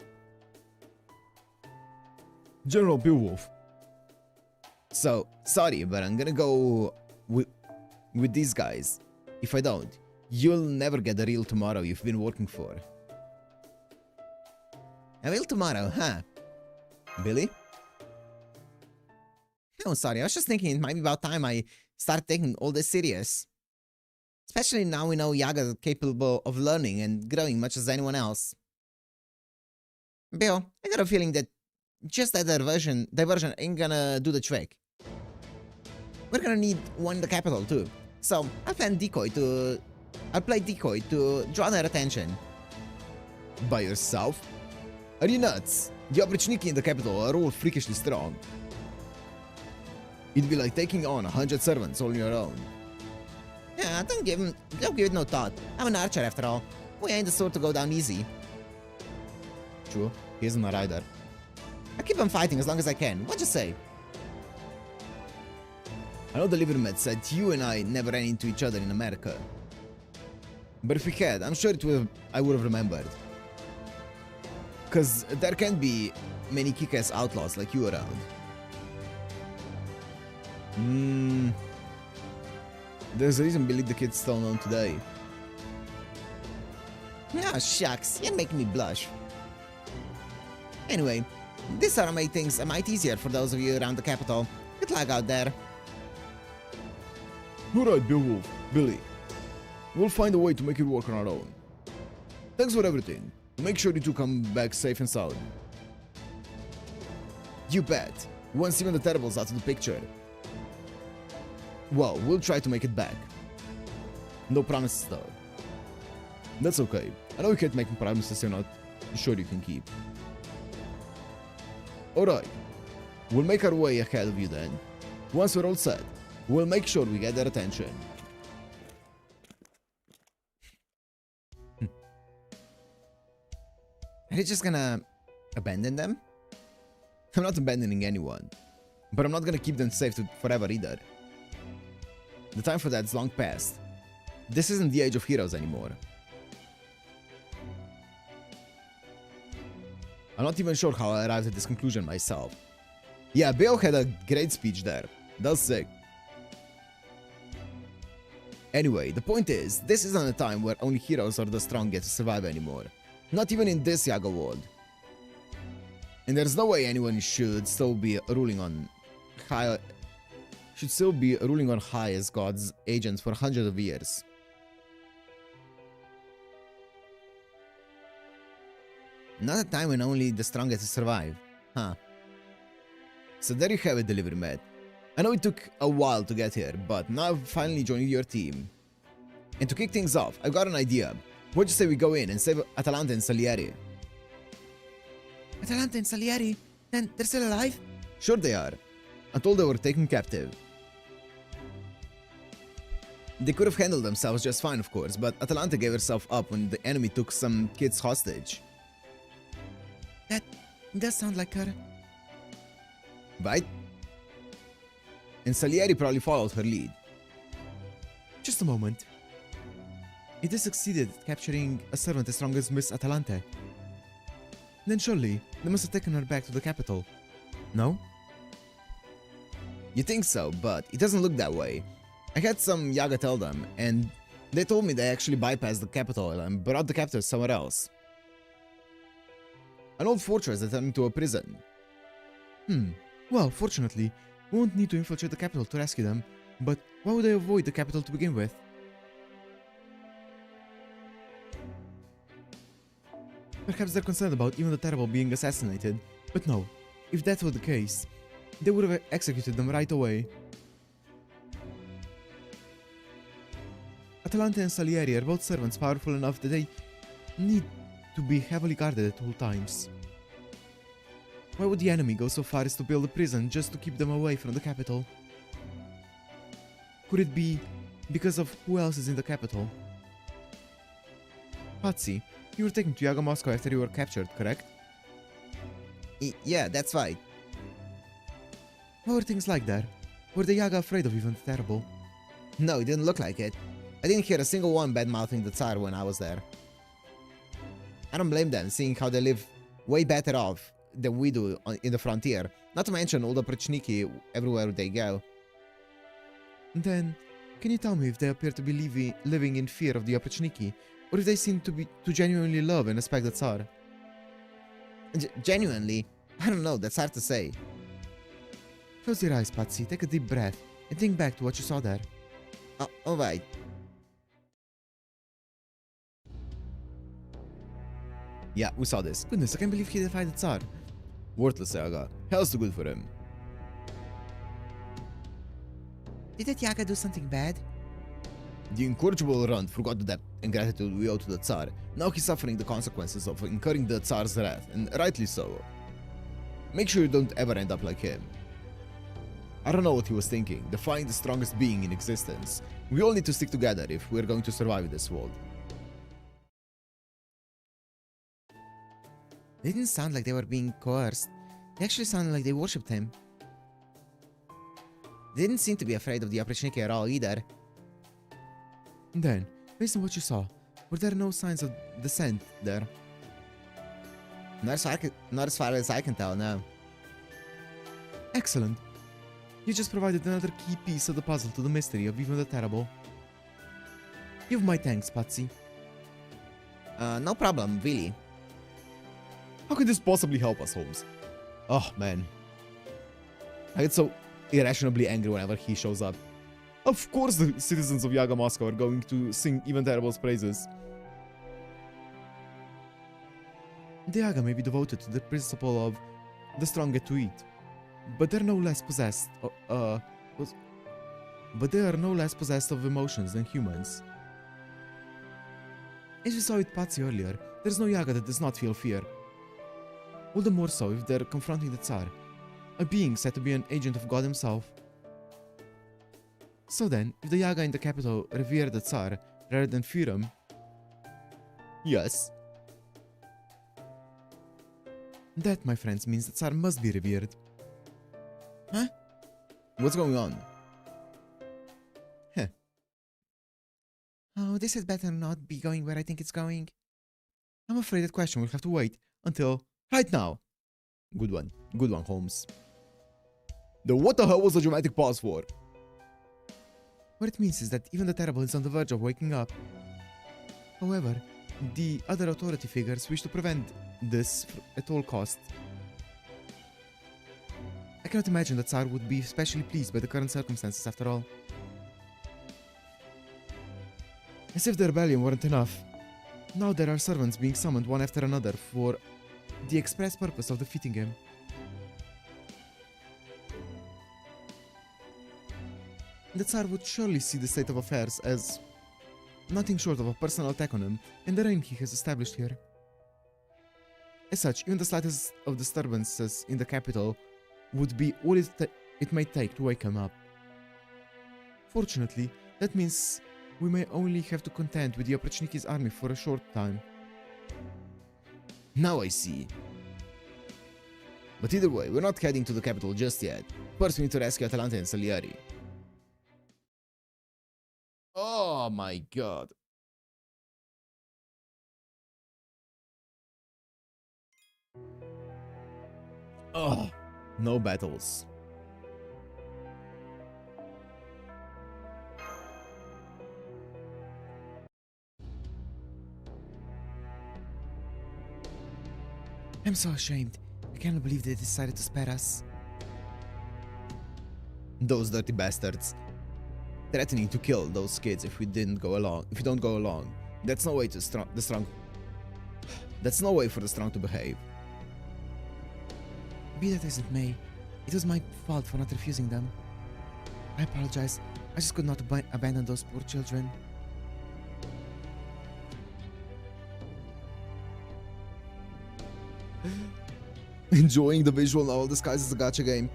General Beowulf. So, sorry, but I'm gonna go with these guys. If I don't, you'll never get the real tomorrow you've been working for. A real tomorrow, huh? Billy? Oh, sorry, I was just thinking it might be about time I start taking all this serious. Especially now we know Yaga is capable of learning and growing much as anyone else. Bill, I got a feeling that just that diversion ain't gonna do the trick. We're gonna need one in the capital too. So I'll play decoy to draw their attention. By yourself? Are you nuts? The Oprichniki in the capital are all freakishly strong. It'd be like taking on 100 servants all on your own. Yeah, don't give it no thought. I'm an archer after all. We ain't the sort to go down easy. True, he isn't a rider. I keep on fighting as long as I can. What'd you say? I know the Livermed said you and I never ran into each other in America. But if we had, I'm sure I would have remembered. Cause there can't be many kick-ass outlaws like you around. There's a reason Billy the Kid's still known today. Ah, shucks, you're making me blush. Anyway, this ought to make things a mite easier for those of you around the capital. Good luck out there. Alright, Beowulf, Billy. We'll find a way to make it work on our own. Thanks for everything. Make sure you two come back safe and sound. You bet. Once even the Terrible's out of the picture. Well, we'll try to make it back. No promises though. That's okay. I know you can't make promises you're not sure you can keep. Alright. We'll make our way ahead of you then. Once we're all set, we'll make sure we get their attention. Are you just gonna abandon them? I'm not abandoning anyone. But I'm not gonna keep them safe forever either. The time for that's long past. This isn't the age of heroes anymore. I'm not even sure how I arrived at this conclusion myself. Yeah, Bill had a great speech there. That's sick. Anyway, the point is, this isn't a time where only heroes or the strong get to survive anymore. Not even in this Yaga world. And there's no way anyone should still be ruling on high as God's agents for hundreds of years. Not a time when only the strongest survive, huh? So there you have it, Delivery Matt. I know it took a while to get here, but now I've finally joined your team. And to kick things off, I've got an idea. What'd you say we go in and save Atalanta and Salieri? Atalanta and Salieri? Then they're still alive? Sure they are. I'm told they were taken captive. They could have handled themselves just fine, of course, but Atalanta gave herself up when the enemy took some kids hostage. That does sound like her. Right? And Salieri probably followed her lead. Just a moment. If they succeeded at capturing a servant as strong as Miss Atalanta, then surely they must have taken her back to the capital. No? You think so, but it doesn't look that way. I had some Yaga tell them, and they told me they actually bypassed the capital and brought the captives somewhere else. An old fortress that turned into a prison. Well, fortunately, we won't need to infiltrate the capital to rescue them, but why would they avoid the capital to begin with? Perhaps they're concerned about even the Terrible being assassinated, but no, if that were the case, they would have executed them right away. Atalanta and Salieri are both servants powerful enough that they need to be heavily guarded at all times. Why would the enemy go so far as to build a prison just to keep them away from the capital? Could it be because of who else is in the capital? Patsy, you were taken to Yaga Moscow after you were captured, correct? Yeah, that's right. How were things like there? Were the Yaga afraid of even the Terrible? No, it didn't look like it. I didn't hear a single one bad-mouthing the Tsar when I was there. I don't blame them, seeing how they live way better off than we do in the frontier. Not to mention all the Prichniki everywhere they go. Then, can you tell me if they appear to be living in fear of the Oprichniki, or if they seem to genuinely love and respect the Tsar? Genuinely? I don't know, that's hard to say. Close your eyes, Patsy, take a deep breath, and think back to what you saw there. Oh, alright. Yeah, we saw this. Goodness, I can't believe he defied the Tsar. Worthless Yaga. Hell's too good for him. Did that Yaga do something bad? The incorrigible Rand forgot the debt and gratitude we owe to the Tsar. Now he's suffering the consequences of incurring the Tsar's wrath, and rightly so. Make sure you don't ever end up like him. I don't know what he was thinking, defying the strongest being in existence. We all need to stick together if we're going to survive this world. They didn't sound like they were being coerced. They actually sounded like they worshipped him. They didn't seem to be afraid of the Oprichniki at all either. Then, based on what you saw, were there no signs of dissent there? Not as far as I can tell, no. Excellent. You just provided another key piece of the puzzle to the mystery of even the Terrible. Give my thanks, Patsy. No problem, really. How could this possibly help us, Holmes? Oh, man. I get so irrationally angry whenever he shows up. Of course the citizens of Yaga Moscow are going to sing even Terrible's praises. The Yaga may be devoted to the principle of the strong get to eat, but they're no less possessed of emotions than humans. As we saw with Patsy earlier, there's no Yaga that does not feel fear. All the more so if they're confronting the Tsar, a being said to be an agent of God himself. So then, if the Yaga in the capital revere the Tsar rather than fear him... Yes. That, my friends, means the Tsar must be revered. Huh? What's going on? Huh. Oh, this had better not be going where I think it's going. I'm afraid that question will have to wait until... right now! Good one. Good one, Holmes. Then what the hell was the dramatic pause for? What it means is that even the Terrible is on the verge of waking up. However, the other authority figures wish to prevent this at all costs. cannot imagine that Tsar would be especially pleased by the current circumstances after all. As if the rebellion weren't enough, now there are servants being summoned one after another for the express purpose of defeating him. The Tsar would surely see the state of affairs as nothing short of a personal attack on him and the reign he has established here. As such, even the slightest of disturbances in the capital would be all it may take to wake him up. Fortunately, that means we may only have to contend with the Oprechniki's army for a short time. Now I see. But either way, we're not heading to the capital just yet. First, we need to rescue Atalanta and Salieri. Oh my god. Oh, no battles. I'm so ashamed. I cannot believe they decided to spare us. Those dirty bastards. Threatening to kill those kids if we don't go along. That's no way to That's no way for the strong to behave. Be that as it may, it was my fault for not refusing them. I apologize. I just could not abandon those poor children. Enjoying the visual novel disguised as a gacha game.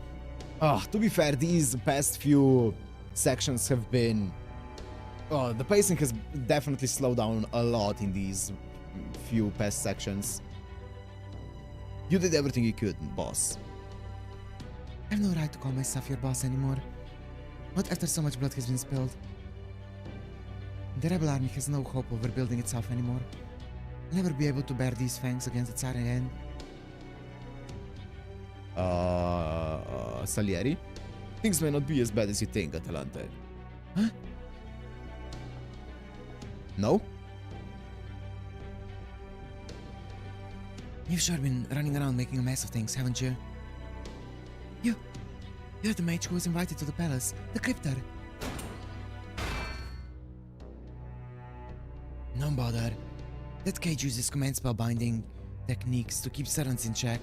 To be fair, these past few sections have been... the pacing has definitely slowed down a lot in these few past sections. You did everything you could, boss. I have no right to call myself your boss anymore. Not after so much blood has been spilled. The rebel army has no hope of rebuilding itself anymore. I'll never be able to bear these fangs against the Tsar again. Salieri? Things may not be as bad as you think, Atalante. Huh? No? You've sure been running around making a mess of things, haven't you? You're the mage who was invited to the palace, the Cryptor. No bother. That cage uses command spell binding techniques to keep servants in check.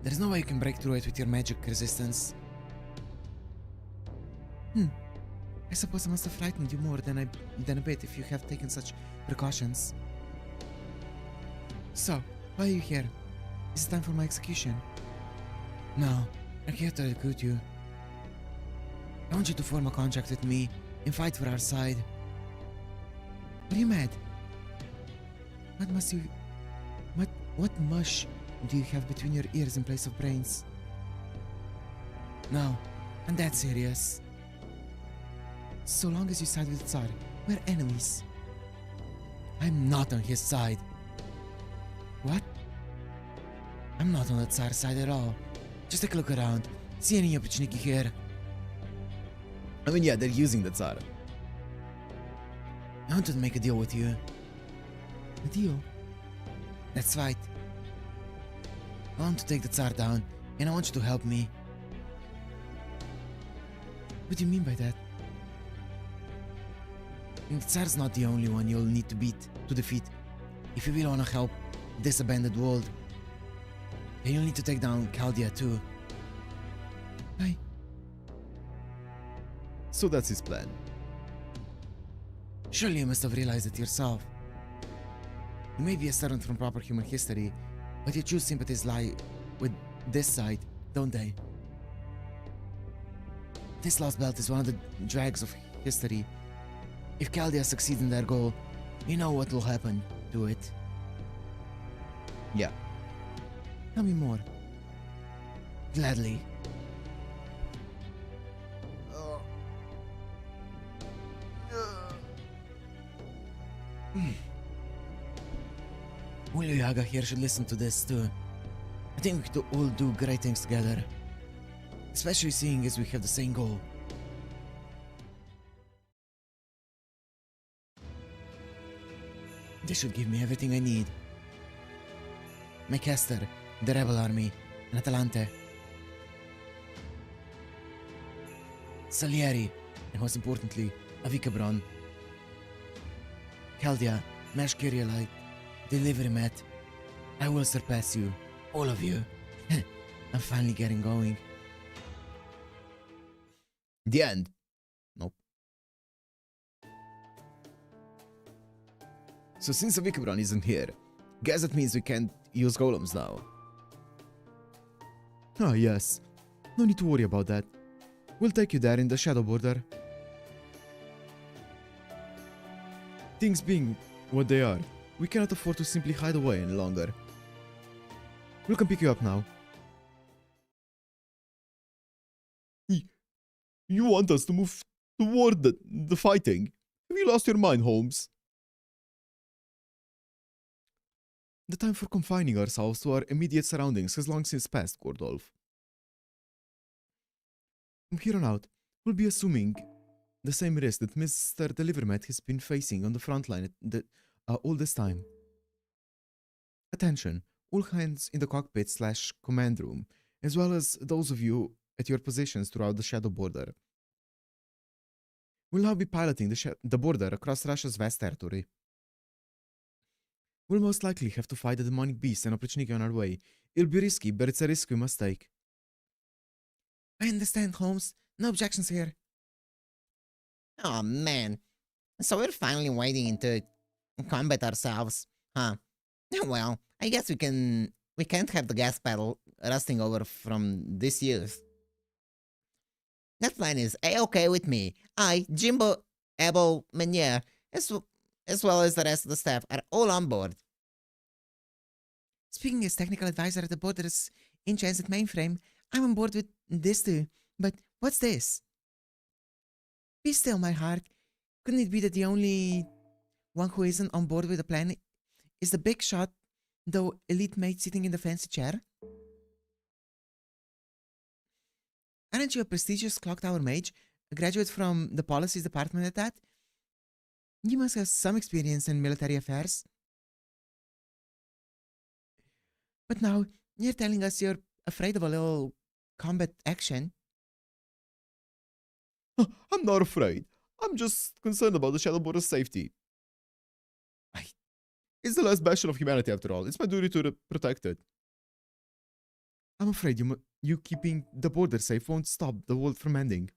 There's no way you can break through it with your magic resistance. I suppose I must have frightened you more than a bit if you have taken such precautions. So, why are you here? Is it time for my execution? No, I'm here to recruit you. I want you to form a contract with me and fight for our side. Are you mad? What mush do you have between your ears in place of brains? No, I'm that serious. So long as you side with Tsar, we're enemies. I'm not on his side. What? I'm not on the Tsar side at all. Just take a look around. See any Oprichniki here? I mean, yeah, they're using the Tsar. I want to make a deal with you. A deal? That's right. I want to take the Tsar down, and I want you to help me. What do you mean by that? The Tsar's not the only one you'll need to defeat. If you really want to help this abandoned world, then you'll need to take down Chaldea too. So that's his plan. Surely you must have realized it yourself. You may be a servant from proper human history, but your true sympathies lie with this side, don't they? This lost belt is one of the drags of history. If Chaldea succeeds in their goal, you know what will happen to it. Yeah. Tell me more. Gladly. Julio Yaga here should listen to this too. I think we could all do great things together. Especially seeing as we have the same goal. This should give me everything I need. My caster, the rebel army, and Atalante, Salieri, and most importantly, Avikabron, Chaldia, Mesh Kyrielite, Delivery Met. I will surpass you, all of you. I'm finally getting going. The end. Nope. So since Avikabron isn't here, guess that means we can't use golems now. Ah yes, no need to worry about that. We'll take you there in the Shadow Border. Things being what they are, we cannot afford to simply hide away any longer. We'll come pick you up now. You want us to move toward the fighting? Have you lost your mind, Holmes? The time for confining ourselves to our immediate surroundings has long since passed, Gordolf. From here on out, we'll be assuming the same risk that Mr. Delivermet has been facing on the front line all this time. Attention, all hands in the cockpit/command room, as well as those of you at your positions throughout the Shadow Border. We'll now be piloting the border across Russia's vast territory. We'll most likely have to fight the demonic beast and Oprichniki on our way. It'll be risky, but it's a risk we must take. I understand, Holmes. No objections here. Oh man. So we're finally wading into combat ourselves, huh? Well, I guess we can't have the gas pedal rusting over from this youth. That plan is A-okay with me. I, Jimbo, Abel, Meunier, as well as the rest of the staff, are all on board. Speaking as technical advisor at the Border's in-transit mainframe, I'm on board with this too. But what's this? Be still, my heart. Couldn't it be that the only one who isn't on board with the plan is the big shot, though elite mate sitting in the fancy chair? Aren't you a prestigious clock tower mage, a graduate from the policies department at that? You must have some experience in military affairs. But now, you're telling us you're afraid of a little combat action. I'm not afraid. I'm just concerned about the Shadow Border's safety. It's the last bastion of humanity after all. It's my duty to protect it. I'm afraid you keeping the border safe won't stop the world from ending.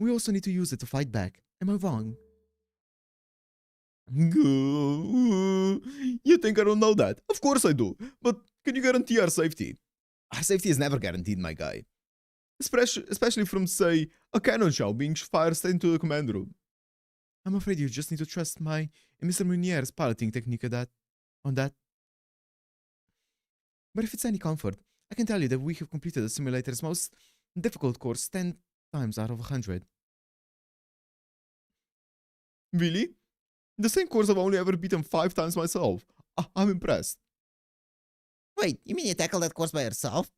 We also need to use it to fight back. Am I wrong? You think I don't know that? Of course I do. But can you guarantee our safety? Our safety is never guaranteed, my guy. Especially from, say, a cannon shell being fired straight into the command room. I'm afraid you just need to trust my and Mr. Meunier's piloting technique on that. But if it's any comfort, I can tell you that we have completed the simulator's most difficult course 10 times out of 100. Really? The same course I've only ever beaten 5 times myself. I'm impressed. Wait, you mean you tackled that course by yourself?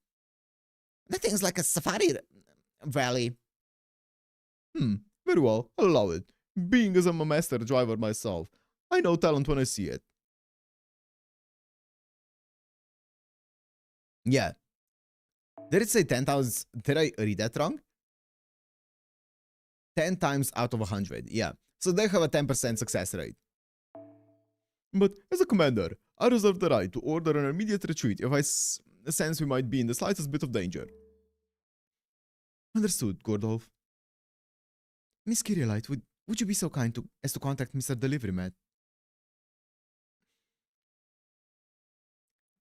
That thing's like a safari rally. Very well, I'll allow it. Being as I'm a master driver myself, I know talent when I see it. Yeah. Did it say 10,000? Did I read that wrong? 10 times out of 100, yeah. So they have a 10% success rate. But as a commander, I reserve the right to order an immediate retreat if I sense we might be in the slightest bit of danger. Understood, Gordolf. Miss Kyrielite, would you be so kind as to contact Mr. Deliverymat?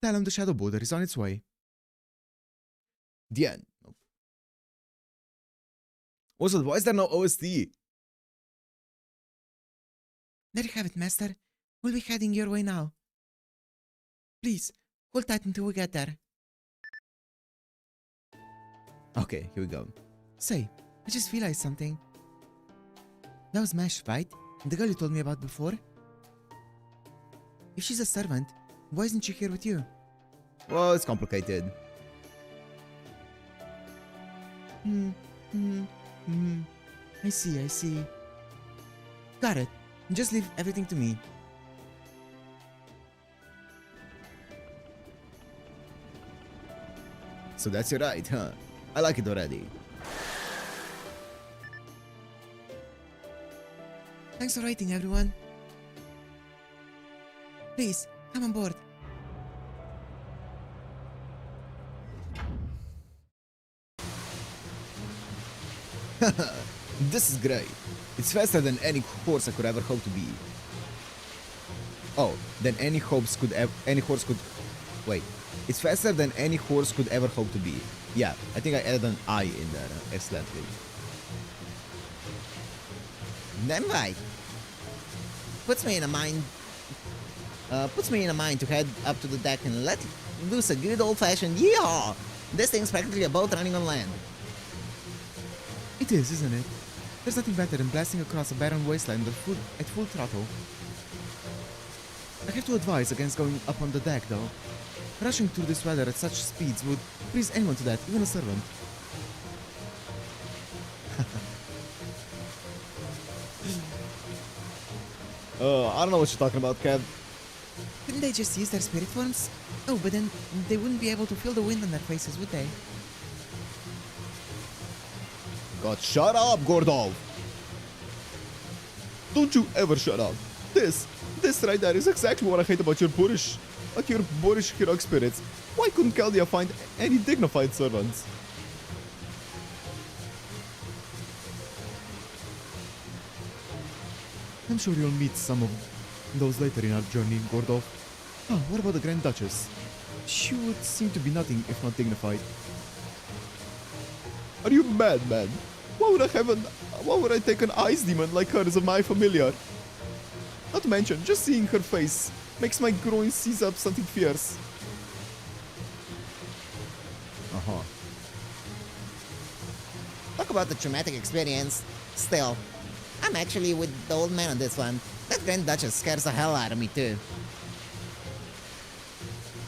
Tell him the Shadow Border is on its way. The end. Also, why is there no OST? There you have it, Master. We'll be heading your way now. Please, hold tight until we get there. Okay, here we go. Say, I just realized something. That was Mesh, right? The girl you told me about before? If she's a servant, why isn't she here with you? Well, it's complicated. I see. Got it. Just leave everything to me. So that's your ride, huh? I like it already. Thanks for waiting, everyone. Please, come on board. This is great. It's faster than any horse I could ever hope to be. Oh, than any horse could wait. It's faster than any horse could ever hope to be. Yeah, I think I added an I in there accidentally. Then right. Puts me in a mind to head up to the deck and let loose a good old-fashioned yeehaw. This thing's practically a boat running on land. It is, isn't it? There's nothing better than blasting across a barren wasteland at full throttle. I have to advise against going up on the deck, though. Rushing through this weather at such speeds would freeze anyone to death, even a servant. I don't know what you're talking about, Kev. Couldn't they just use their spirit forms? Oh, but then they wouldn't be able to feel the wind on their faces, would they? God, shut up, Gordov! Don't you ever shut up. This right there is exactly what I hate about your boorish heroic spirits. Why couldn't Caldia find any dignified servants? I'm sure you'll meet some of those later in our journey, Gordov. Oh, what about the Grand Duchess? She would seem to be nothing if not dignified. Are you mad, man? Why would I take an ice demon like her as my familiar? Not to mention, just seeing her face makes my groin seize up something fierce. Uh-huh. Talk about the traumatic experience. Still, I'm actually with the old man on this one. That Grand Duchess scares the hell out of me too.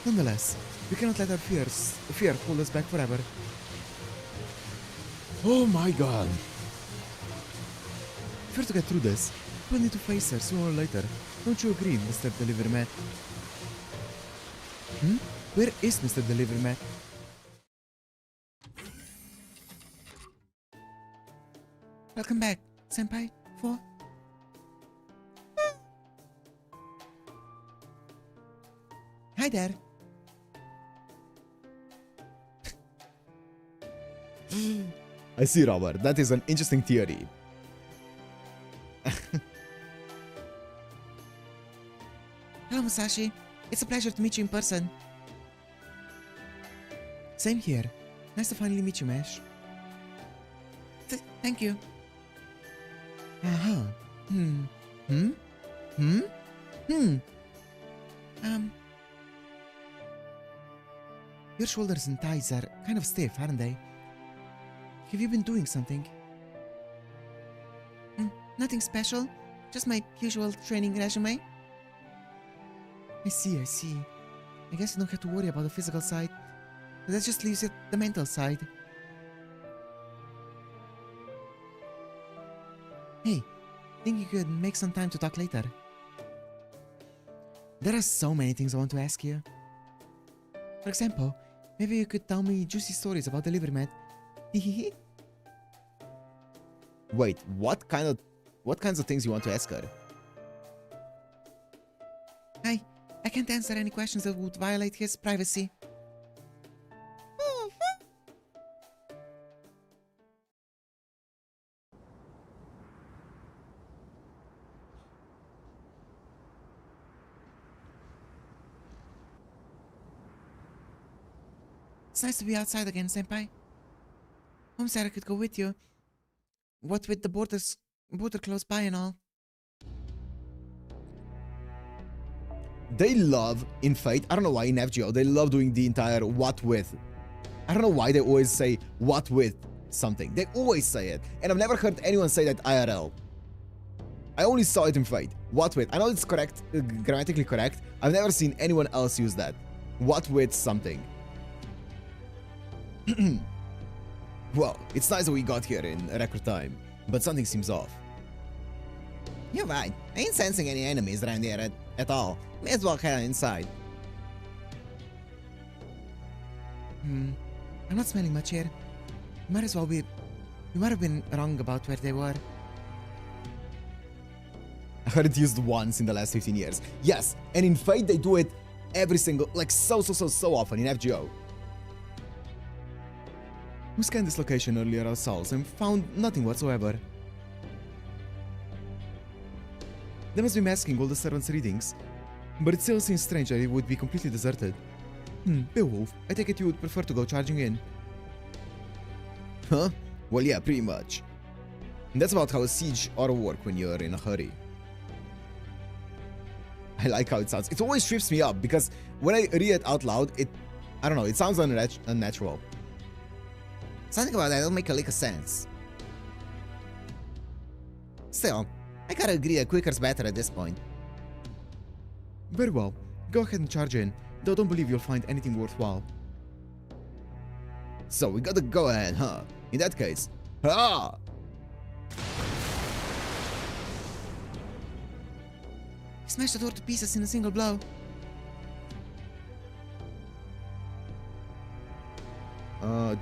Nonetheless, we cannot let our fear hold us back forever. Oh my god. If we're to get through this, we'll need to face her sooner or later. Don't you agree, Mr. Delivermat? Where is Mr. Delivermat? Welcome back, Senpai. 4. Hi there. I see, Robert. That is an interesting theory. Hello, Musashi. It's a pleasure to meet you in person. Same here. Nice to finally meet you, Mesh. Thank you. Uh-huh. Your shoulders and thighs are kind of stiff, aren't they? Have you been doing something? Nothing special. Just my usual training resume. I see. I guess you don't have to worry about the physical side. That just leaves it the mental side. Hey, think you could make some time to talk later? There are so many things I want to ask you. For example, maybe you could tell me juicy stories about the Livermat. Hehehe. Wait, what kinds of things you want to ask her? I can't answer any questions that would violate his privacy. It's nice to be outside again, Senpai. Mom said I could go with you. What with the border close by and all. They love, in Fate, I don't know why in FGO, they love doing the entire what with. I don't know why they always say what with something. They always say it. And I've never heard anyone say that IRL. I only saw it in Fate. What with. I know it's correct, grammatically correct. I've never seen anyone else use that. What with something. Well, it's nice that we got here in record time, but something seems off. You're right. I ain't sensing any enemies around here at all. May as well head inside. I'm not smelling much here. You might as well be... You might have been wrong about where they were. I heard it used once in the last 15 years. Yes, and in Fate they do it every single, like so often in FGO. We scanned this location earlier ourselves and found nothing whatsoever. They must be masking all the servants' readings, but it still seems strange that it would be completely deserted. Beowulf, I take it you would prefer to go charging in. Huh? Well, yeah, pretty much. And that's about how a siege ought to work when you're in a hurry. I like how it sounds. It always trips me up because when I read it out loud, I don't know, it sounds unnatural. Something about that don't make a lick of sense. Still, I gotta agree that quicker's better at this point. Very well. Go ahead and charge in, though I don't believe you'll find anything worthwhile. So, we gotta go ahead, huh? In that case, ha! He smashed the door to pieces in a single blow.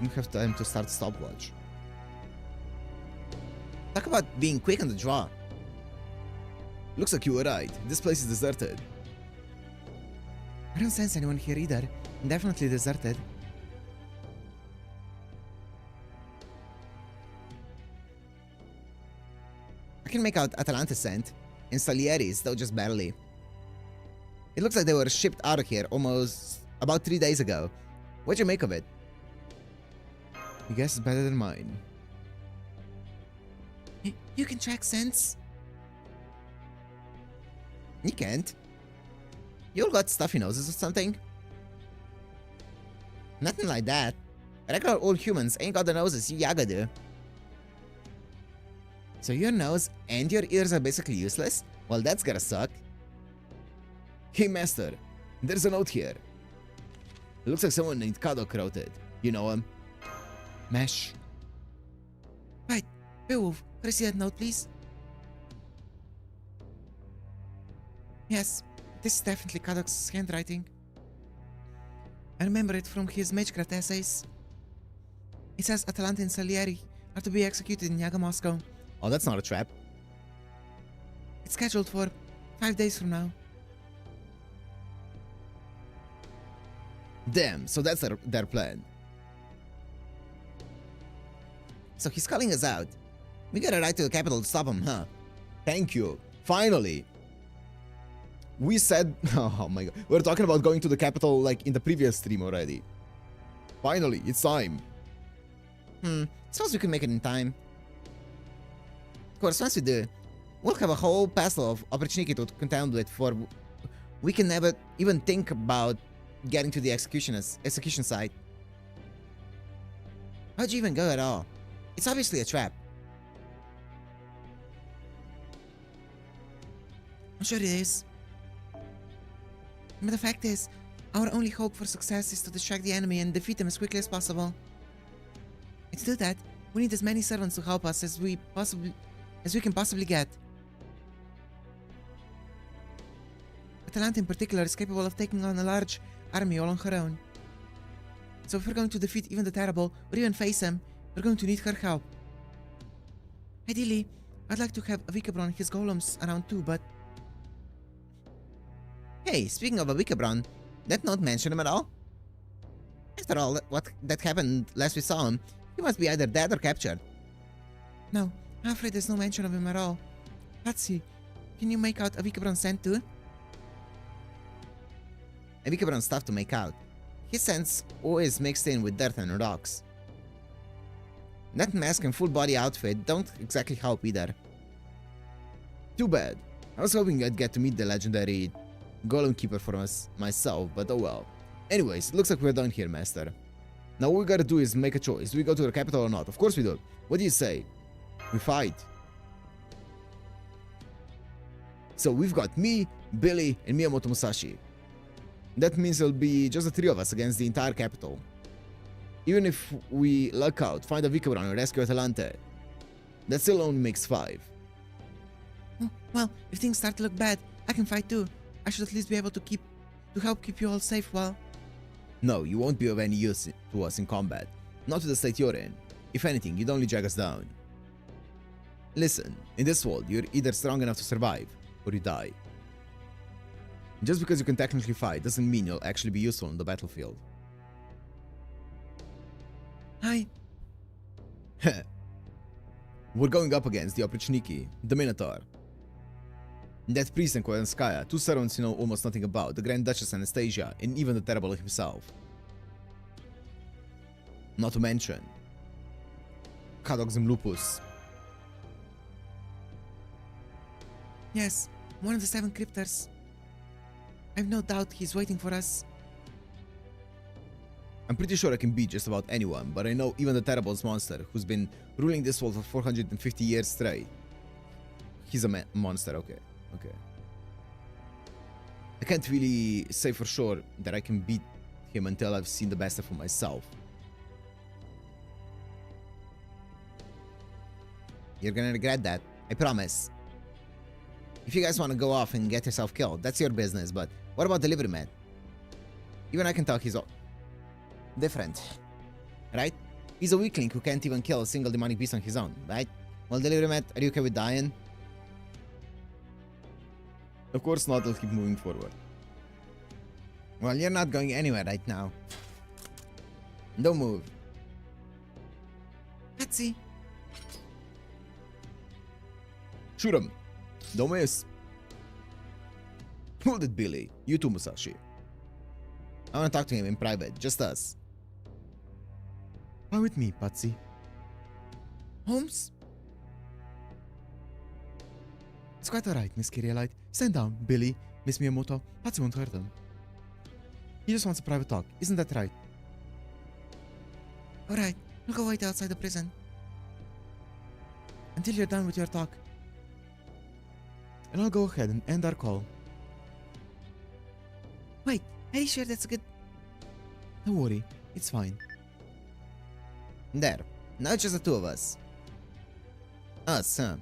Didn't have time to start stopwatch. Talk about being quick on the draw. Looks like you were right. This place is deserted. I don't sense anyone here either. Definitely deserted. I can make out Atalanta's scent, and Salieri's, though just barely. It looks like they were shipped out of here almost about 3 days ago. What'd you make of it? Your guess is better than mine. You can track scents? You can't. You all got stuffy noses or something? Nothing like that. Regular old humans ain't got the noses you yaga do. So your nose and your ears are basically useless? Well, that's gotta suck. Hey, master. There's a note here. It looks like someone named Kadok wrote it. You know him? Mesh. Right. Beowulf, could I see that note, please? Yes, this is definitely Kadok's handwriting. I remember it from his Magecraft essays. It says Atalanta and Salieri are to be executed in Yaga, Moscow. Oh, that's not a trap. It's scheduled for 5 days from now. Damn, so that's their plan. So he's calling us out. We gotta ride to the capital to stop him, huh? Thank you. Finally. We said... Oh my god. We were talking about going to the capital like in the previous stream already. Finally, it's time. Suppose we can make it in time. Of course, once we do, we'll have a whole passel of opportunity to contend with for... We can never even think about getting to the execution site. How'd you even go at all? It's obviously a trap. I'm sure it is. But the fact is, our only hope for success is to distract the enemy and defeat them as quickly as possible. And to do that, we need as many servants to help us as we can possibly get. Atalanta in particular is capable of taking on a large army all on her own. So if we're going to defeat even the terrible, or even face him, we're going to need her help. Ideally, I'd like to have Avikabron and his golems around too, but... Hey, speaking of Avikabron, that note mention him at all? After all that happened last we saw him, he must be either dead or captured. No, I'm afraid there's no mention of him at all. Patsy, can you make out Avikabron's scent too? Avikabron's tough to make out. His scent's always mixed in with dirt and rocks. That mask and full body outfit don't exactly help either. Too bad. I was hoping I'd get to meet the legendary Golem Keeper for myself, but oh well. Anyways, looks like we're done here, master. Now all we gotta do is make a choice. Do we go to the capital or not? Of course we do. What do you say? We fight. So we've got me, Billy, and Miyamoto Musashi. That means it'll be just the three of us against the entire capital. Even if we luck out, find Avikabron and rescue Atalanta, that still only makes 5. Well, if things start to look bad, I can fight too. I should at least be able to help keep you all safe while... No, you won't be of any use to us in combat. Not to the state you're in. If anything, you'd only drag us down. Listen, in this world, you're either strong enough to survive, or you die. Just because you can technically fight doesn't mean you'll actually be useful on the battlefield. Hi. We're going up against the Oprichniki, the Minotaur. That priest in Koyanskaya, two servants you know almost nothing about, the Grand Duchess Anastasia, and even the Terrible himself. Not to mention Kadok Zimlupus. Yes, one of the 7 cryptors. I've no doubt he's waiting for us. I'm pretty sure I can beat just about anyone, but I know even the Terrible's monster, who's been ruling this world for 450 years straight. He's a monster, okay. I can't really say for sure that I can beat him until I've seen the best of him myself. You're gonna regret that, I promise. If you guys want to go off and get yourself killed, that's your business, but what about Delivery Man? Even I can tell he's different, right? He's a weakling who can't even kill a single demonic beast on his own, right? Well, Delivery Man, are you okay with dying? Of course not, I'll keep moving forward. Well, you're not going anywhere right now. Don't move. Patsy. Shoot him! Don't miss! Hold it, Billy. You too, Musashi. I want to talk to him in private, just us. Come with me, Patsy. Holmes? It's quite alright, Miss Kyrielite. Stand down, Billy, Miss Miyamoto. Patsy won't hurt him. He just wants a private talk, isn't that right? Alright, we'll go wait outside the prison. Until you're done with your talk. And I'll go ahead and end our call. Wait, are you sure that's a good... Don't worry, it's fine. There. Now it's just the two of us. Us, huh?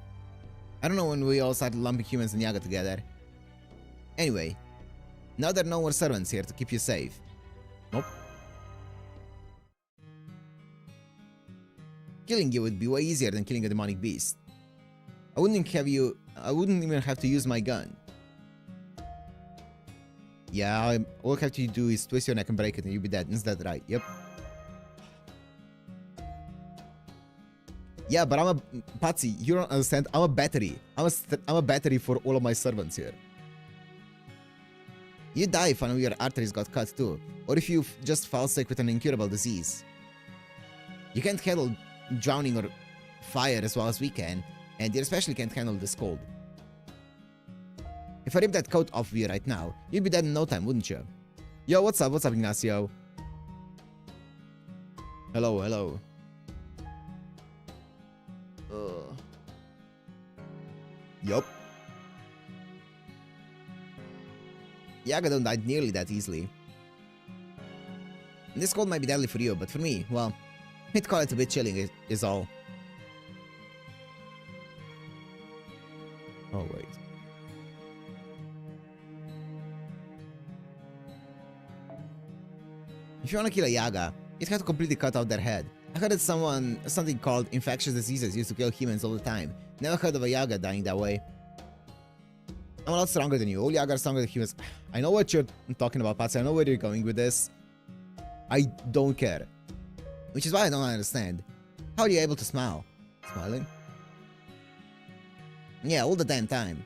I don't know when we all started lumping humans and Yaga together. Anyway, now there are no more servants here to keep you safe. Nope. Killing you would be way easier than killing a demonic beast. I wouldn't even have to use my gun. Yeah, all I have to do is twist your neck and break it and you'll be dead. Is that right? Yep. Yeah, but I'm a... Patsy, you don't understand. I'm a battery. I'm a battery for all of my servants here. You die if one of your arteries got cut too. Or if you just fall sick with an incurable disease. You can't handle drowning or fire as well as we can. And you especially can't handle this cold. If I rip that coat off of you right now, you'd be dead in no time, wouldn't you? Yo, what's up? What's up, Ignacio? Hello, hello. Yup. Yaga don't die nearly that easily. This cold might be deadly for you, but for me, well, I'd call it a bit chilling is all. Oh, wait. If you want to kill a Yaga, you'd have to completely cut out their head. I heard that something called infectious diseases used to kill humans all the time. Never heard of a Yaga dying that way. I'm a lot stronger than you. All Yaga are stronger than humans. I know what you're talking about, Patsy. I know where you're going with this. I don't care. Which is why I don't understand. How are you able to smile? Smiling? Yeah, all the damn time.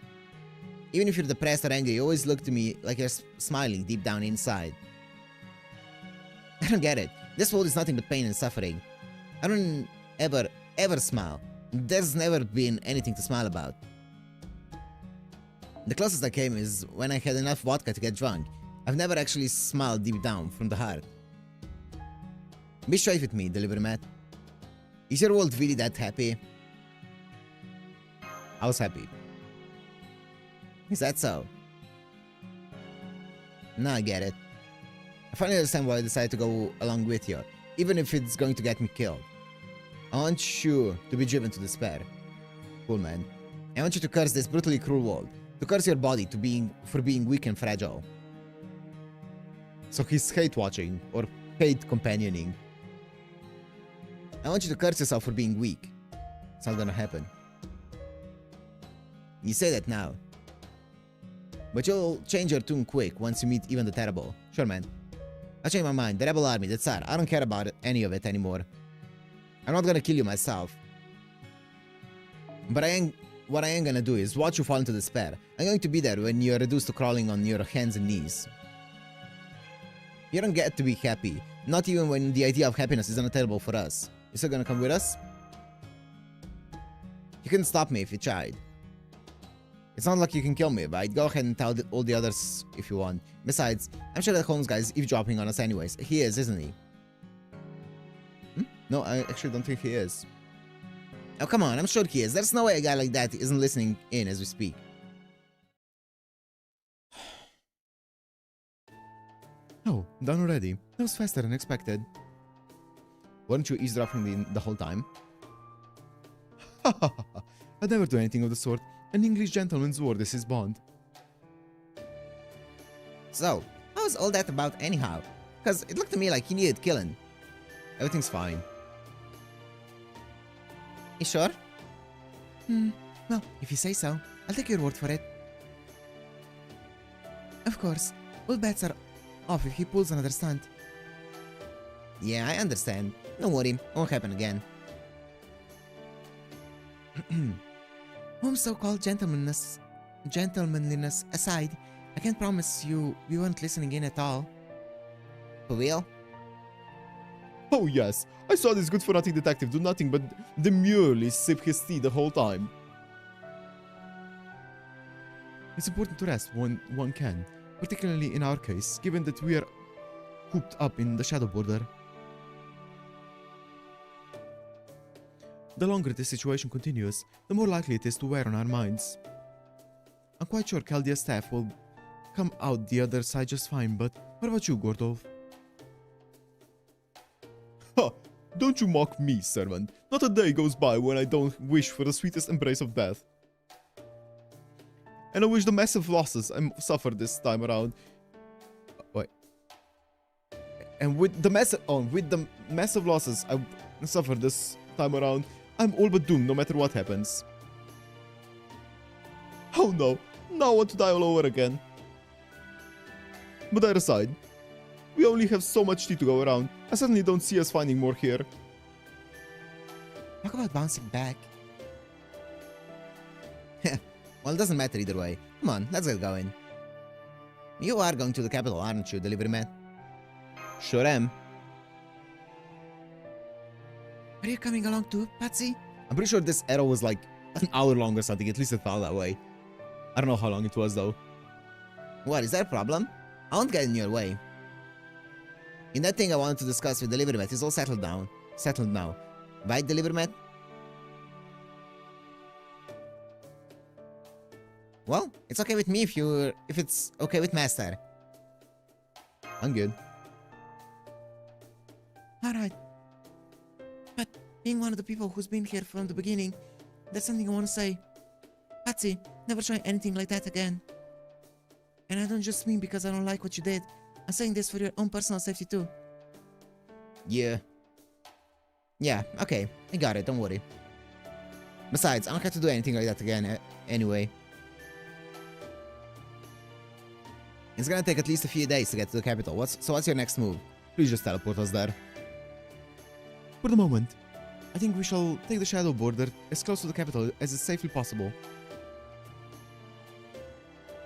Even if you're depressed or angry, you always look to me like you're smiling deep down inside. I don't get it. This world is nothing but pain and suffering. I don't ever smile. There's never been anything to smile about. The closest I came is when I had enough vodka to get drunk. I've never actually smiled deep down from the heart. Be straight with me, Delivery Matt. Is your world really that happy? I was happy. Is that so? Now I get it. I finally understand why I decided to go along with you, even if it's going to get me killed. I want you to be driven to despair. Cool, man. I want you to curse this brutally cruel world, to curse your body for being weak and fragile. So he's hate watching or hate companioning. I want you to curse yourself for being weak. It's not gonna happen. You say that now. But you'll change your tune quick once you meet even the terrible. Sure, man. I changed my mind. The rebel army, that's sad. I don't care about any of it anymore. I'm not gonna kill you myself. But what I am gonna do is watch you fall into despair. I'm going to be there when you're reduced to crawling on your hands and knees. You don't get to be happy. Not even when the idea of happiness is unattainable for us. You still gonna come with us? You couldn't stop me if you tried. It's not like you can kill me, right? Go ahead and tell all the others if you want. Besides, I'm sure that Holmes guy is eavesdropping on us anyways. He is, isn't he? No, I actually don't think he is. Oh, come on, I'm sure he is. There's no way a guy like that isn't listening in as we speak. Oh, done already. That was faster than expected. Weren't you eavesdropping the whole time? I'd never do anything of the sort. An English gentleman's word is his bond. So, what was all that about anyhow? Because it looked to me like he needed killing. Everything's fine. You sure? Well, if you say so, I'll take your word for it. Of course, all bets are off if he pulls another stunt. Yeah, I understand. Don't worry, won't happen again. Holmes' so-called gentlemanliness aside, I can't promise you we weren't listening in at all. For real? Oh yes, I saw this good-for-nothing detective do nothing but demurely sip his tea the whole time. It's important to rest when one can, particularly in our case, given that we are cooped up in the Shadow Border. The longer this situation continues, the more likely it is to wear on our minds. I'm quite sure Chaldea's staff will come out the other side just fine, but what about you, Gordolf? Ha! Don't you mock me, servant. Not a day goes by when I don't wish for the sweetest embrace of death. And I wish the massive losses I suffered this time around. Wait. And with the massive losses I suffered this time around, I'm all but doomed no matter what happens. Oh no, now I want to die all over again. But that aside, we only have so much tea to go around. I certainly don't see us finding more here. Talk about bouncing back. Well, it doesn't matter either way. Come on, let's get going. You are going to the capital, aren't you, delivery man? Sure am. Are you coming along too, Patsy? I'm pretty sure this arrow was like an hour long or something, at least it felt that way. I don't know how long it was though. What, is there a problem? I won't get in your way. In that thing I wanted to discuss with delivery mat is all settled now. Right, delivery mat? Well, it's okay with me if it's okay with Master. I'm good. Alright. But being one of the people who's been here from the beginning, there's something I want to say. Patsy, never try anything like that again. And I don't just mean because I don't like what you did. I'm saying this for your own personal safety too. Yeah. Yeah, okay. I got it, don't worry. Besides, I don't have to do anything like that again anyway. It's gonna take at least a few days to get to the capital. What's your next move? Please just teleport us there. For the moment, I think we shall take the Shadow Border as close to the capital as is safely possible.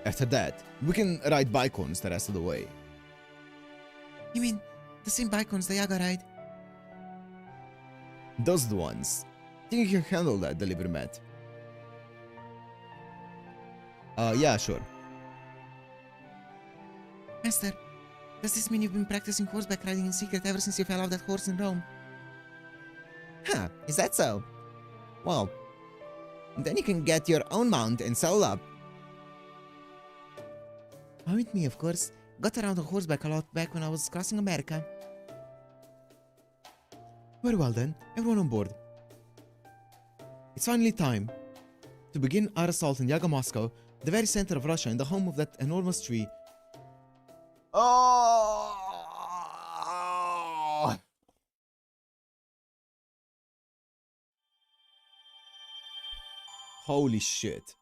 After that, we can ride Bicons the rest of the way. You mean the same Bicons the Yaga ride? Those are the ones. Think you can handle that, delivery mat? Yeah, sure. Master, does this mean you've been practicing horseback riding in secret ever since you fell off that horse in Rome? Huh, is that so? Well, then you can get your own mount and saddle up. With me, of course. Got around on horseback a lot back when I was crossing America. Very well then, everyone on board. It's finally time to begin our assault in Yaga Moscow, the very center of Russia and the home of that enormous tree. Oh! Holy shit.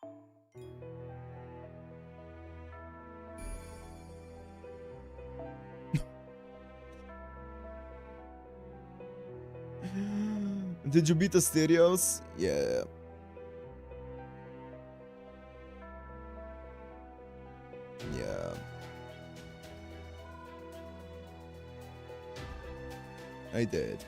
Did you beat the stereos? Yeah. Yeah. I did.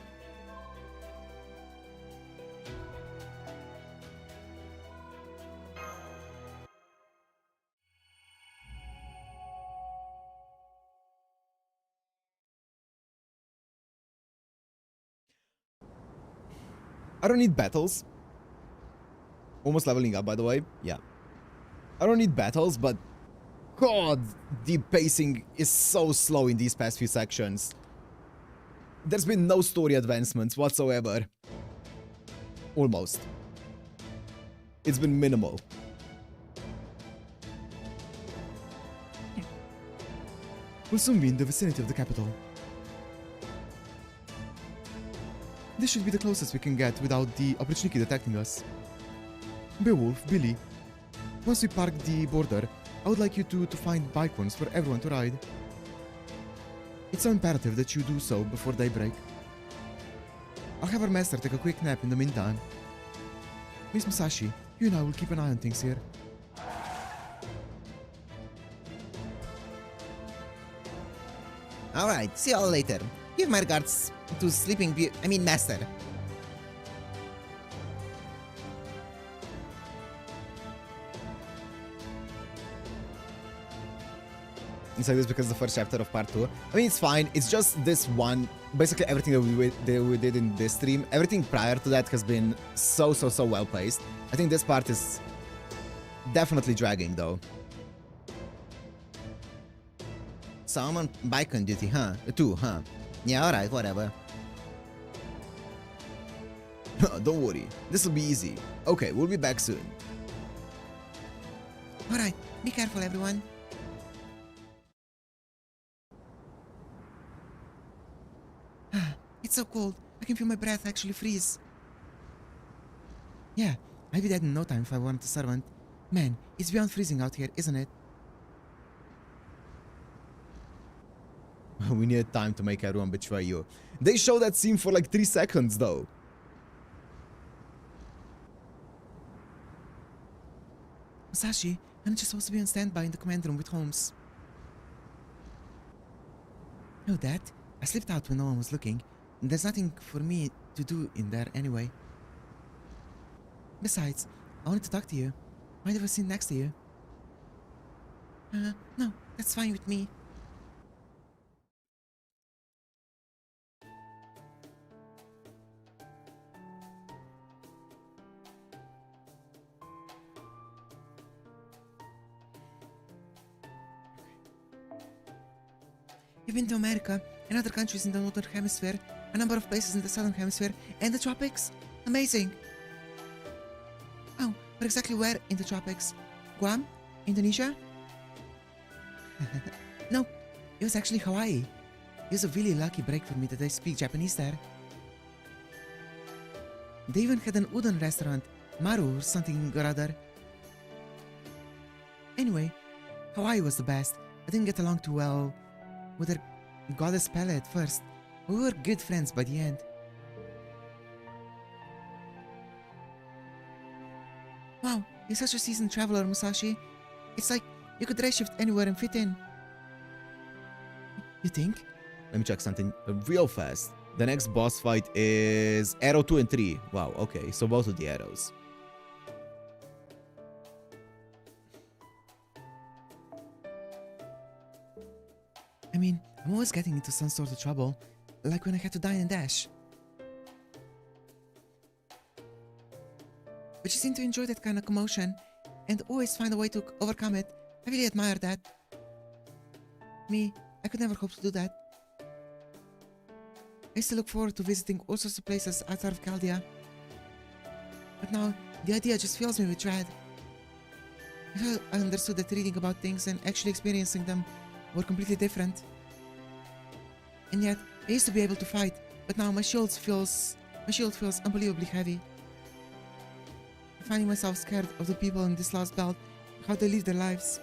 I don't need battles. Almost leveling up, by the way. Yeah. I don't need battles, but God, the pacing is so slow in these past few sections. There's been no story advancements whatsoever. Almost. It's been minimal. We'll soon be in the vicinity of the capital. This should be the closest we can get without the Obrichniki detecting us. Beowulf, Billy, once we park the border, I would like you two to find bike-ons for everyone to ride. It's so imperative that you do so before daybreak. I'll have our master take a quick nap in the meantime. Miss Musashi, you and I will keep an eye on things here. Alright, see you all later. Give my regards to Sleeping Master. It's like this because the first chapter of part 2. I mean, it's fine. It's just this one. Basically, everything that we did in this stream, everything prior to that has been so well paced. I think this part is definitely dragging, though. So I'm on bike on duty, huh? Too, huh? Yeah, alright, whatever. Don't worry. This will be easy. Okay, we'll be back soon. Alright, be careful everyone. It's so cold. I can feel my breath actually freeze. Yeah, I'd be dead in no time if I weren't a servant. Man, it's beyond freezing out here, isn't it? We need time to make everyone betray you. They show that scene for like 3 seconds, though. Musashi, I'm just supposed to be on standby in the command room with Holmes. No, Dad. I slipped out when no one was looking. There's nothing for me to do in there anyway. Besides, I wanted to talk to you. Mind if I sit next to you? No, that's fine with me. You've been to America and other countries in the Northern Hemisphere, a number of places in the Southern Hemisphere, and the tropics? Amazing! Oh, but exactly where in the tropics? Guam? Indonesia? No, it was actually Hawaii. It was a really lucky break for me that I speak Japanese there. They even had an udon restaurant, Maru or something or other. Anyway, Hawaii was the best. I didn't get along too well with her goddess Pele at first. We were good friends by the end. Wow, you're such a seasoned traveler, Musashi. It's like you could shift anywhere and fit in. You think? Let me check something real fast. The next boss fight is Arrow 2 and 3. Wow, okay, so both of the arrows. I mean, I'm always getting into some sort of trouble, like when I had to dine and dash. But you seem to enjoy that kind of commotion, and always find a way to overcome it. I really admire that. Me, I could never hope to do that. I used to look forward to visiting all sorts of places outside of Chaldea. But now, the idea just fills me with dread. I thought I understood that reading about things and actually experiencing them were completely different. And yet, I used to be able to fight, but now my shield feels unbelievably heavy. finding myself scared of the people in this last belt, how they live their lives.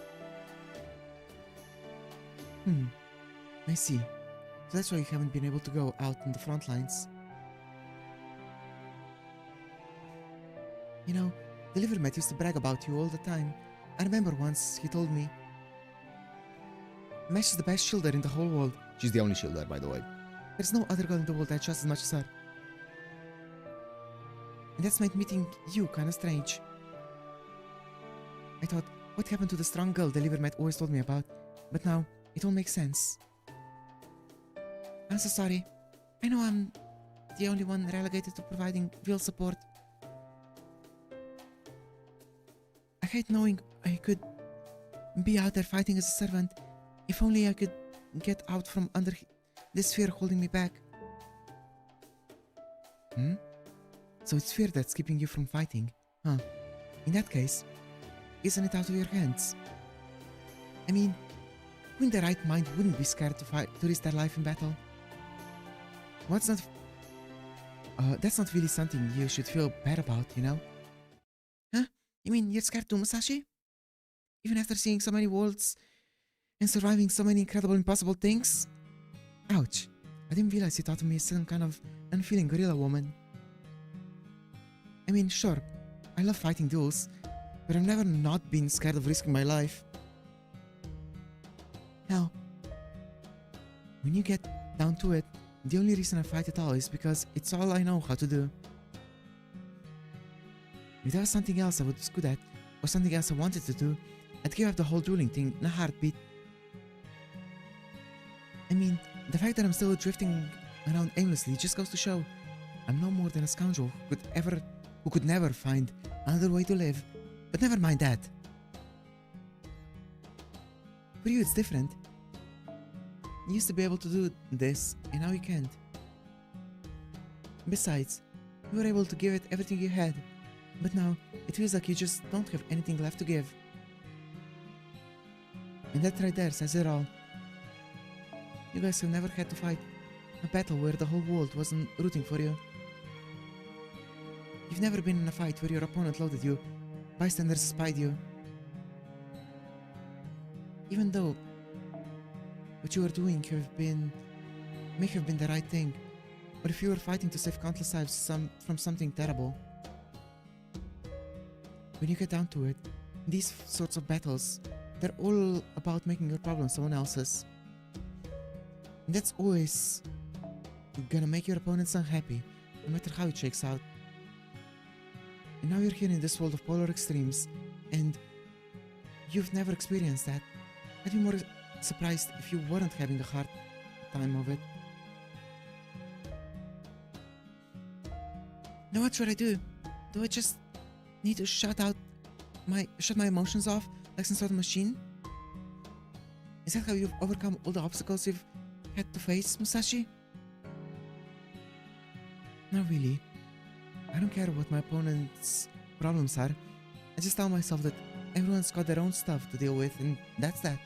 I see. So that's why you haven't been able to go out on the front lines. You know, the Livermet used to brag about you all the time. I remember once he told me, Mesh is the best shielder in the whole world. She's the only shielder, by the way. There's no other girl in the world that just as much as her. And that's made meeting you kinda strange. I thought, what happened to the strong girl the Livermet always told me about? But now, it all makes sense. I'm so sorry. I know I'm the only one relegated to providing real support. I hate knowing I could be out there fighting as a servant. If only I could get out from under this fear holding me back. So it's fear that's keeping you from fighting, huh? In that case, isn't it out of your hands? I mean, who in their right mind wouldn't be scared to fight, to risk their life in battle? That's not really something you should feel bad about, you know? Huh? You mean you're scared too, Musashi? Even after seeing so many worlds and surviving so many incredible impossible things? Ouch. I didn't realize you thought of me as some kind of unfeeling gorilla woman. I mean, sure, I love fighting duels, but I've never not been scared of risking my life. Hell, when you get down to it, the only reason I fight at all is because it's all I know how to do. If there was something else I was good at, or something else I wanted to do, I'd give up the whole dueling thing in a heartbeat. I mean, the fact that I'm still drifting around aimlessly just goes to show I'm no more than a scoundrel who could never find another way to live. But never mind that. For you, it's different. You used to be able to do this, and now you can't. Besides, you were able to give it everything you had, but now it feels like you just don't have anything left to give. And that right there says it all. You guys have never had to fight a battle where the whole world wasn't rooting for you. You've never been in a fight where your opponent loaded you, bystanders spied you. Even though what you were doing may have been the right thing, or if you were fighting to save countless lives from something terrible. When you get down to it, these sorts of battles, they're all about making your problem someone else's. And that's always gonna make your opponents unhappy, no matter how it shakes out. And now you're here in this world of polar extremes, and you've never experienced that. I'd be more surprised if you weren't having a hard time of it. Now what should I do? Do I just need to shut my emotions off like some sort of machine? Is that how you've overcome all the obstacles you've had to face, Musashi? Not really. I don't care what my opponent's problems are. I just tell myself that everyone's got their own stuff to deal with, and that's that.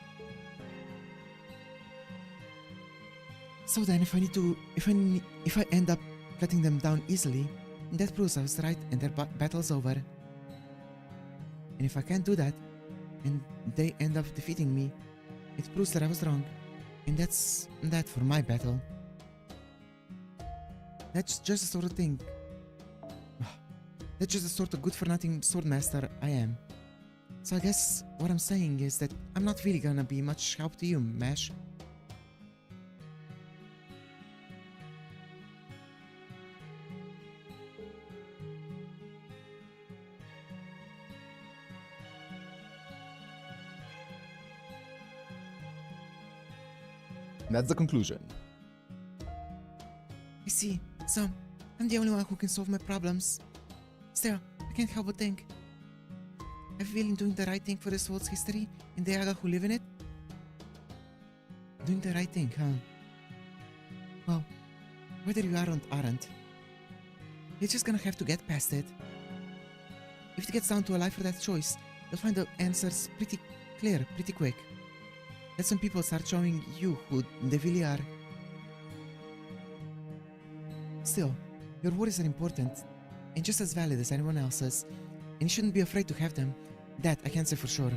So then if I end up cutting them down easily, that proves I was right and their battle's over. And if I can't do that, and they end up defeating me, it proves that I was wrong. And that's that for my battle. That's just the sort of thing. That's just the sort of good-for-nothing swordmaster I am. So I guess what I'm saying is that I'm not really gonna be much help to you, Mesh. That's the conclusion. I see. So, I'm the only one who can solve my problems. Still, I can't help but think. I've been doing the right thing for this world's history and the Yaga who live in it. Doing the right thing, huh? Well, whether you are or aren't, you're just gonna have to get past it. If it gets down to a life or death choice, you'll find the answers pretty clear, pretty quick. That's when people start showing you who they really are. Still, your worries are important and just as valid as anyone else's. and you shouldn't be afraid to have them. That I can't say for sure.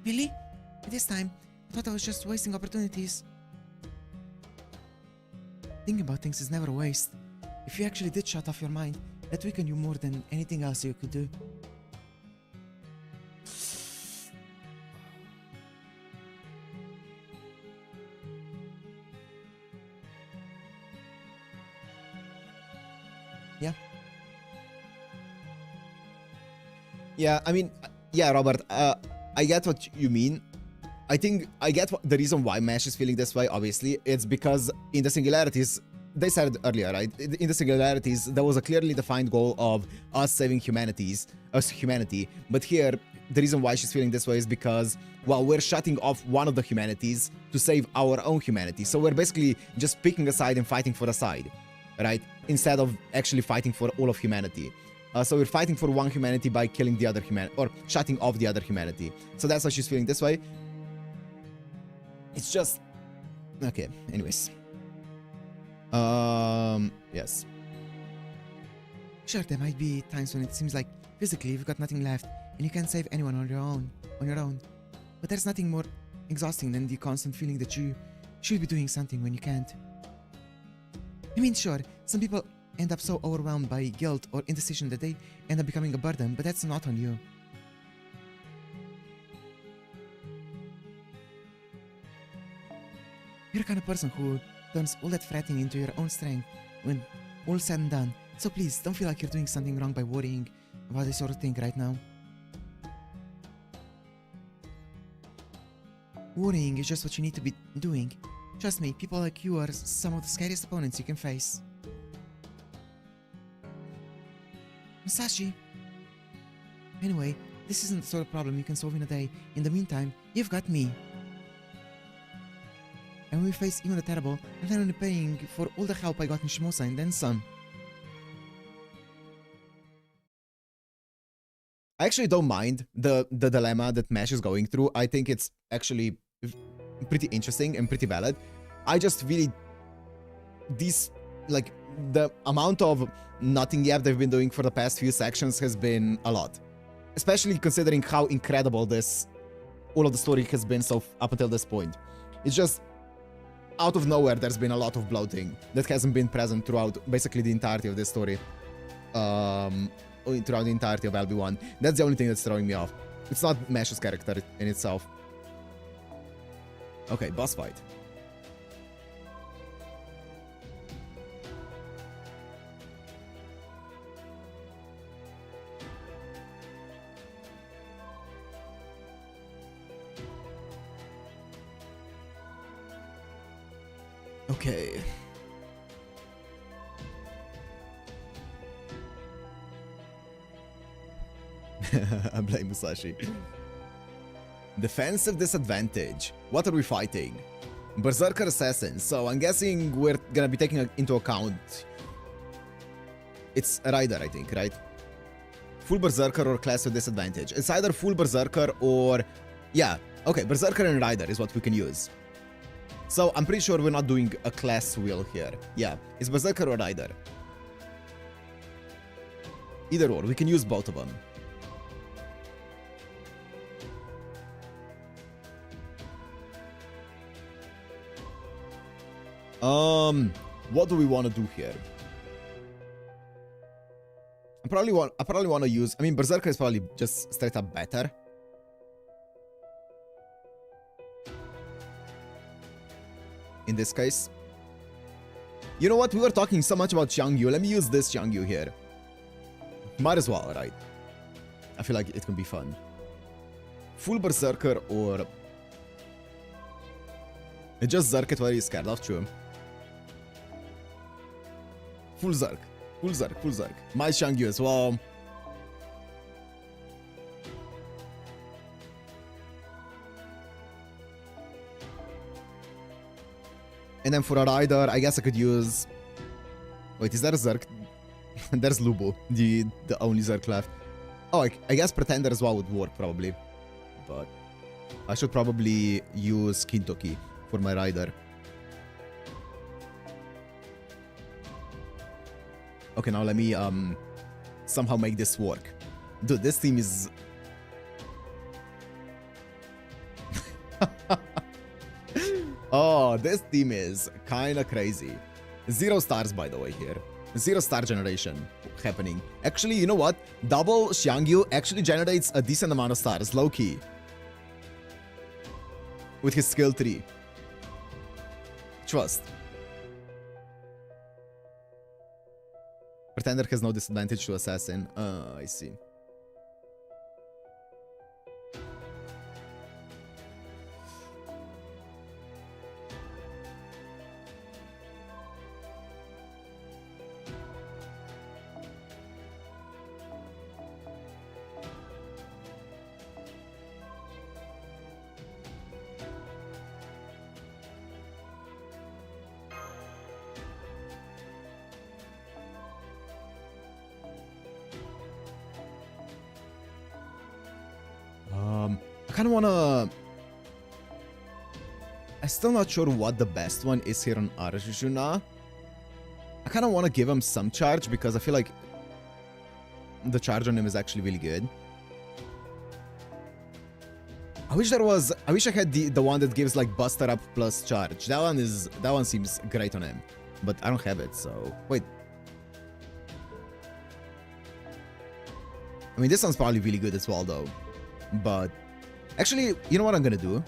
Really? This time, I thought I was just wasting opportunities. Thinking about things is never a waste. If you actually did shut off your mind, that weakened you more than anything else you could do. Yeah. Yeah, I mean, yeah, Robert, I get what you mean. I think I get the reason why Mesh is feeling this way, obviously. It's because in the Singularities, they said it earlier, right? In the Singularities, there was a clearly defined goal of us saving humanity. But here, the reason why she's feeling this way is because, well, we're shutting off one of the humanities to save our own humanity. So we're basically just picking a side and fighting for a side, right? Instead of actually fighting for all of humanity. So we're fighting for one humanity by killing the other humanity, or shutting off the other humanity. So that's why she's feeling this way. It's just... Okay, anyways. Yes. Sure, there might be times when it seems like physically you've got nothing left and you can't save anyone on your own. But there's nothing more exhausting than the constant feeling that you should be doing something when you can't. I mean, sure, some people end up so overwhelmed by guilt or indecision that they end up becoming a burden, but that's not on you. You're the kind of person who turns all that fretting into your own strength when all's said and done. So please, don't feel like you're doing something wrong by worrying about this sort of thing right now. Worrying is just what you need to be doing. Trust me, people like you are some of the scariest opponents you can face. Musashi. Anyway, this isn't the sort of problem you can solve in a day. In the meantime, you've got me. And when we face even the terrible, I'm not only paying for all the help I got in Shimosa and then some. I actually don't mind the dilemma that Mesh is going through. I think it's actually pretty interesting and pretty valid. I just really... These... Like, the amount of nothing yet they've been doing for the past few sections has been a lot. Especially considering how incredible this... all of the story has been so up until this point. It's just... Out of nowhere, there's been a lot of bloating that hasn't been present throughout basically the entirety of this story. Throughout the entirety of LB1. That's the only thing that's throwing me off. It's not Mesh's character in itself. Okay, boss fight. Okay. I blame Musashi. Defensive disadvantage. What are we fighting? Berserker Assassin. So I'm guessing we're gonna be taking into account... It's a Rider, I think, right? Full Berserker or class with disadvantage. It's either full Berserker or... Yeah, okay, Berserker and Rider is what we can use. So I'm pretty sure we're not doing a class wheel here. Yeah, it's Berserker or Rider. Either or, we can use both of them. What do we want to do here? I probably want to use... I mean, Berserker is probably just straight up better. In this case. You know what? We were talking so much about Xiangyu. Let me use this Xiangyu here. Might as well, right? I feel like it can be fun. Full Berserker or... It's just Zerk it where he's scared of, true. Full Zerk. Full Zerk, full Zerk. My Xiangyu as well. And then for a Rider, I guess I could use... Wait, is that a Zerk? There's Lubu, the only Zerk left. Oh, I guess Pretender as well would work, probably. But I should probably use Kintoki for my Rider. Okay, now let me somehow make this work. Dude, this team is... Oh, this team is kinda crazy. 0 stars, by the way, here. 0 star generation happening. Actually, you know what? Double Xiangyu actually generates a decent amount of stars, low-key. With his skill 3. Trust. Pretender has no disadvantage to Assassin. I see. I kind of want to... I'm still not sure what the best one is here on Arjuna. I kind of want to give him some charge because I feel like the charge on him is actually really good. I wish I had the one that gives like Buster Up plus charge. That one seems great on him, but I don't have it, so wait. I mean, this one's probably really good as well though, but actually, you know what I'm gonna do?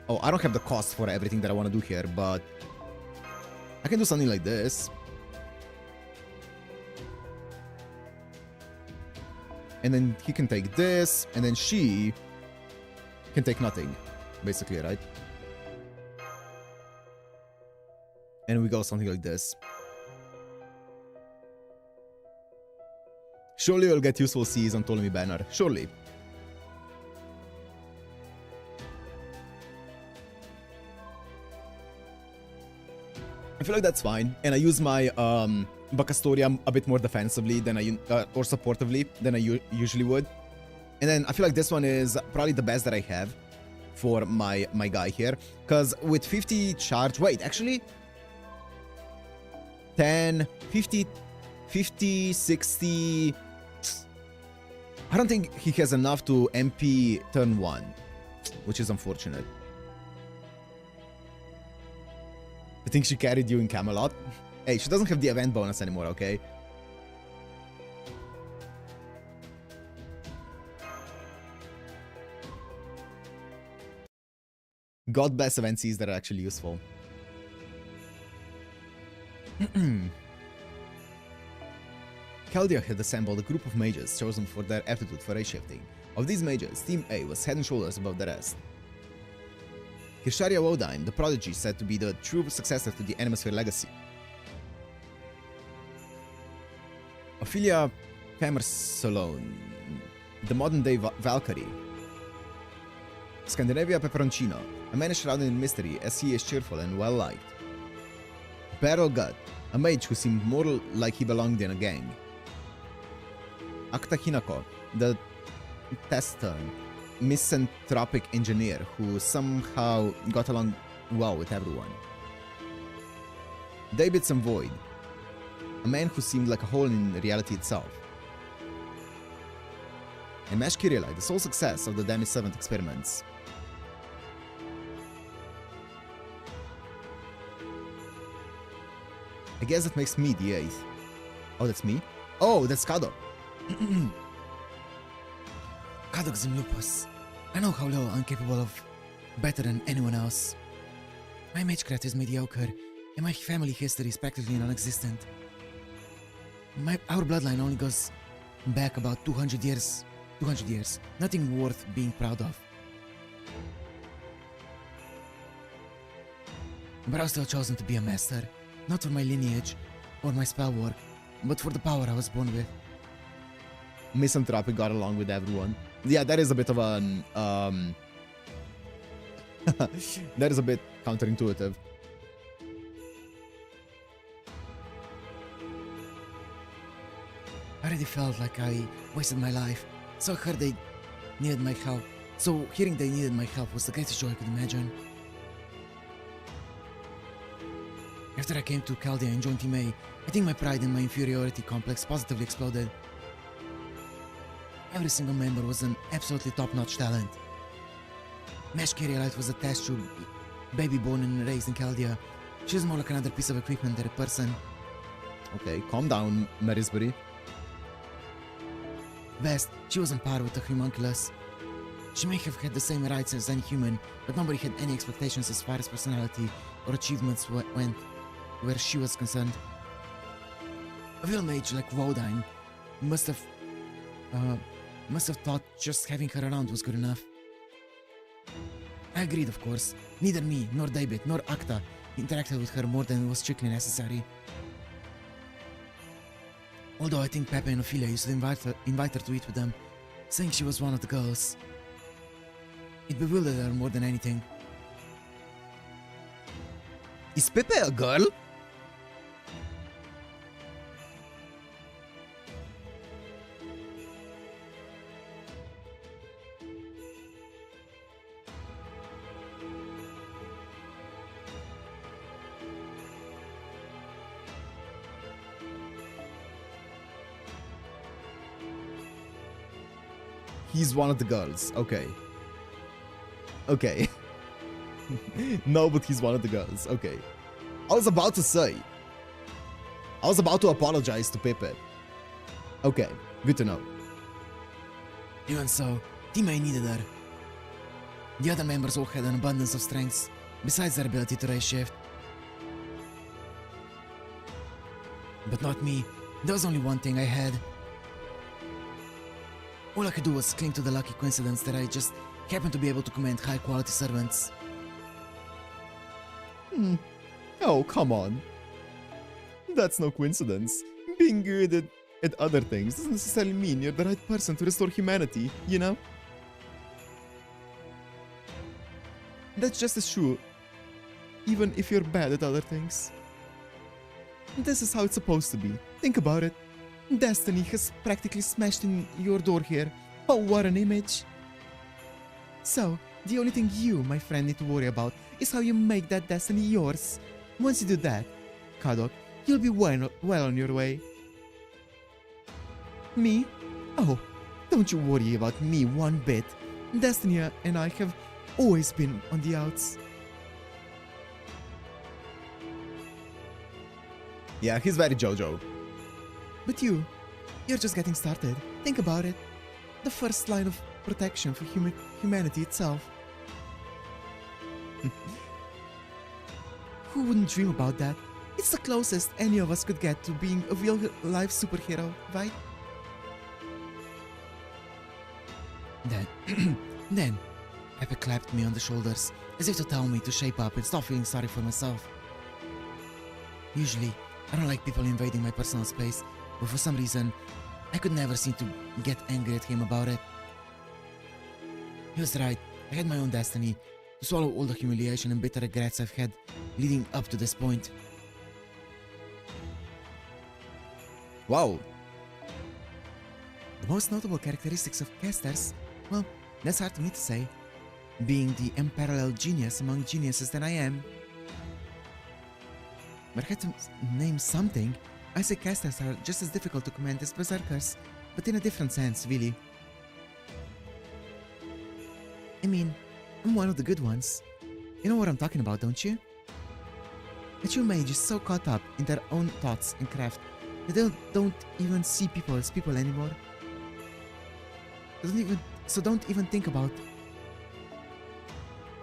Oh, I don't have the cost for everything that I want to do here, but I can do something like this. And then he can take this, and then she can take nothing, basically, right? And we go something like this. Surely you'll get useful C's on Ptolemy Banner. Surely. I feel like that's fine. And I use my Bacastorium a bit more defensively than or supportively than I usually would. And then I feel like this one is probably the best that I have for my guy here. Because with 50 charge... Wait, actually... 10, 50, 50, 60... I don't think he has enough to MP turn 1. Which is unfortunate. I think she carried you in Camelot. Hey, she doesn't have the event bonus anymore, okay? God bless event Cs that are actually useful. Chaldia had assembled a group of mages chosen for their aptitude for race shifting. Of these mages, Team A was head and shoulders above the rest. Hisharia Wodyne, the prodigy, said to be the true successor to the Animosphere legacy. Ophelia Pemersolone, the modern-day Valkyrie. Scandinavia Peperoncino, a man shrouded in mystery as he is cheerful and well-liked. Beryl Gut, a mage who seemed more like he belonged in a gang. Akta Hinako, the taciturn, misanthropic engineer who somehow got along well with everyone. David Void, a man who seemed like a hole in reality itself. And Mesh Kirillai, the sole success of the Damage 7 experiments. I guess that makes me the 8th. Oh, that's me? Oh, that's Kado. Kadok Zimlupus. I know how low I'm capable of better than anyone else. My magecraft is mediocre, and my family history is practically non-existent. Our bloodline only goes back about 200 years. 200 years. Nothing worth being proud of. But I was still chosen to be a master. Not for my lineage or my spell work, but for the power I was born with. Misanthropic got along with everyone. Yeah, that is a bit of an... that is a bit counterintuitive. I already felt like I wasted my life, so I heard they needed my help. So hearing they needed my help was the greatest joy I could imagine. After I came to Chaldea and joined Team A, I think my pride and my inferiority complex positively exploded. Every single member was an absolutely top-notch talent. Mesh Kyrielite was a test tube baby born and raised in Chaldea. She was more like another piece of equipment than a person. Okay, calm down, Marisbury. Best, she was on par with the homunculus. She may have had the same rights as any human, but nobody had any expectations as far as personality or achievements went, where she was concerned. A real mage like Wodyne must have thought just having her around was good enough. I agreed, of course. Neither me, nor David, nor Acta interacted with her more than was strictly necessary. Although I think Pepe and Ophelia used to invite her to eat with them, saying she was one of the girls. It bewildered her more than anything. Is Pepe a girl? He's one of the girls. Okay. Okay. No, but he's one of the girls. Okay. I was about to say. I was about to apologize to Pepe. Okay, good to know. Even so, Team A needed her. The other members all had an abundance of strengths, besides their ability to raise shift. But not me. There was only one thing I had. All I could do was cling to the lucky coincidence that I just happened to be able to command high-quality servants. Oh, come on. That's no coincidence. Being good at other things doesn't necessarily mean you're the right person to restore humanity, you know? That's just as true, even if you're bad at other things. This is how it's supposed to be. Think about it. Destiny has practically smashed in your door here. Oh, what an image. So, the only thing you, my friend, need to worry about is how you make that destiny yours. Once you do that, Kadok, you'll be well on your way. Me? Oh, don't you worry about me one bit. Destiny and I have always been on the outs. Yeah, he's very JoJo. But you're just getting started. Think about it. The first line of protection for humanity itself. Who wouldn't dream about that? It's the closest any of us could get to being a real-life superhero, right? Then, Pepe clapped me on the shoulders, as if to tell me to shape up and stop feeling sorry for myself. Usually, I don't like people invading my personal space, but for some reason, I could never seem to get angry at him about it. He was right. I had my own destiny to swallow all the humiliation and bitter regrets I've had leading up to this point. Wow. The most notable characteristics of casters, well, that's hard for me to say. Being the unparalleled genius among geniuses that I am. But I had to name something. I say casters are just as difficult to command as berserkers, but in a different sense, really. I mean, I'm one of the good ones. You know what I'm talking about, don't you? A true mage is so caught up in their own thoughts and craft that they don't even see people as people anymore. So don't even think about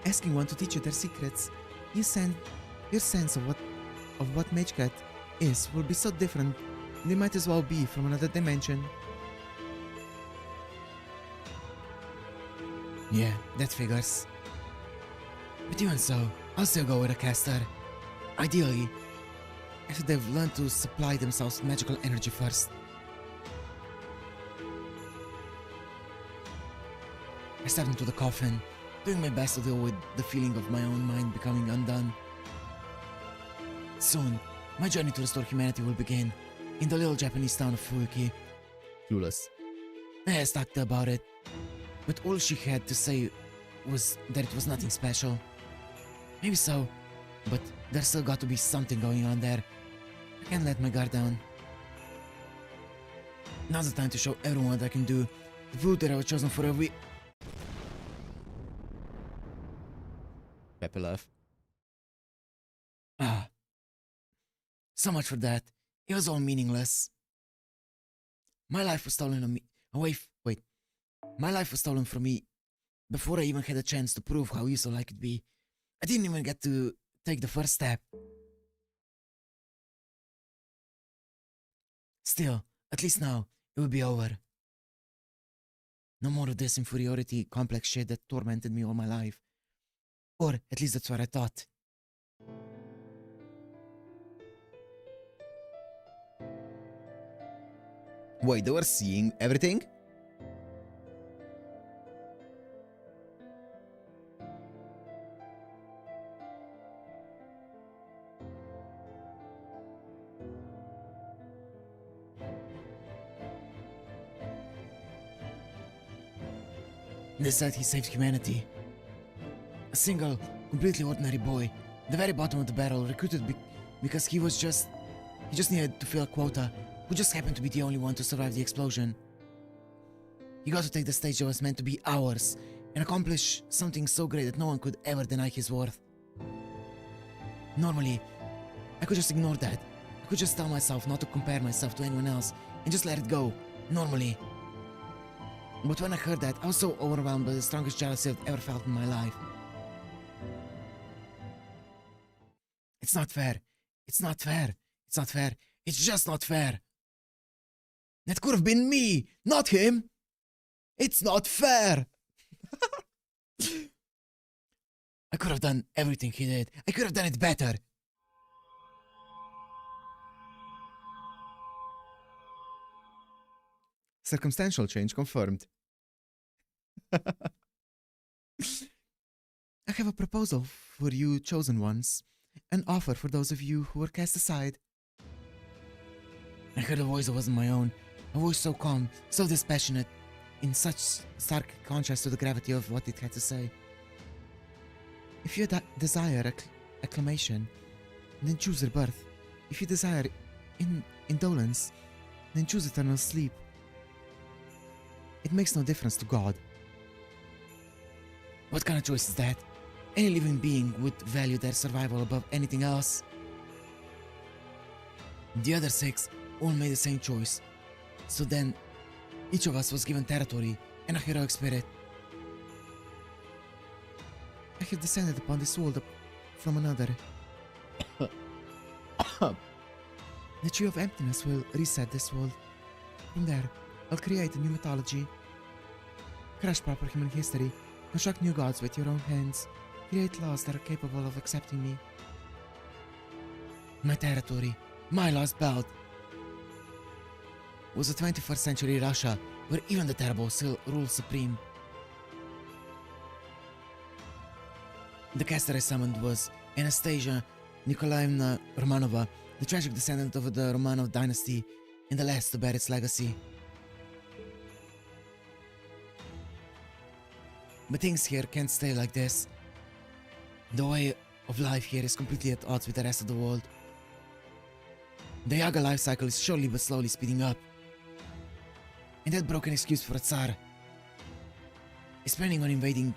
asking one to teach you their secrets. Your sense of what magecraft is will be so different, they might as well be from another dimension. Yeah, that figures. But even so, I'll still go with a caster. Ideally, after they've learned to supply themselves with magical energy first. I stepped into the coffin, doing my best to deal with the feeling of my own mind becoming undone. Soon, my journey to restore humanity will begin in the little Japanese town of Fuyuki. Clueless. I asked Acta about it, but all she had to say was that it was nothing special. Maybe so, But there's still got to be something going on there. I can't let my guard down. Now's the time to show everyone what I can do. The food that I was chosen for a week. Pepe laugh. Ah. So much for that. It was all meaningless. My life was stolen on me. Wait. My life was stolen from me before I even had a chance to prove how useful I could be. I didn't even get to take the first step. Still, at least now, it will be over. No more of this inferiority complex shit that tormented me all my life. Or at least that's what I thought. Wait, they were seeing everything? They said he saved humanity. A single, completely ordinary boy, the very bottom of the barrel, recruited because he just needed to fill a quota, who just happened to be the only one to survive the explosion. He got to take the stage that was meant to be ours, and accomplish something so great that no one could ever deny his worth. Normally, I could just ignore that. I could just tell myself not to compare myself to anyone else, and just let it go, normally. But when I heard that, I was so overwhelmed by the strongest jealousy I've ever felt in my life. It's not fair. It's not fair. It's not fair. It's just not fair. That could have been me, not him. It's not fair. I could have done everything he did. I could have done it better. Circumstantial change confirmed. I have a proposal for you chosen ones. An offer for those of you who were cast aside. I heard a voice that wasn't my own. A voice so calm, so dispassionate, in such stark contrast to the gravity of what it had to say. If you desire acclamation, then choose rebirth. If you desire indolence, then choose eternal sleep. It makes no difference to God. What kind of choice is that? Any living being would value their survival above anything else. The other 6 all made the same choice. So then, each of us was given territory and a heroic spirit. I have descended upon this world from another. The Tree of Emptiness will reset this world. From there, I'll create a new mythology. Crush proper human history. Construct new gods with your own hands. Create laws that are capable of accepting me. My territory, my lost belt, was a 21st century Russia where even the terrible still rules supreme. The caster I summoned was Anastasia Nikolaevna Romanova, the tragic descendant of the Romanov dynasty and the last to bear its legacy. But things here can't stay like this. The way of life here is completely at odds with the rest of the world. The Yaga life cycle is surely but slowly speeding up. And that broken excuse for a Tsar is planning on invading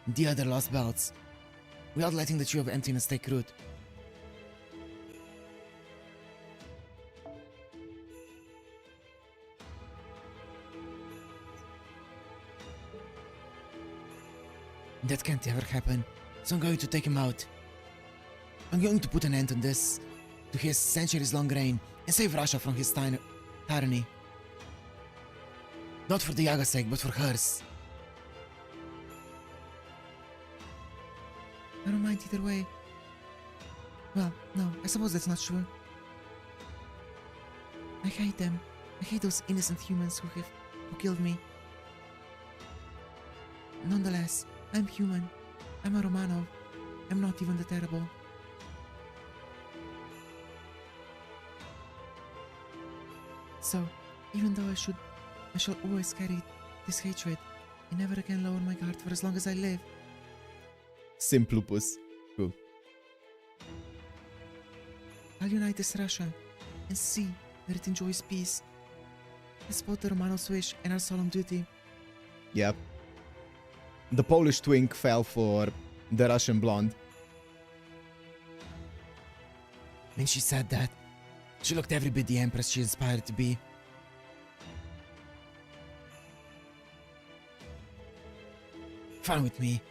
the other lost belts without letting the Tree of Emptiness take root. That can't ever happen, so I'm going to take him out. I'm going to put an end to this, to his centuries-long reign, and save Russia from his tyranny. Not for the Yaga's sake, but for hers. I don't mind either way. Well, no, I suppose that's not true. I hate them. I hate those innocent humans who killed me. Nonetheless, I'm human. I'm a Romanov. I'm not even the terrible. So, even though I shall always carry this hatred and never again lower my guard for as long as I live. Simplupus. Cool. I'll unite this Russia and see that it enjoys peace. It's both the Romanos' wish and our solemn duty. Yep. The Polish twink fell for the Russian blonde. When she said that, she looked every bit the empress she aspired to be. Fine with me.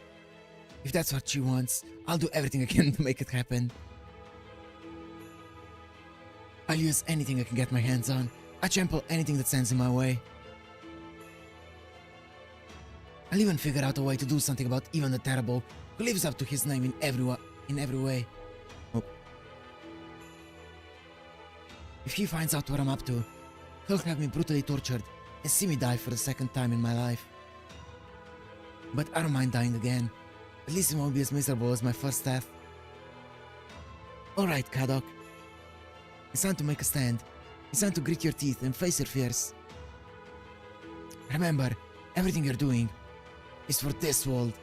If that's what she wants, I'll do everything I can to make it happen. I'll use anything I can get my hands on. I'll trample anything that stands in my way. I'll even figure out a way to do something about Ivan the Terrible, who lives up to his name in every way. Oh. If he finds out what I'm up to, he'll have me brutally tortured and see me die for the second time in my life. But I don't mind dying again. At least it won't be as miserable as my first death. Alright, Kadok. It's time to make a stand. It's time to grit your teeth and face your fears. Remember, everything you're doing is for this world.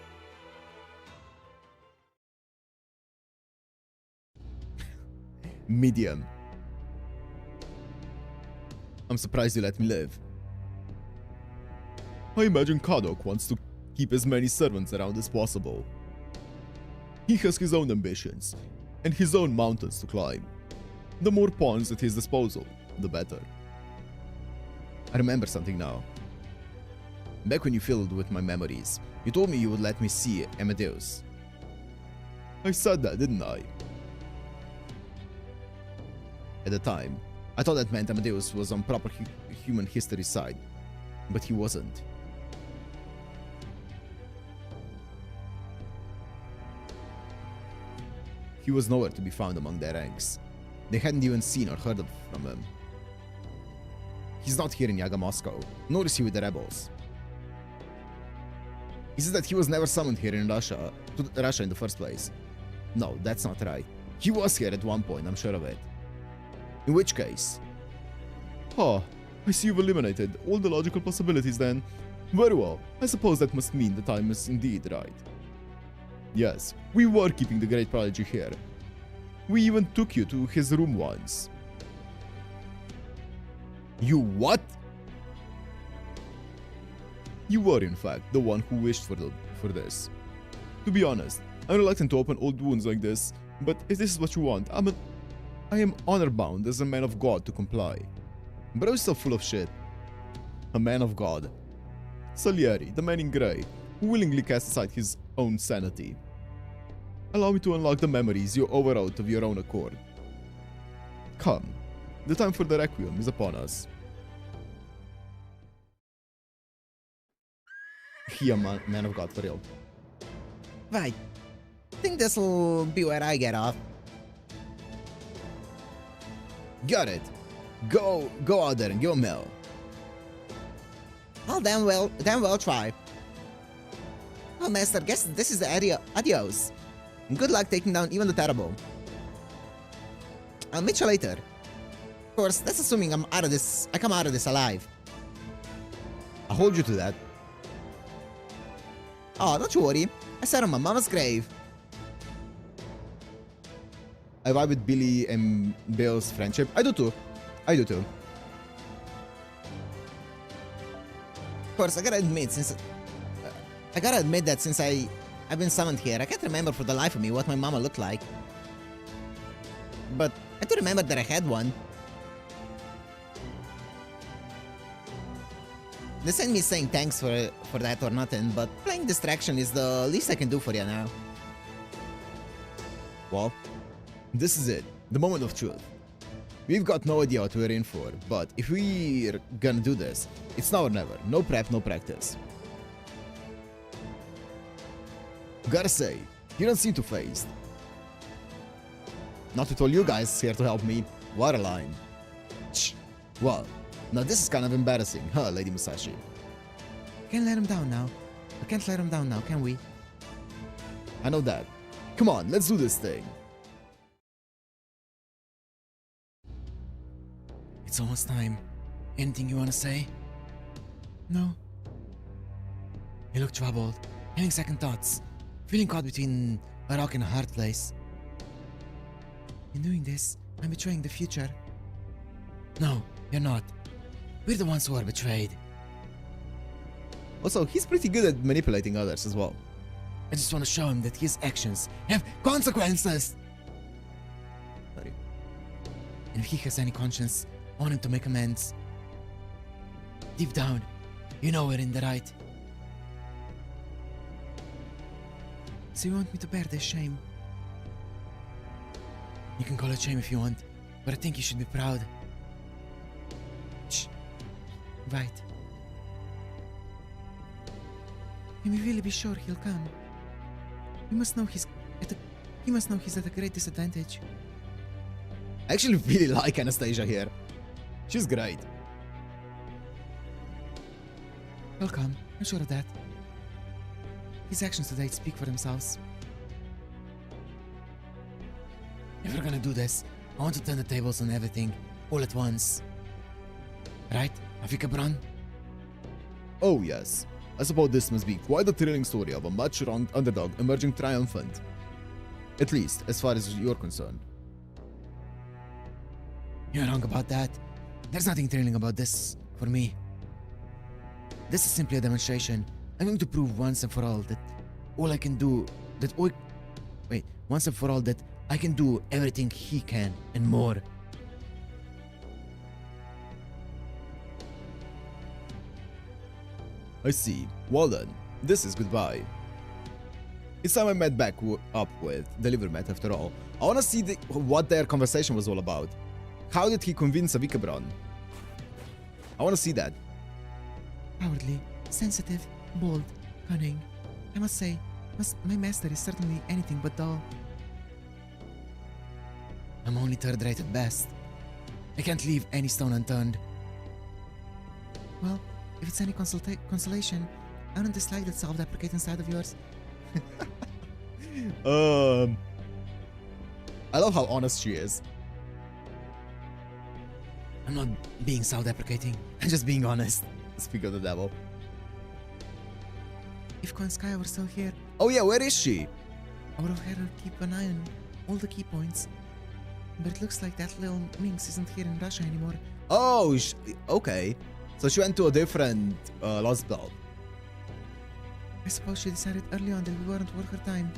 Medium. I'm surprised you let me live. I imagine Kadok wants to keep as many servants around as possible. He has his own ambitions, and his own mountains to climb. The more pawns at his disposal, the better. I remember something now. Back when you filled with my memories, you told me you would let me see Amadeus. I said that, didn't I? At the time, I thought that meant Amadeus was on proper human history side, but he wasn't. He was nowhere to be found among their ranks. They hadn't even seen or heard from him. He's not here in Yaga Moscow, nor is he with the rebels. He says that he was never summoned here in Russia, to Russia in the first place. No, that's not right. He was here at one point, I'm sure of it. In which case... I see you've eliminated all the logical possibilities then. Very well, I suppose that must mean the time is indeed right. Yes, we were keeping the great prodigy here. We even took you to his room once. You what? You were in fact the one who wished for this. To be honest, I'm reluctant to open old wounds like this, but if this is what you want, I am honor-bound as a man of God to comply. But I was so full of shit. A man of God. Salieri, the man in grey, who willingly cast aside his own sanity. Allow me to unlock the memories you overwrote of your own accord. Come, the time for the Requiem is upon us. He a man of God for real. Right. Think this'll be where I get off. Got it. Go out there and give him hell. I'll damn well try. Well, Master, guess this is the adios. And good luck taking down even the Terrible. I'll meet you later. Of course, that's assuming I come out of this alive. I'll hold you to that. Oh, don't you worry. I sat on my mama's grave. I vibe with Billy and Bill's friendship. I do too. Of course, I gotta admit that since I've been summoned here, I can't remember for the life of me what my mama looked like. But I do remember that I had one. This ain't me saying thanks for that or nothing, but playing distraction is the least I can do for you now. Well, this is it. The moment of truth. We've got no idea what we're in for, but if we're gonna do this, it's now or never. No prep, no practice. Gotta say, you don't seem too phased. Not with all you guys here to help me. Waterline. Well, now this is kind of embarrassing, huh, Lady Musashi? Can't let him down now. We can't let him down now, can we? I know that. Come on, let's do this thing. It's almost time. Anything you wanna say? No. You look troubled, having second thoughts, feeling caught between a rock and a hard place. In doing this, I'm betraying the future. No, you're not. We're the ones who are betrayed. Also, he's pretty good at manipulating others as well. I just want to show him that his actions have consequences. Sorry. And if he has any conscience, I want him to make amends. Deep down, you know we're in the right. So you want me to bear this shame? You can call it shame if you want, but I think you should be proud. Shh. Right. Can we really be sure he'll come? He must know he's at a great disadvantage. I actually really like Anastasia here. She's great. He'll come, I'm sure of that. His actions today speak for themselves. If we're gonna do this, I want to turn the tables on everything, all at once. Right, Afika Bron? Oh yes. I suppose this must be quite a thrilling story of a much-wronged underdog emerging triumphant. At least, as far as you're concerned. You're wrong about that. There's nothing thrilling about this, for me. This is simply a demonstration. I'm going to prove once and for all that all I can do, once and for all that I can do everything he can and more. I see. Well then, this is goodbye. It's time I met back up with Delivermet after all. I wanna see what their conversation was all about. How did he convince Avikabron? I wanna see that. Cowardly, sensitive, bold, cunning. I must say, my master is certainly anything but dull. I'm only third rate at best. I can't leave any stone unturned. Well, if it's any consolation, I don't dislike that self-deprecating side of yours. I love how honest she is. I'm not being self-deprecating. I'm just being honest. Speak of the devil. If Konskaya were still here, Oh yeah, where is she? I would have had her keep an eye on all the key points. But it looks like that little minx isn't here in Russia anymore. Oh, okay. So she went to a different Lost Belt. I suppose she decided early on that we weren't worth her time.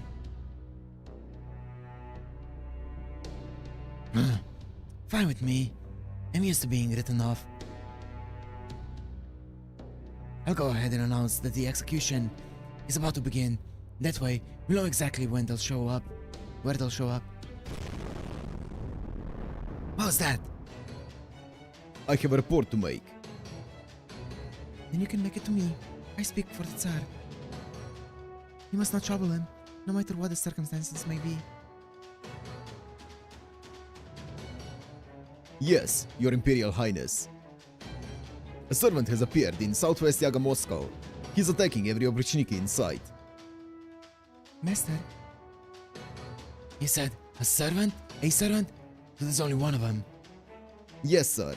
Fine with me. I'm used to being written off. I'll go ahead and announce that the execution is about to begin. That way, we'll know exactly when they'll show up. Where they'll show up. What was that? I have a report to make. Then you can make it to me. I speak for the Tsar. You must not trouble him, no matter what the circumstances may be. Yes, Your Imperial Highness. A servant has appeared in southwest Yaga Moscow. He's attacking every Obrichniki in sight. Master, You said a servant? A servant? So there's only one of them. Yes, sir.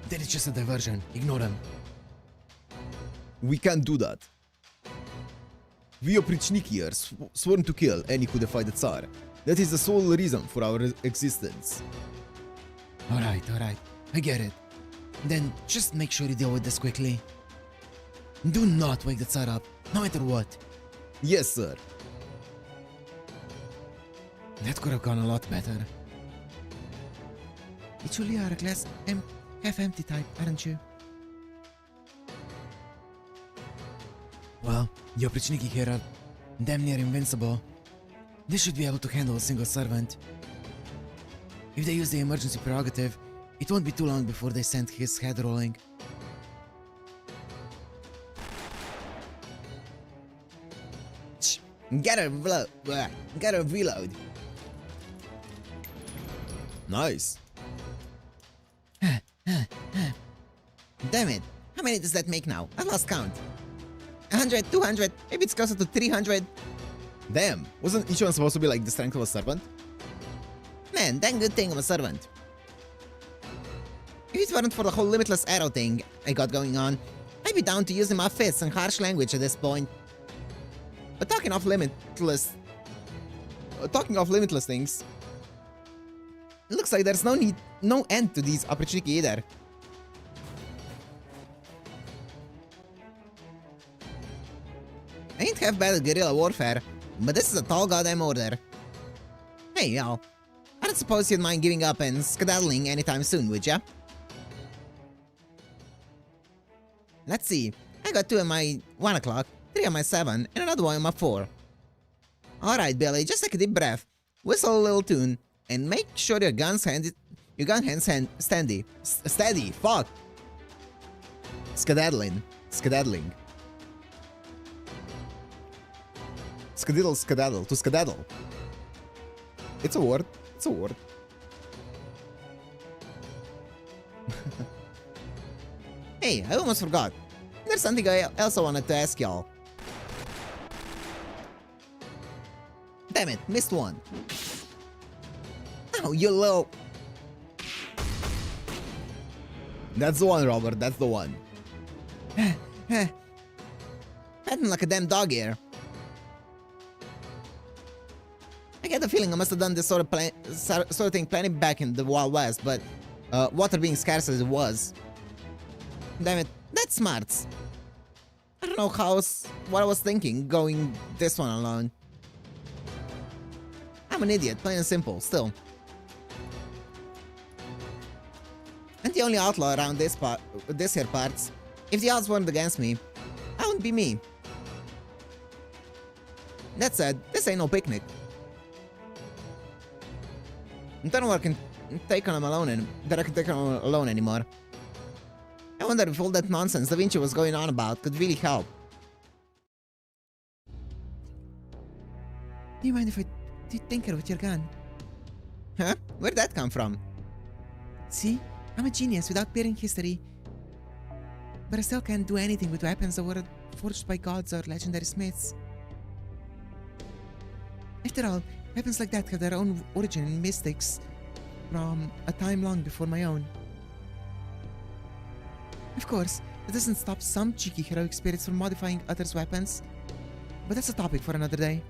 Then it's just a diversion. Ignore him. We can't do that. We Oprichniki are sworn to kill any who defy the Tsar. That is the sole reason for our existence. Alright. I get it. Then just make sure you deal with this quickly. Do not wake the Tsar up, no matter what. Yes, sir. That could have gone a lot better. you truly are a glass half-empty type, aren't you? Well, the Oprichniki here are damn near invincible. They should be able to handle a single servant. If they use the emergency prerogative, it won't be too long before they send his head rolling. Gotta reload. Nice. Damn it. How many does that make now? I've lost count. 100, 200, maybe it's closer to 300. Damn, wasn't each one supposed to be like the strength of a serpent? Man, dang good thing I'm a servant. If it weren't for the whole limitless arrow thing I got going on, I'd be down to using my fists and harsh language at this point. But talking off limitless things, It looks like there's no end to these opportunity either. I ain't half bad at guerrilla warfare, but this is a tall goddamn order. Hey, y'all. I don't suppose you'd mind giving up and skedaddling anytime soon, would ya? Let's see. I got 2 on my 1 o'clock, 3 on my 7, and another one on my 4. Alright, Billy, just take a deep breath, whistle a little tune, and make sure your gun hands steady. Steady, fuck! Skedaddling. Skedaddling. Skedaddle, skedaddle, to skedaddle. It's a word. It's a word. Hey, I almost forgot. There's something else I wanted to ask y'all. Damn it, missed one. Oh, you little... That's the one, Robert. That's the one. Petting like a damn dog here. I get the feeling I must have done this sort of thing plenty back in the Wild West, but water being scarce as it was. Damn it, that's smarts. I don't know what I was thinking going this one alone. I'm an idiot, plain and simple, still. And the only outlaw around this here parts. If the odds weren't against me, I wouldn't be me. That said, this ain't no picnic. I don't know what I can take on alone anymore. I wonder if all that nonsense Da Vinci was going on about could really help. Do you mind if I tinker with your gun? Huh? Where'd that come from? See? I'm a genius without bearing history. But I still can't do anything with weapons that were forged by gods or legendary smiths. After all, weapons like that have their own origin in mystics from a time long before my own. Of course, that doesn't stop some cheeky heroic spirits from modifying others' weapons, but that's a topic for another day.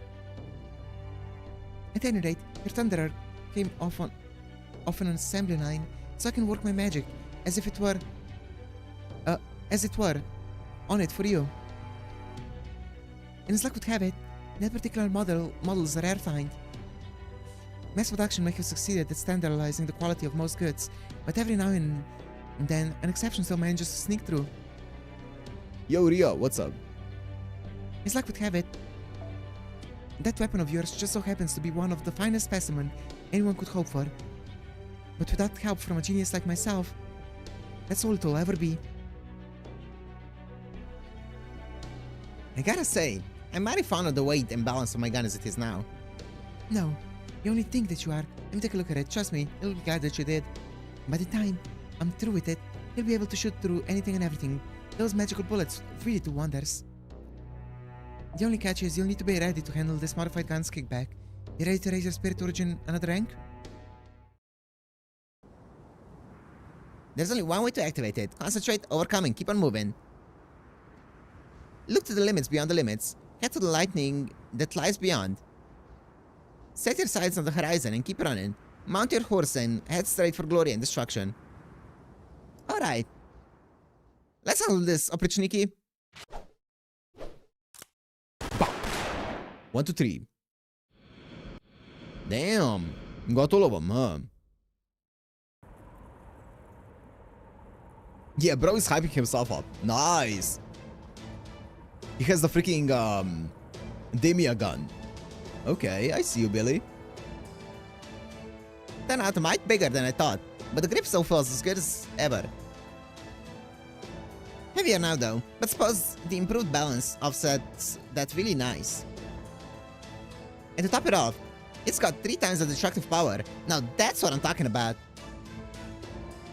At any rate, your Thunderer came off an assembly line, so I can work my magic as it were on it for you. And as luck would have it, that particular model's a rare find. Mass production may have succeeded at standardizing the quality of most goods, but every now and then an exception still manages to sneak through. Yo, Rio, what's up? As luck would have it, that weapon of yours just so happens to be one of the finest specimen anyone could hope for. But without help from a genius like myself, that's all it'll ever be. I gotta say, I'm mighty fond of the weight and balance of my gun as it is now. No, you only think that you are. Let me take a look at it. Trust me, it'll be glad that you did. By the time I'm through with it, you'll be able to shoot through anything and everything. Those magical bullets really do wonders. The only catch is you'll need to be ready to handle this modified gun's kickback. You ready to raise your spirit origin another rank? There's only one way to activate it. Concentrate, overcoming, keep on moving. Look to the limits beyond the limits. Head to the lightning that lies beyond. Set your sights on the horizon and keep running. Mount your horse and head straight for glory and destruction. Alright. Let's handle this, Oprichniki. 1, 2, 3. Damn. Got all of them, huh? Yeah, bro is hyping himself up. Nice. He has the freaking, Demia gun. Okay, I see you, Billy. Turned out a mite bigger than I thought, but the grip still feels as good as ever. Heavier now though, but suppose the improved balance offsets that really nice. And to top it off, it's got 3 times the destructive power. Now that's what I'm talking about.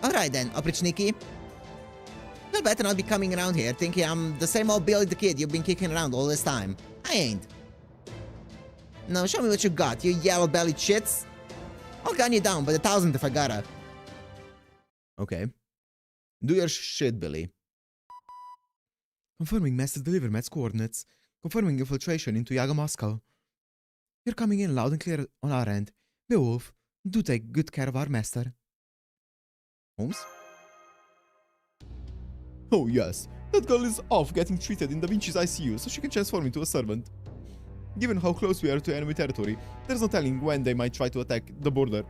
Alright then, Oprichniki. You'll better not be coming around here thinking I'm the same old Billy the Kid you've been kicking around all this time. I ain't. Now show me what you got, you yellow-bellied shits. I'll gun you down by the 1,000 if I gotta. Okay. Do your shit, Billy. Confirming master deliver Matt's coordinates. Confirming infiltration into Yaga Moscow. You're coming in loud and clear on our end. Beowulf, Do take good care of our master. Holmes? Oh yes, that girl is off getting treated in Da Vinci's ICU so she can transform into a servant. Given how close we are to enemy territory, there's no telling when they might try to attack the border.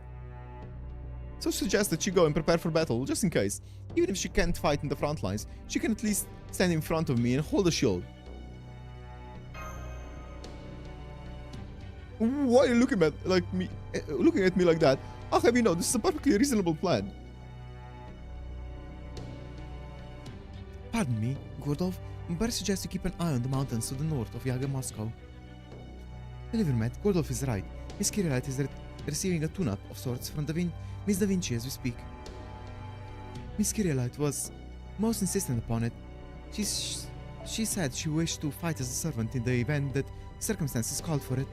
So suggest that she go and prepare for battle, just in case. Even if she can't fight in the front lines, she can at least stand in front of me and hold a shield. Why are you looking at me like that? I'll have you know, this is a perfectly reasonable plan. Pardon me, Gordov. Better suggest you keep an eye on the mountains to the north of Yaga Moscow. Deliver, Matt. Gordov is right. Miss Kirillite is receiving a tune-up of sorts from Miss Da Vinci as we speak. Miss Kirillite was most insistent upon it. She said she wished to fight as a servant in the event that circumstances called for it.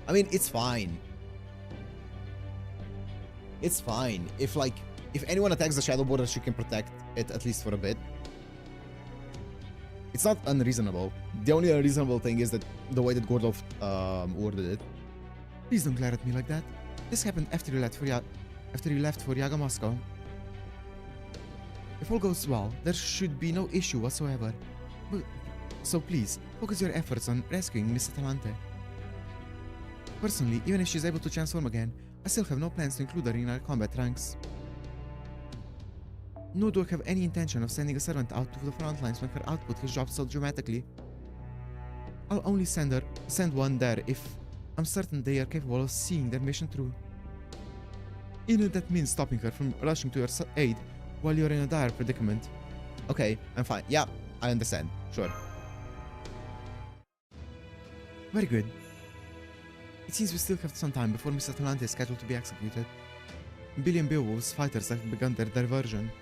I mean, it's fine. It's fine. If anyone attacks the shadow border, she can protect it at least for a bit. It's not unreasonable. The only unreasonable thing is that the way that Gordov worded it. Please don't glare at me like that. This happened after you left for Yaga Moscow. If all goes well, there should be no issue whatsoever. So please, focus your efforts on rescuing Miss Atalante. Personally, even if she's able to transform again, I still have no plans to include her in our combat ranks. Nor do I have any intention of sending a servant out to the front lines when her output has dropped so dramatically. I'll only send one there if I'm certain they are capable of seeing their mission through. Even if that means stopping her from rushing to your aid while you're in a dire predicament. Okay, I'm fine. Yeah, I understand. Sure. Very good. It seems we still have some time before Miss Atalante is scheduled to be executed. Billy and Beowulf's fighters have begun their diversion.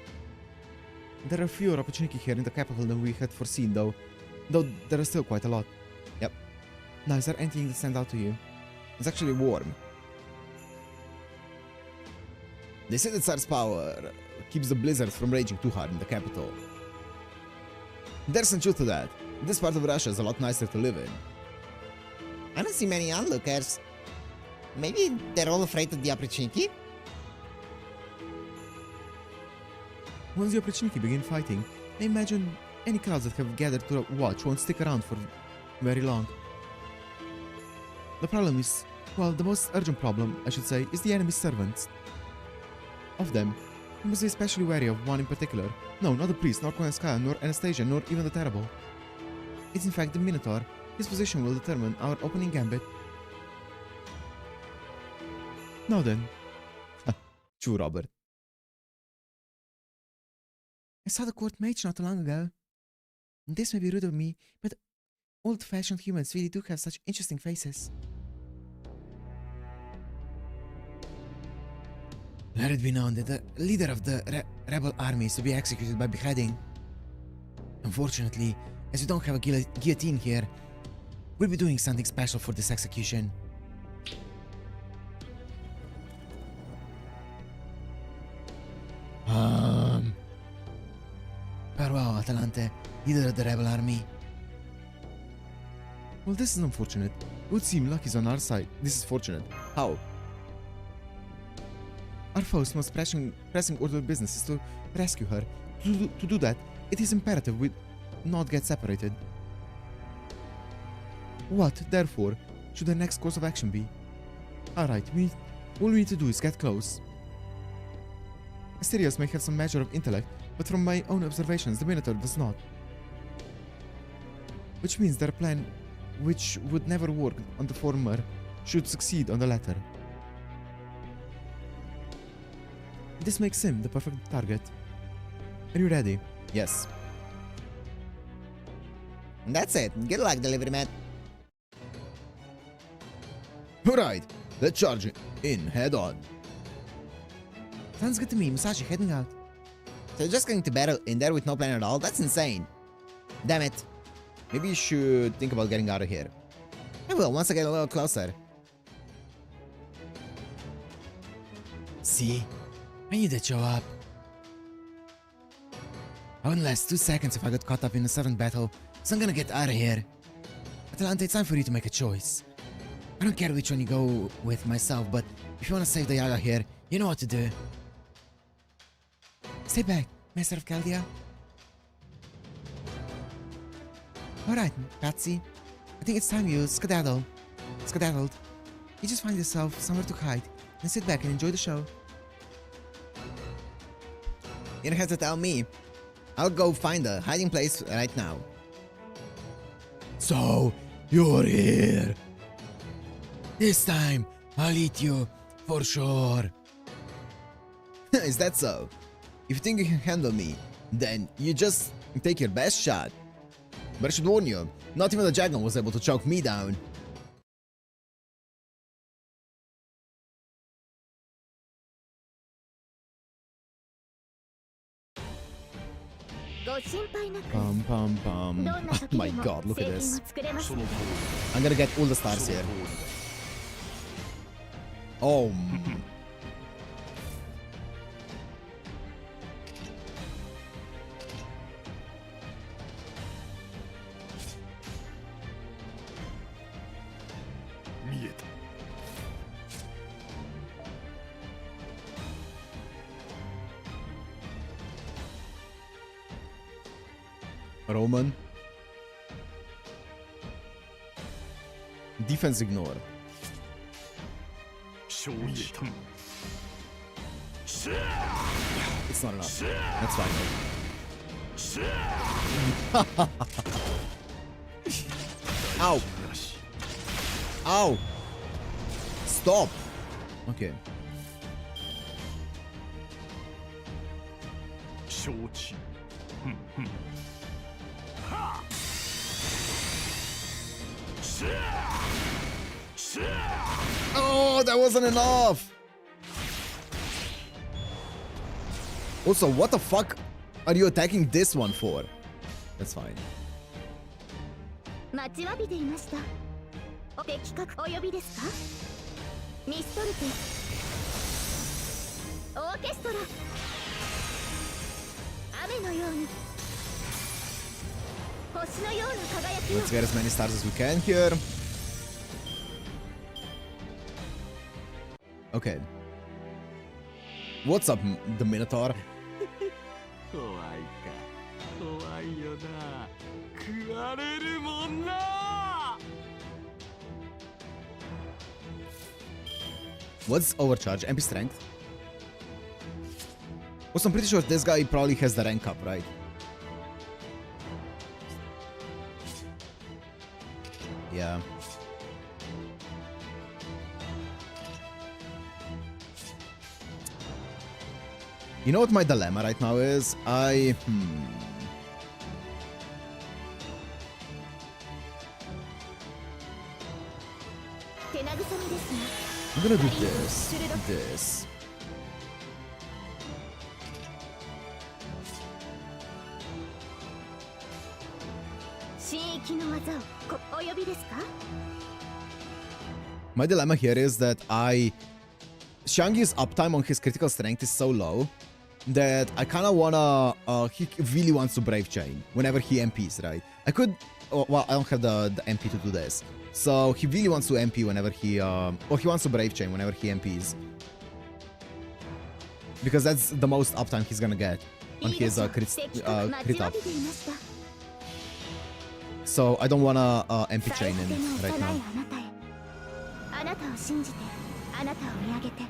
There are fewer opportunities here in the capital than we had foreseen, though there are still quite a lot. Yep. Now, is there anything that stands out to you? It's actually warm. They say that Tsar's power keeps the blizzards from raging too hard in the capital. There's some truth to that. This part of Russia is a lot nicer to live in. I don't see many onlookers. Maybe they're all afraid of the opportunity? Once the opportunity begin fighting, I imagine any crowds that have gathered to watch won't stick around for very long. The problem is, well, the most urgent problem, I should say, is the enemy's servants. Of them, you must be especially wary of one in particular. No, not the priest, nor Koyanskaya, nor Anastasia, nor even the Terrible. It's in fact the Minotaur. His position will determine our opening gambit. Now then. True, Robert. I saw the court mage not too long ago. This may be rude of me, but old-fashioned humans really do have such interesting faces. Let it be known that the leader of the rebel army is to be executed by beheading. Unfortunately, as we don't have a guillotine here, we'll be doing something special for this execution. Farewell, Atalante, leader of the rebel army. Well, this is unfortunate. It would seem luck is on our side. This is fortunate. How? Our foe's most pressing order of business is to rescue her. To do that, it is imperative we not get separated. What, therefore, should the next course of action be? Alright, all we need to do is get close. Asterios may have some measure of intellect, but from my own observations, the Minotaur does not. Which means their plan, which would never work on the former, should succeed on the latter. This makes him the perfect target. Are you ready? Yes. That's it. Good luck, delivery man. Alright, let's charge in head on. Sounds good to me. Musashi heading out. So just going to battle in there with no plan at all? That's insane. Damn it. Maybe you should think about getting out of here. I will once I get a little closer. See? I knew they'd show up. I wouldn't last 2 seconds if I got caught up in a servant battle, so I'm gonna get out of here. Atalante, it's time for you to make a choice. I don't care which one you go with myself, but if you want to save the Yaga here, you know what to do. Stay back, Master of Chaldea. Alright, Patsy. I think it's time you skedaddled. You just find yourself somewhere to hide and sit back and enjoy the show. You don't have to tell me. I'll go find a hiding place right now. So, you're here. This time, I'll eat you, for sure. Is that so? If you think you can handle me, then you just take your best shot. But I should warn you, not even the dragon was able to choke me down. ご心配なく Pum pum pum. どんな Oh 時 my でも god, look 製 at 品 this. を作れます その通り I'm gonna get all the stars here. Oh. 見えた Roman. Defense ignored. 見えた It's not enough. That's fine. Ow! なし Ow! Stop! Okay. 承知 Oh, that wasn't enough! Also, what the fuck are you attacking this one for? That's fine. 待ちわびていましたお的確お呼びですかミストルテオーケストラ雨のように星のような輝きを Let's get as many stars as we can here. Okay. What's up, the Minotaur? 怖いか怖いよな食われるもんな What's overcharge? MP strength? Also, I'm pretty sure this guy probably has the rank up, right? Yeah. You know what my dilemma right now is? I'm gonna do this. 新域の技をお呼びですか My dilemma here is that Xiangyu's uptime on his critical strength is so low that I kind of wanna, he really wants to Brave Chain whenever he MPs, right? I could, well, I don't have the MP to do this. So he really wants to MP whenever he, or he wants to Brave Chain whenever he MPs. Because that's the most uptime he's gonna get on his crit up. So I don't wanna MP Chain in right now. あなたを信じてあなたを見上げて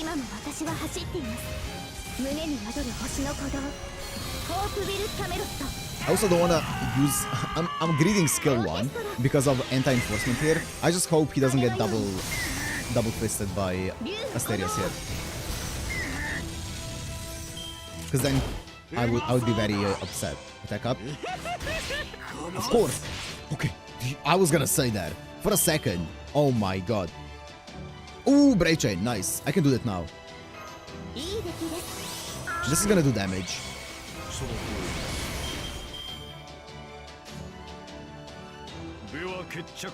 今も私は走っています胸に宿る星の鼓動ホープビル・キャメロット I also don't wanna use. I'm greeting skill 1 because of anti-enforcement here. I just hope he doesn't get double twisted by Asterios here. Because then I would be very upset. Attack up. Of course. Okay. I was gonna say that for a second. Oh my god. Ooh, Brave Chain. Nice. I can do that now. いい出来です This is gonna do damage. その通りでは決着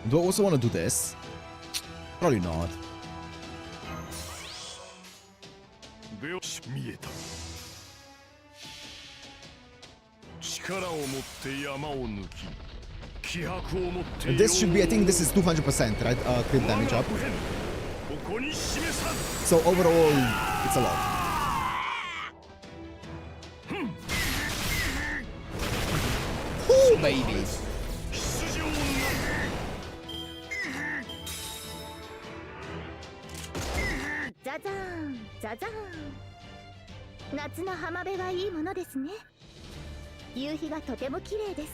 Do I also wanna do this? Probably not. では見えた力を持って山を抜き This should be, I think this is 200%, right? Crit damage up. So overall, it's a lot. Ooh, baby. ザザーンザザーン。夏の浜辺はいいものですね。夕日がとても綺麗です。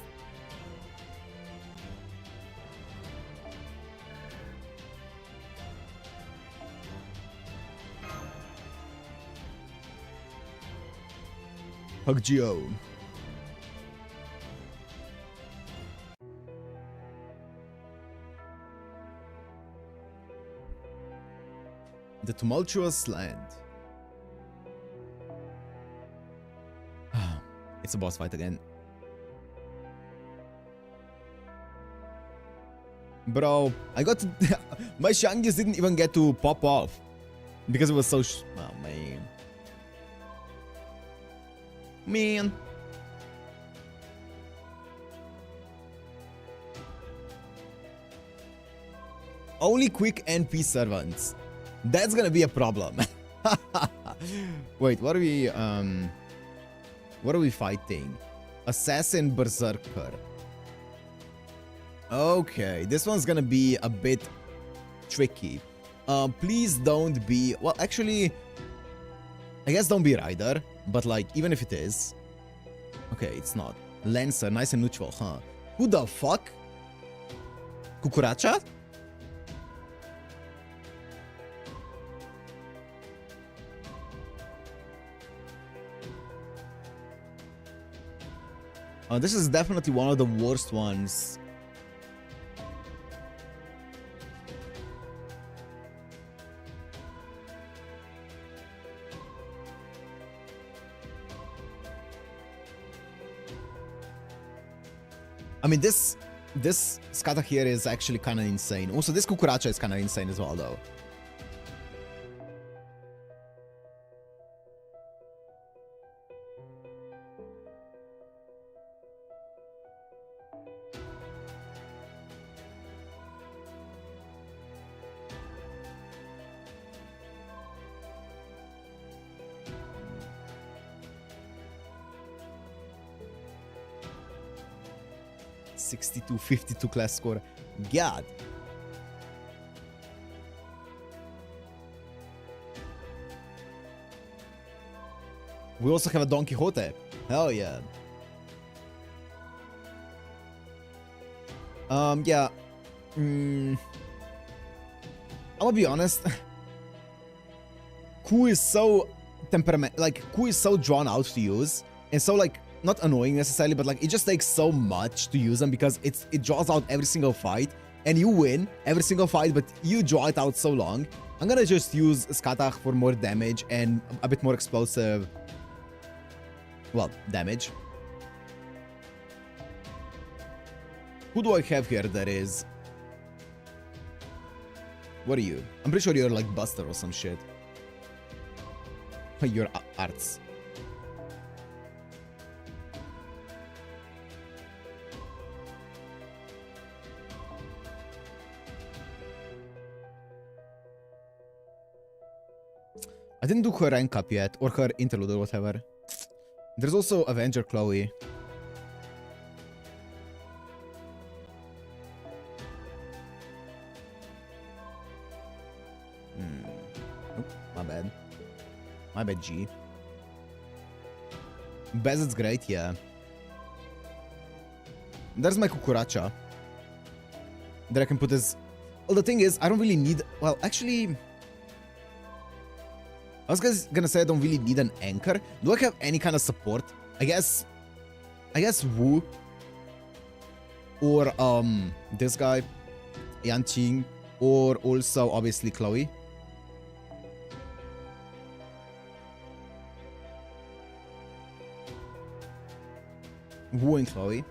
Hugio. The tumultuous land. It's a boss fight again. Bro, I got to my Shangyas didn't even get to pop off because it was so oh man. Man. Only quick NP servants. That's gonna be a problem. Wait, what are we fighting? Assassin Berserker. Okay, this one's gonna be a bit tricky. Please don't be, well, actually, I guess don't be Rider, but like, even if it is, okay, it's not. Lancer, nice and neutral, huh? Who the fuck? Kukuracha? This is definitely one of the worst ones. I mean, this Skata here is actually kind of insane. Also, this Kukuracha is kind of insane as well, though. .62, 52 class score. God. We also have a Don Quixote. Hell yeah. Yeah. I'm gonna be honest. Ku is so Ku is so drawn out to use, and so like not annoying necessarily, but like it just takes so much to use them because it draws out every single fight, and you win every single fight, but you draw it out so long. I'm gonna just use Skatach for more damage and a bit more explosive, well, damage. Who do I have here that is... What are you? I'm pretty sure you're like Buster or some shit. You're Arts. I didn't do her rank up yet, or her interlude or whatever. There's also Avenger Chloe. Nope, my bad. My bad, G. Bezzet's great, yeah. There's my Kukuracha. That I can put as... Well, the thing is, I don't really need... Well, actually... I was gonna say I don't really need an anchor. Do I have any kind of support? I guess Wu. Or, this guy. Yanqing. Or also, obviously, Chloe. Wu and Chloe.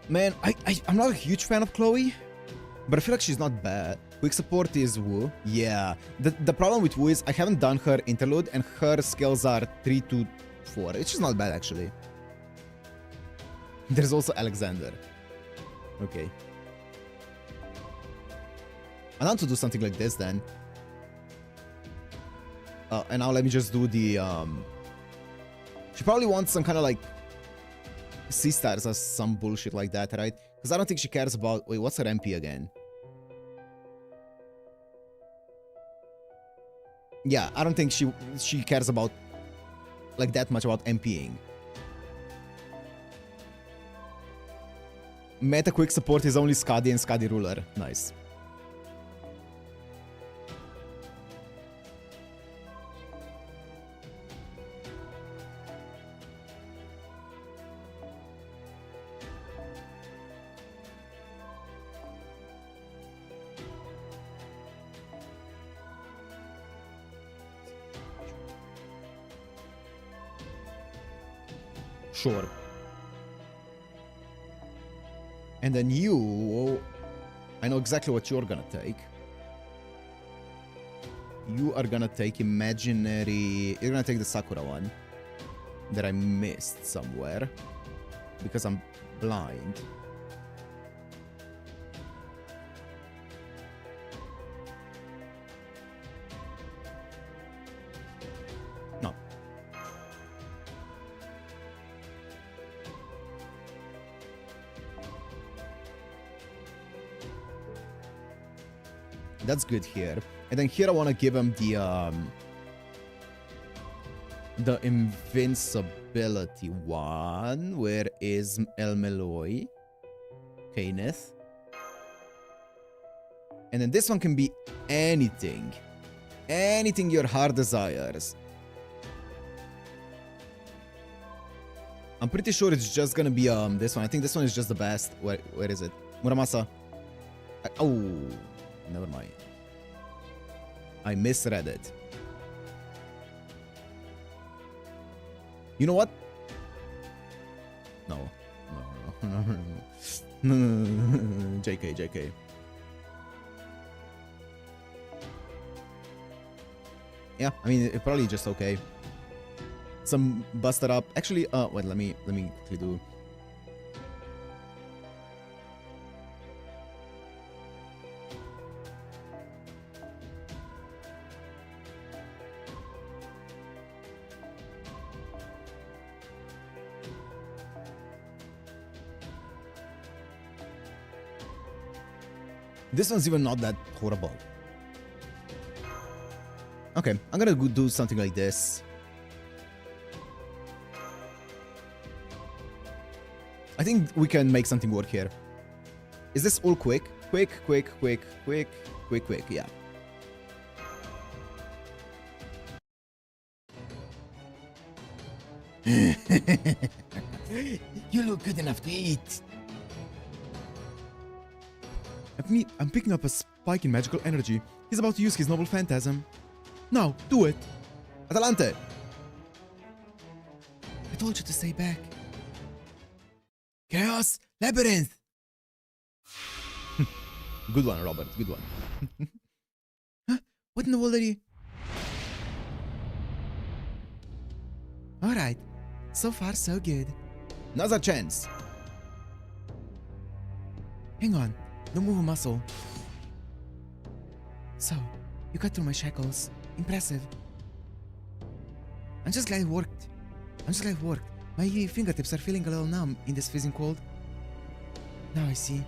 Man, I'm not a huge fan of Chloe, but I feel like she's not bad. Quick support is Wu. Yeah. The problem with Wu is I haven't done her interlude and her skills are 3 to 4, which is not bad actually. There's also Alexander. Okay. I want to do something like this then. And now let me just do the she probably wants some kind of like C stars or some bullshit like that, right? Because I don't think she cares about. Wait, what's her MP again? Yeah, I don't think she cares about like that much about MPing. Meta quick support is only Skadi and Skadi ruler. Nice. Sure. And then you... I know exactly what you're gonna take. You are gonna take imaginary... You're gonna take the Sakura one. That I missed somewhere. Because I'm blind. No. That's good here. And then here I want to give him the invincibility one. Where is El Meloy? Kenneth. And then this one can be anything. Anything your heart desires. I'm pretty sure it's just gonna be this one. I think this one is just the best. Where is it? Muramasa. Oh, never mind. I misread it. You know what? No. JK. Yeah, I mean, it probably just okay. Some busted up. Actually, wait, let me quickly do. This one's even not that horrible. Okay, I'm gonna do something like this. I think we can make something work here. Is this all quick? Quick, yeah. You look good enough to eat. I'm picking up a spike in magical energy. He's about to use his noble phantasm. Now, do it! Atalante! I told you to stay back. Chaos Labyrinth! Good one, Robert, good one. Huh? What in the world are you... Alright, so far so good. Another chance. Hang on, don't move a muscle. So, you cut through my shackles. Impressive. I'm just glad it worked. My fingertips are feeling a little numb in this freezing cold. Now I see.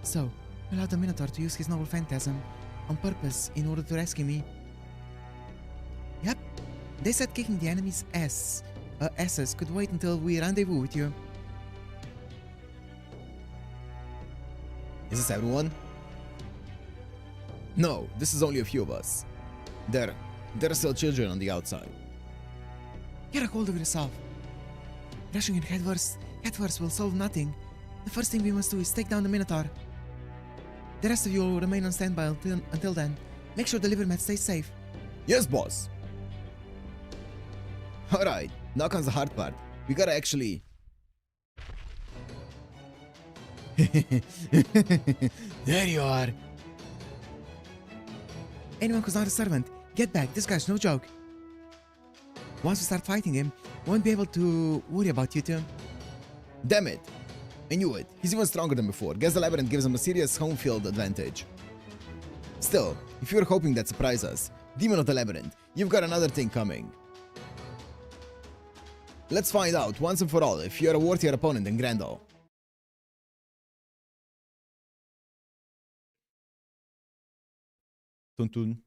So, you allowed the Minotaur to use his noble phantasm on purpose in order to rescue me. Yep. They said kicking the enemy's asses could wait until we rendezvous with you. Is this everyone? No, this is only a few of us. There are still children on the outside. Get a hold of yourself. Rushing in headfirst will solve nothing. The first thing we must do is take down the Minotaur. The rest of you will remain on standby until then. Make sure the liver mat stays safe. Yes, boss. Alright, now comes the hard part. We gotta actually... There you are. Anyone who's not a servant, get back. This guy's no joke. Once we start fighting him, we won't be able to worry about you two. Damn it! I knew it. He's even stronger than before. Guess the labyrinth gives him a serious home field advantage. Still, if you're hoping that surprise us, Demon of the Labyrinth, you've got another thing coming. Let's find out once and for all if you're a worthier opponent than Grendel. Tun tun.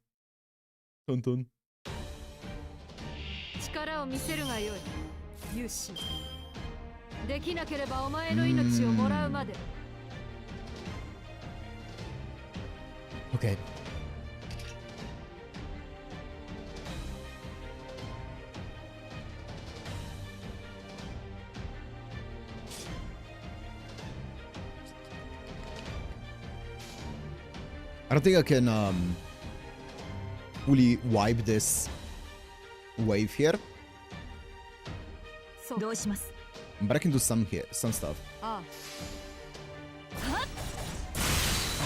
Tun tun. 力を見せるがよい、勇士。できなければお前の命をもらうまで。Okay. I don't think I can fully wipe this wave here, そうどうします。 but I can do some here, some stuff. あ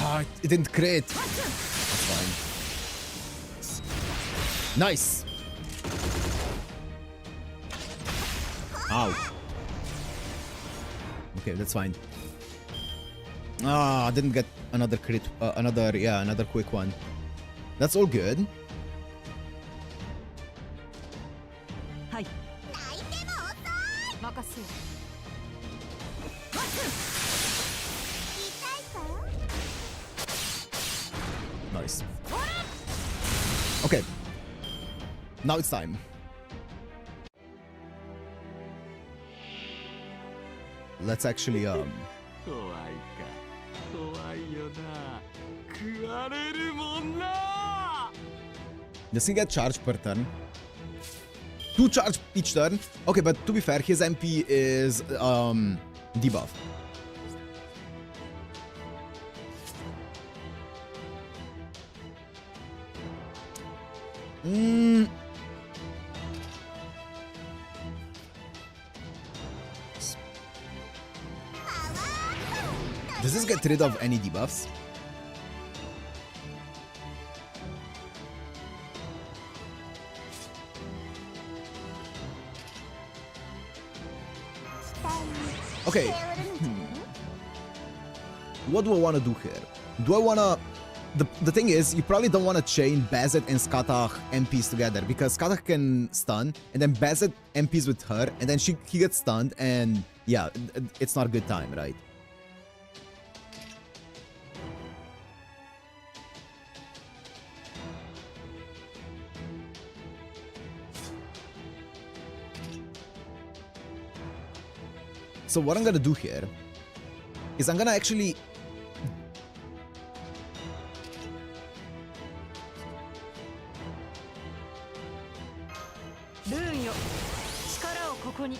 Ah, it didn't crit. That's fine. Nice. Ow. Okay, that's fine. Ah, I didn't get another crit. Another quick one. That's all good. はい。任せよ。 Nice. Okay. Now it's time. Let's actually 怖いか怖いよな食われるもんな does he get charged per turn? 2 charge each turn? Okay, but to be fair, his MP is debuff. Does this get rid of any debuffs? Okay. What do I want to do here? Do I want to... The thing is, you probably don't want to chain Bazet and Skatach MPs together, because Skatach can stun, and then Bazet MPs with her, and then he gets stunned, and yeah, it's not a good time, right? So what I'm gonna do here is I'm gonna actually... Rune よ、力をここに。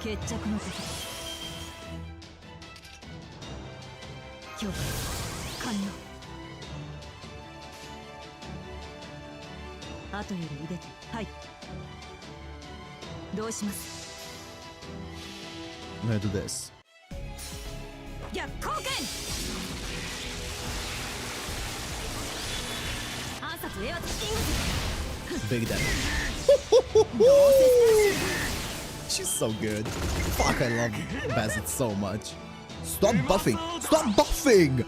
決着の時だ。今日完了。後より腕て、はい。どうします？ I'm gonna do this. 逆光剣。暗殺エアティング。 Big damage. She's so good. Fuck, I love Bazet so much. Stop buffing! Stop buffing!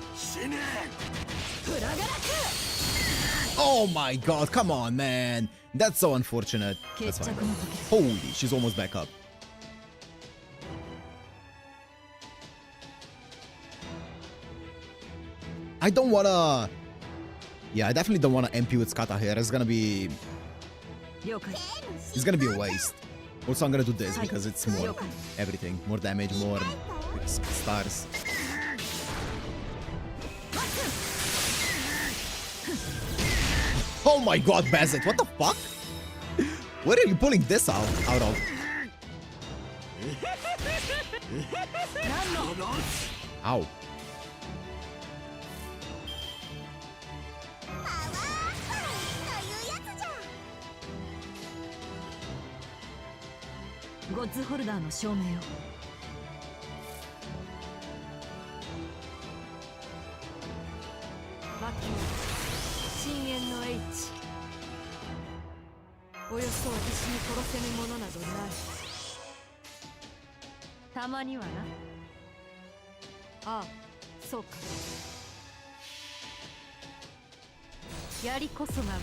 Oh my god, come on, man. That's so unfortunate. That's fine. Holy, she's almost back up. I don't wanna... Yeah, I definitely don't wanna MP with Skata here. It's gonna be... It's gonna be a waste. Also, I'm gonna do this because it's more everything. More damage, more stars. Oh my god, Bazet, what the fuck? Where are you pulling this out of? Ow. Gods Holder の証明を。魔境深淵の英知。およそ私に殺せぬものなどない。たまにはな。ああ、そうか。槍こそが我。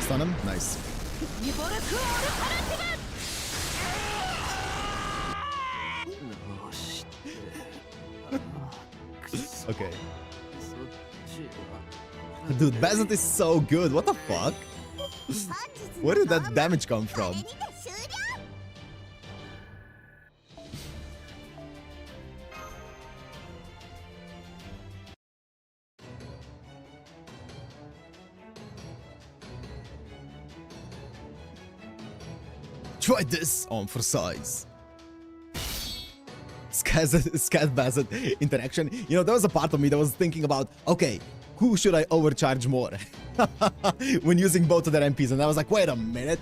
Stun him? Nice. イボルクオールハラティブ。Okay. Dude, Bazant is so good. What the fuck? Where did that damage come from? Try this on for size. Scat Bazant interaction. You know, there was a part of me that was thinking about, okay, who should I overcharge more when using both of their MPs? And I was like, wait a minute.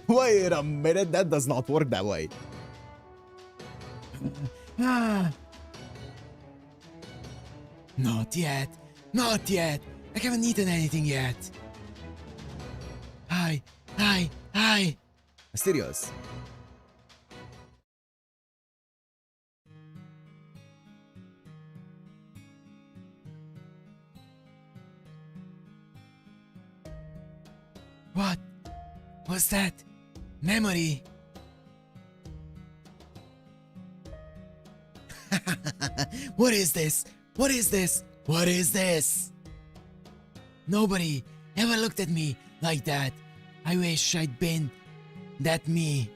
Wait a minute. That does not work that way. Not yet. Not yet. I haven't eaten anything yet. Hi. Mysterious. What? What's that? Memory. What is this? What is this? What is this? Nobody ever looked at me like that. I wish I'd been that me.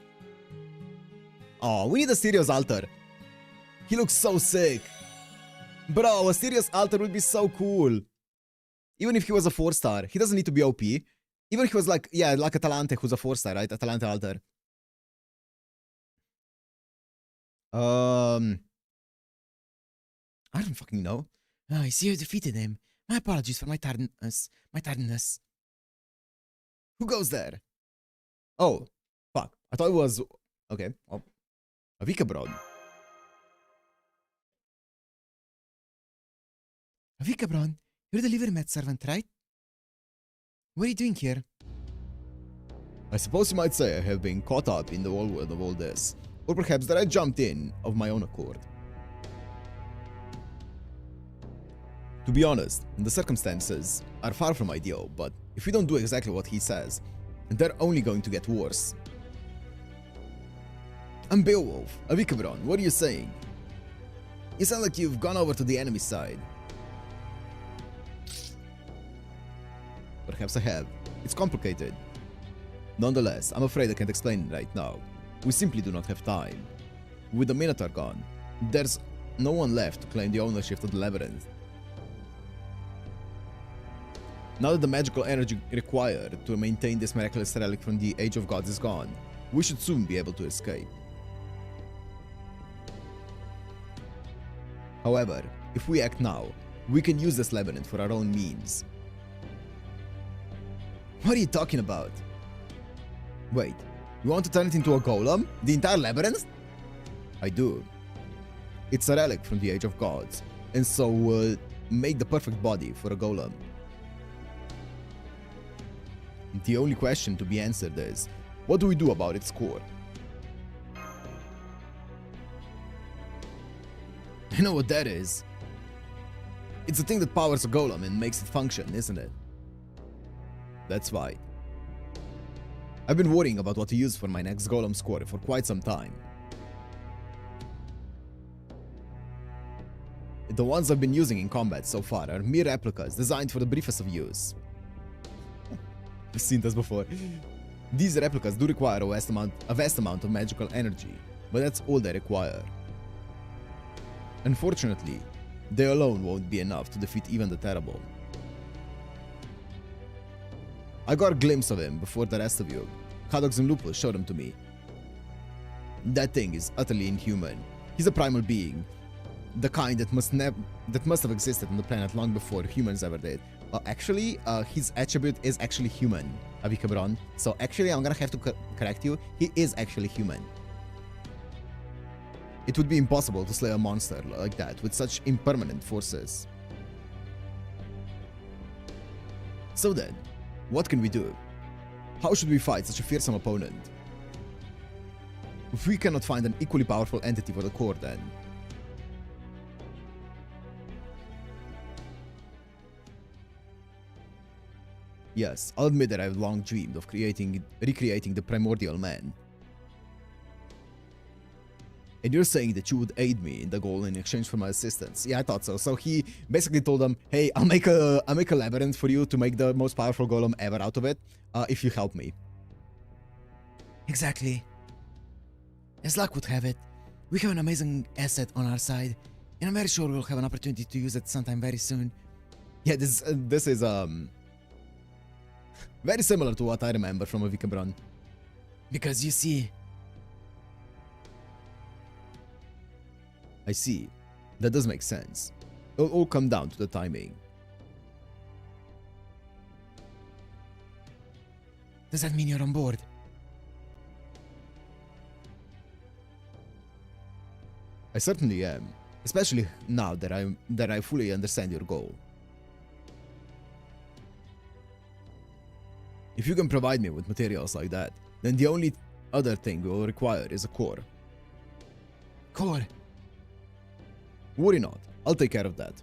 Oh, we need a Asterios altar. He looks so sick. Bro, Asterios altar would be so cool. Even if he was a 4-star, he doesn't need to be OP. Even if he was like, yeah, like Atalante, who's a 4-star, right? Atalante altar. I don't fucking know. Oh, I see you defeated him. My apologies for my tardiness. Who goes there? Oh, fuck. I thought it was... Okay, well... Avikabron. Avikabron, you're the livery mat servant, right? What are you doing here? I suppose you might say I have been caught up in the whirlwind of all this. Or perhaps that I jumped in of my own accord. To be honest, the circumstances are far from ideal, but if we don't do exactly what he says, they're only going to get worse. I'm Beowulf, Avikabron, what are you saying? You sound like you've gone over to the enemy side. Perhaps I have. It's complicated. Nonetheless, I'm afraid I can't explain it right now. We simply do not have time. With the Minotaur gone, there's no one left to claim the ownership of the labyrinth. Now that the magical energy required to maintain this miraculous relic from the Age of Gods is gone, we should soon be able to escape. However, if we act now, we can use this labyrinth for our own means. What are you talking about? Wait, you want to turn it into a golem? The entire labyrinth? I do. It's a relic from the Age of Gods, and so make the perfect body for a golem. The only question to be answered is, what do we do about its core? I know what that is. It's the thing that powers a golem and makes it function, isn't it? That's right. I've been worrying about what to use for my next golem's core for quite some time. The ones I've been using in combat so far are mere replicas designed for the briefest of use. I've seen this before. These replicas do require a vast amount of magical energy, but that's all they require. Unfortunately, they alone won't be enough to defeat even the terrible. I got a glimpse of him before the rest of you. Cadox and Lupus showed him to me. That thing is utterly inhuman. He's a primal being, the kind that must have existed on the planet long before humans ever did. Actually, his attribute is actually human, Avikabron. So actually, I'm gonna have to correct you. He is actually human. It would be impossible to slay a monster like that with such impermanent forces. So then, what can we do? How should we fight such a fearsome opponent? If we cannot find an equally powerful entity for the core, then... Yes, I'll admit that I've long dreamed of recreating the primordial man. And you're saying that you would aid me in the goal in exchange for my assistance? Yeah, I thought so. So he basically told them, "Hey, I'll make a labyrinth for you to make the most powerful golem ever out of it, if you help me." Exactly. As luck would have it, we have an amazing asset on our side, and I'm very sure we'll have an opportunity to use it sometime very soon. Yeah, this is very similar to what I remember from a Vikabron. Because you see, I see. That does make sense. It'll all come down to the timing. does that mean you're on board? I certainly am, especially now that I fully understand your goal. If you can provide me with materials like that, then the only other thing we'll require is a core. Core. Worry not, I'll take care of that.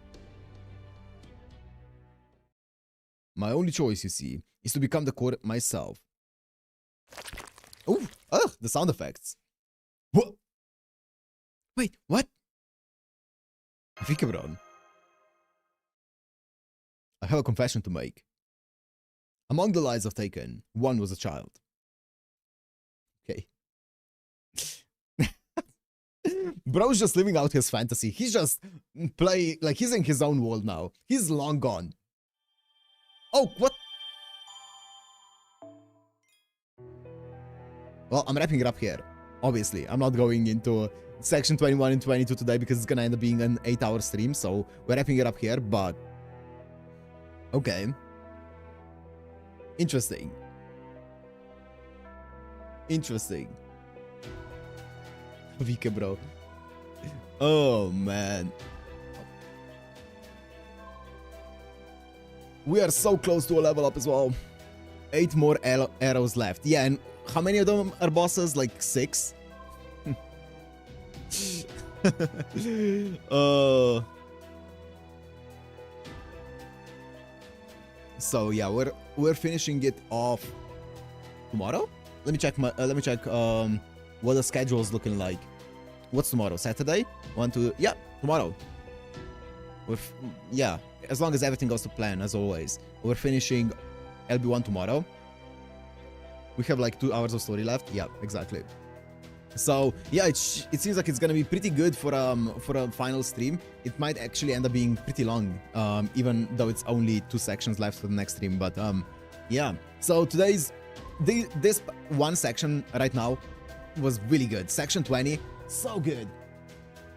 My only choice, you see, is to become the core myself. Oh, ugh, the sound effects. What? Wait, what? Vikabron. I have a confession to make. Among the lives I've taken, one was a child. Okay. Bro's just living out his fantasy. He's just he's in his own world now. He's long gone. Oh, what? Well, I'm wrapping it up here. Obviously, I'm not going into section 21 and 22 today because it's gonna end up being an 8-hour stream, so we're wrapping it up here, but... Okay. Interesting. Interesting. Vika, bro. Oh, man. We are so close to a level up as well. 8 more arrows left. Yeah, and how many of them are bosses? Like 6? So yeah, we're finishing it off tomorrow. Let me check what the schedule is looking like. What's tomorrow? Saturday? Yeah, tomorrow. Yeah, as long as everything goes to plan, as always. We're finishing LB1 tomorrow. We have like 2 hours of story left. Yeah, exactly. So yeah, it seems like it's gonna be pretty good for a final stream. It might actually end up being pretty long, even though it's only 2 sections left for the next stream. But yeah. So this one section right now was really good. Section 20, so good.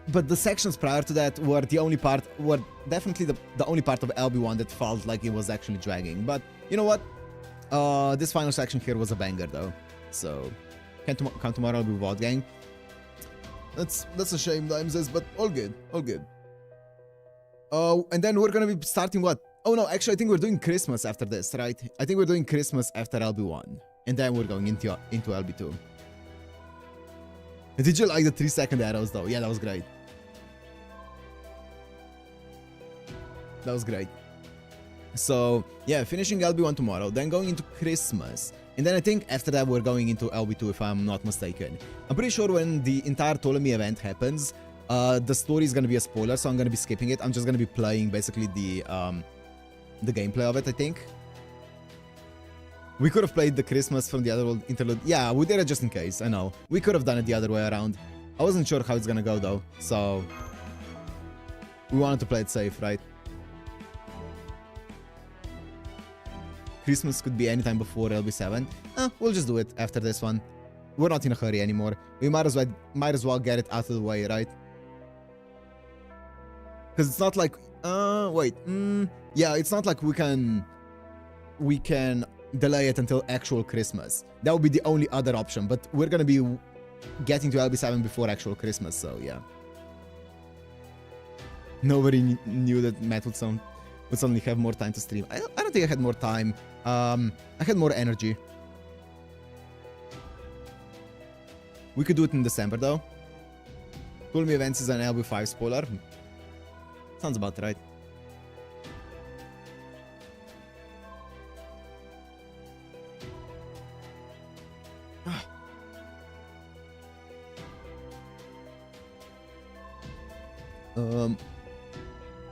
But the sections prior to that were definitely the only part of LB1 that felt like it was actually dragging. But you know what? This final section here was a banger though. So. Come tomorrow with VOD gang. That's a shame, Dimes's, but all good, all good. And then we're gonna be starting what? Oh no, actually I think we're doing Christmas after this, right? I think we're doing Christmas after LB1. And then we're going into LB2. Did you like the 3-second arrows though? Yeah, that was great. That was great. So, yeah, finishing LB1 tomorrow, then going into Christmas. And then I think after that we're going into LB2 if I'm not mistaken. I'm pretty sure when the entire Ptolemy event happens, the story is gonna be a spoiler, so I'm gonna be skipping it. I'm just gonna be playing basically the gameplay of it, I think. We could have played the Christmas from the other world interlude. Yeah, we did it just in case, I know. We could have done it the other way around. I wasn't sure how it's gonna go though, so... We wanted to play it safe, right? Christmas could be anytime before LB7. We'll just do it after this one. We're not in a hurry anymore. We might as well get it out of the way, right? Because it's not like... yeah, it's not like we can delay it until actual Christmas. That would be the only other option, but we're gonna be getting to LB7 before actual Christmas, so yeah. Nobody knew that Matt would suddenly have more time to stream. I don't think I had more time. I had more energy. We could do it in December though. Cool Me Events is an LB5 spoiler. Sounds about right.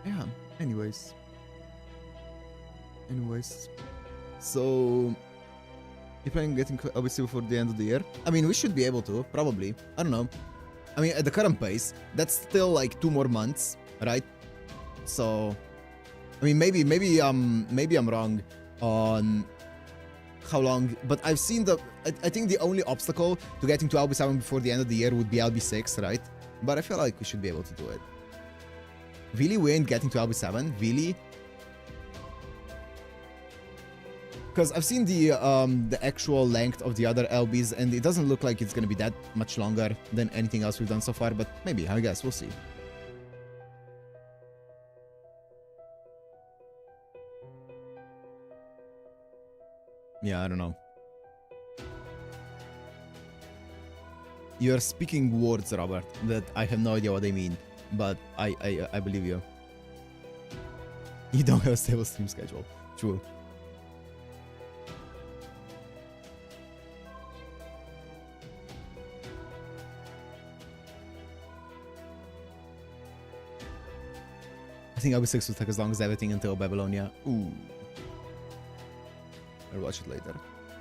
Yeah, anyways. So you planning on getting LBC before the end of the year? I mean, we should be able to, probably. I don't know. I mean, at the current pace, that's still like 2 more months, right? So, I mean, maybe I'm wrong on how long, but I've seen I think the only obstacle to getting to LB7 before the end of the year would be LB6, right? But I feel like we should be able to do it. Really, we ain't getting to LB7? Really? Because I've seen the actual length of the other LBs, and it doesn't look like it's gonna be that much longer than anything else we've done so far, but maybe, I guess, we'll see. Yeah, I don't know. You're speaking words, Robert, that I have no idea what they mean, but I believe you. You don't have a stable stream schedule. True. I think LB6 will take as long as everything until Babylonia. Ooh. I'll watch it later.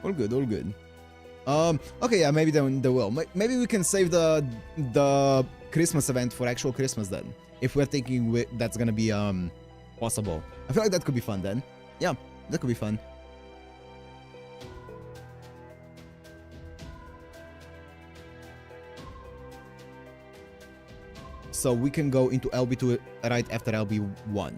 All good, all good. Okay, yeah, maybe then they will. Maybe we can save the Christmas event for actual Christmas then. If we're thinking that's gonna be possible. I feel like that could be fun then. Yeah, that could be fun. So we can go into LB2 right after LB1.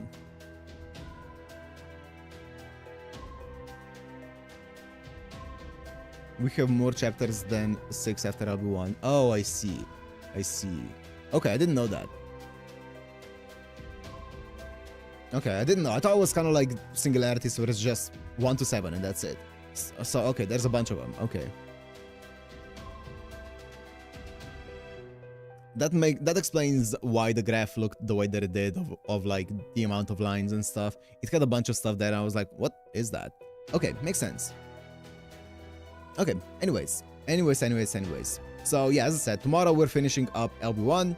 We have more chapters than 6 after LB1. Oh, I see. I see. Okay, I didn't know that. Okay, I didn't know. I thought it was kind of like singularities where it's just 1 to 7 and that's it. So, okay, there's a bunch of them. Okay. That explains why the graph looked the way that it did of like the amount of lines and stuff. It had a bunch of stuff there and I was like, what is that? Okay, makes sense. Okay, anyways. So yeah, as I said, tomorrow we're finishing up LB1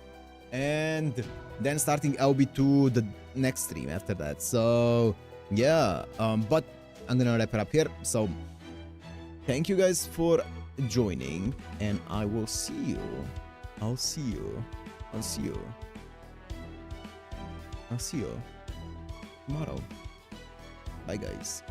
and then starting LB2 the next stream after that. So yeah, but I'm gonna wrap it up here. So thank you guys for joining and I will see you. I'll see you tomorrow. Bye guys.